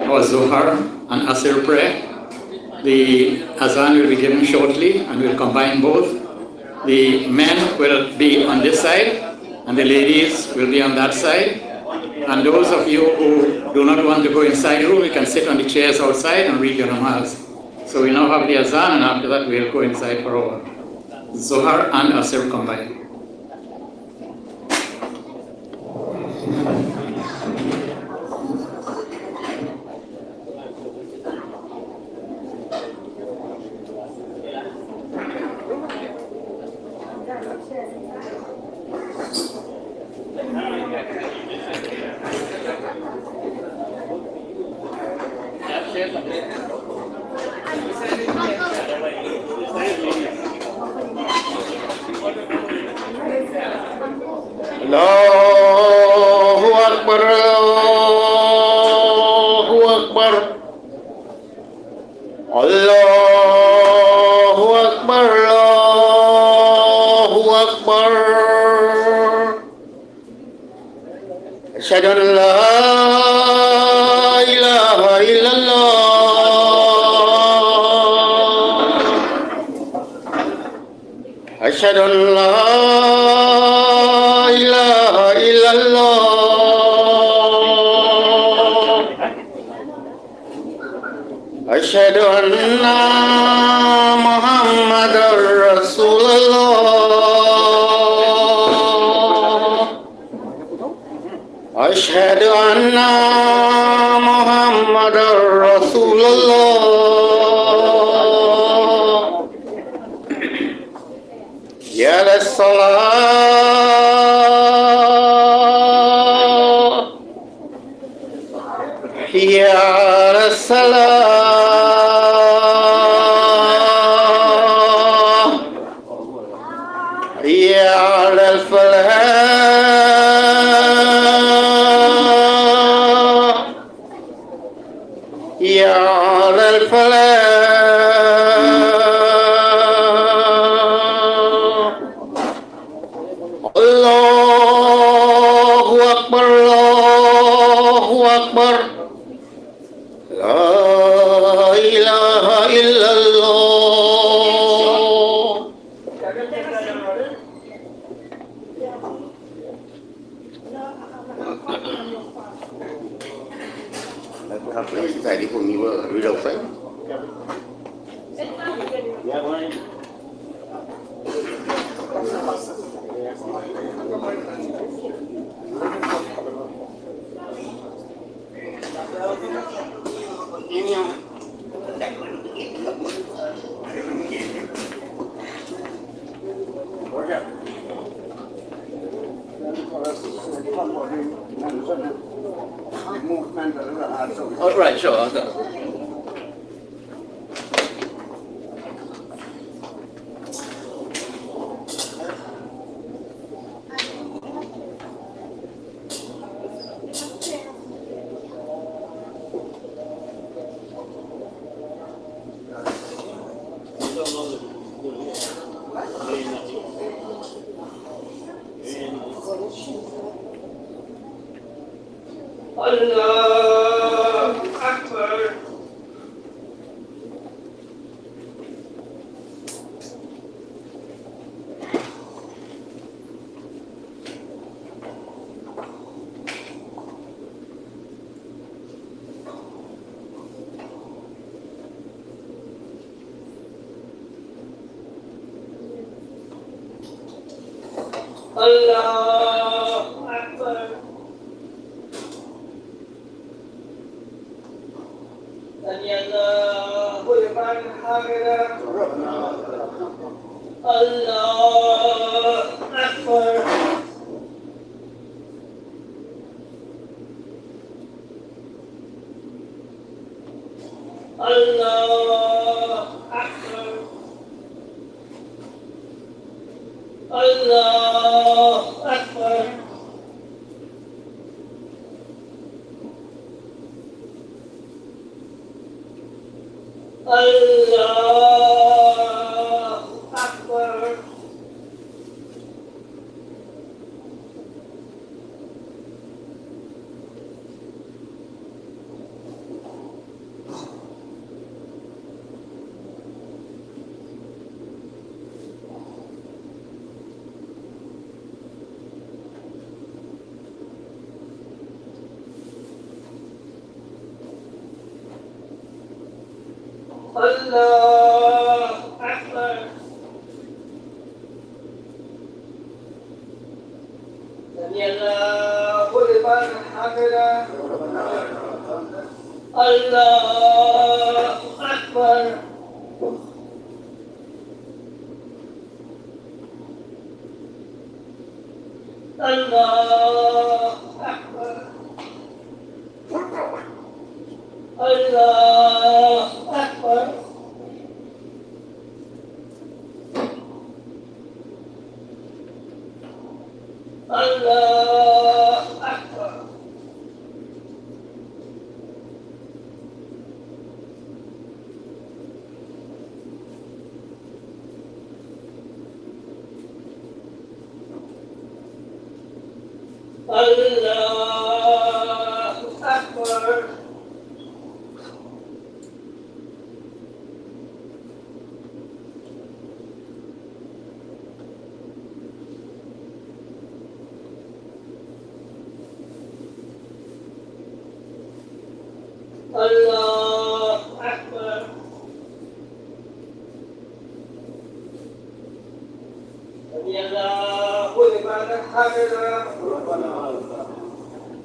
our Zohar and Asr prayer. The Azan will be given shortly, and we'll combine both. The men will be on this side, and the ladies will be on that side. And those of you who do not want to go inside the room, you can sit on the chairs outside and read your namaz. So we now have the Azan, and after that we'll go inside for our Zohar and Asr combined. Allahu Akbar, Allahu Akbar, Allahu Akbar, Allahu Akbar. Ashhadu an la ilaha illallah. Ashhadu an la ilaha illallah. Ashhadu anna Muhammadar Rasulullah. Ashhadu anna Muhammadar Rasulullah. Ya Salah, Ya Salah, Ya Falah, Ya Falah. Allahu Akbar, Allahu Akbar, La ilaha illallah. Tadi pun ni read outside. Oh, right, sure. I'll go. Allah Akbar. Allah Akbar. Sami'allahu liman hamidah. Allah Akbar. Allah Akbar. Allah Akbar. Allah Akbar. Allahu Akbar. Sami Allahu liman hamidah. Allahu Akbar. Allahu Akbar. Allahu Akbar. Allahu Akbar. Allahu Akbar. Allahu Akbar. Sami Allahu liman hamidah.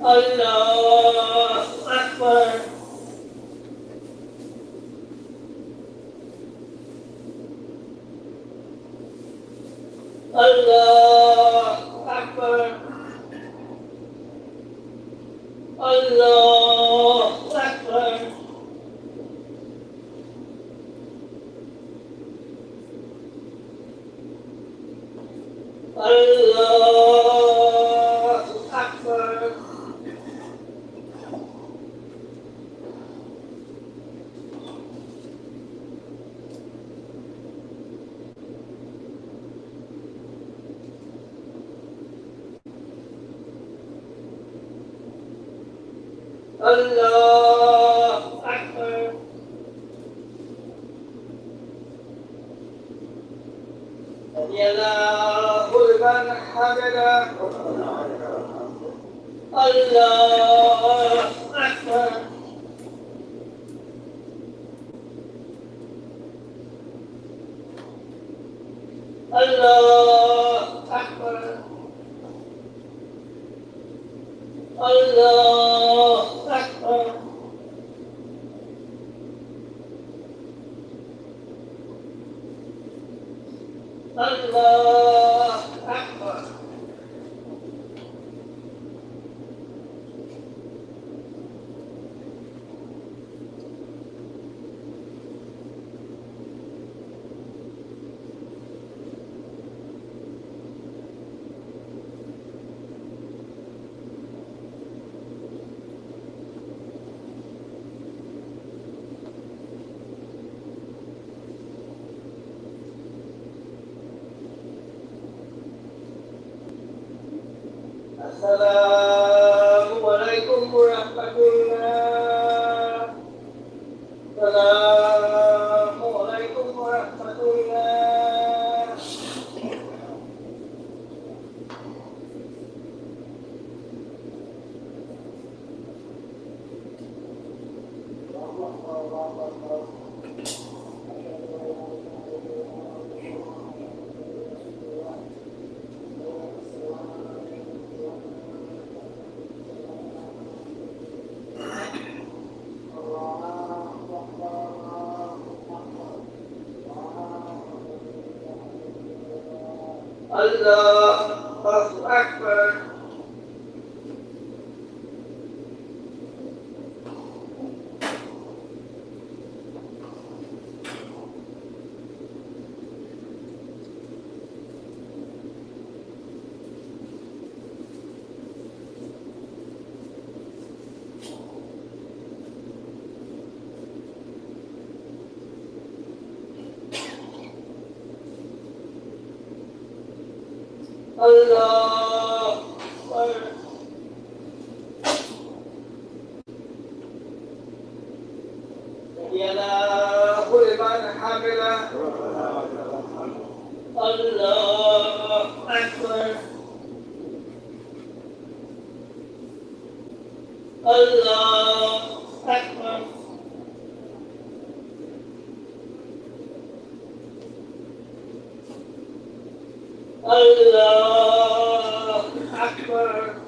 Allahu Akbar. Allahu Akbar. Allahu Akbar. Allahu Akbar. Allahu Akbar. Sami Allahu liman hamidah. Allahu Akbar. Allahu Akbar. Allahu Akbar. Allahu Akbar. Assalamualaikum warahmatullah. Assalamualaikum warahmatullah. Allahu Akbar. Allahu Akbar. Sami Allahu liman hamidah. Allahu Akbar. Allahu Akbar. Allahu Akbar.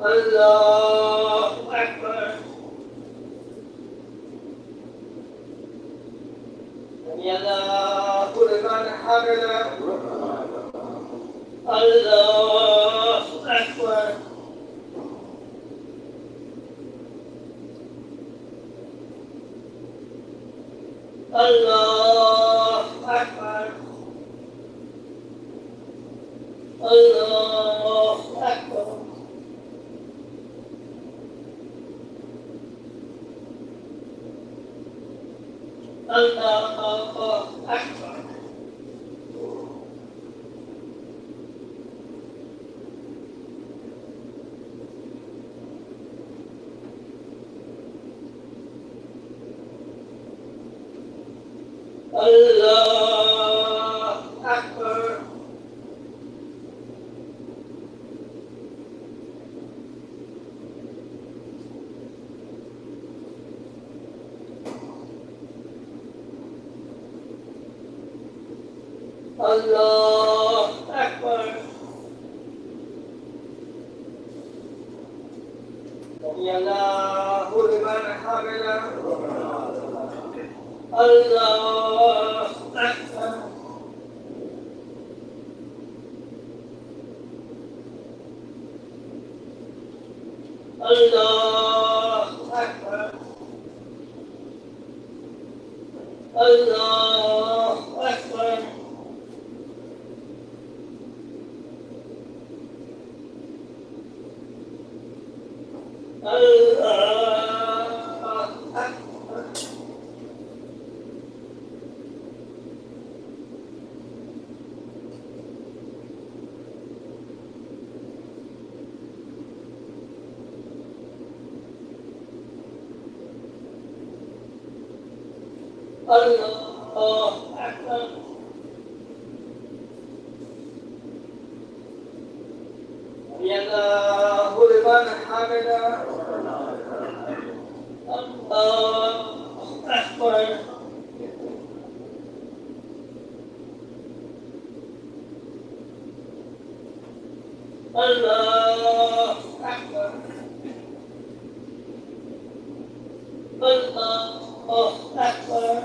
Allahu Akbar. Allahu liman hamidah. Allahu Akbar. Allahu Akbar. Allahu Akbar. Allahu Akbar. Allahu Akbar. Allahu Akbar. Allahu liman hamidah. Allahu Akbar. Allahu Akbar. Allahu Akbar. Allahu Akbar. Allahu Akbar. Allahu liman hamidah. Allahu Akbar. Allahu Akbar. Allahu Akbar.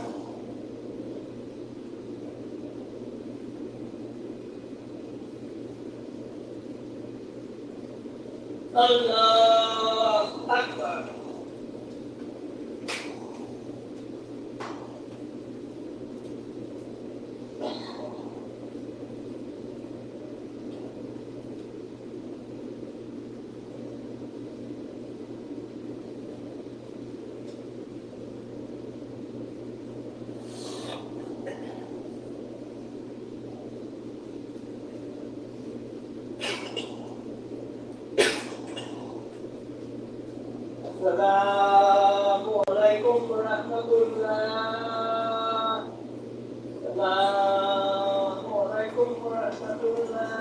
Allahu Akbar. Assalamualaikum warahmatullah. Assalamualaikum warahmatullah.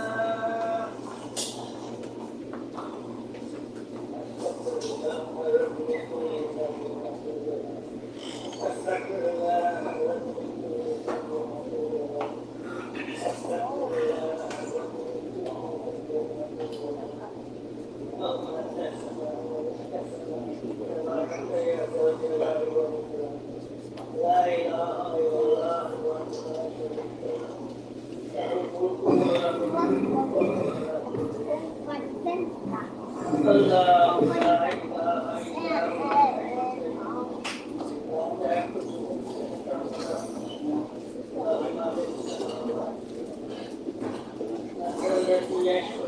Yes.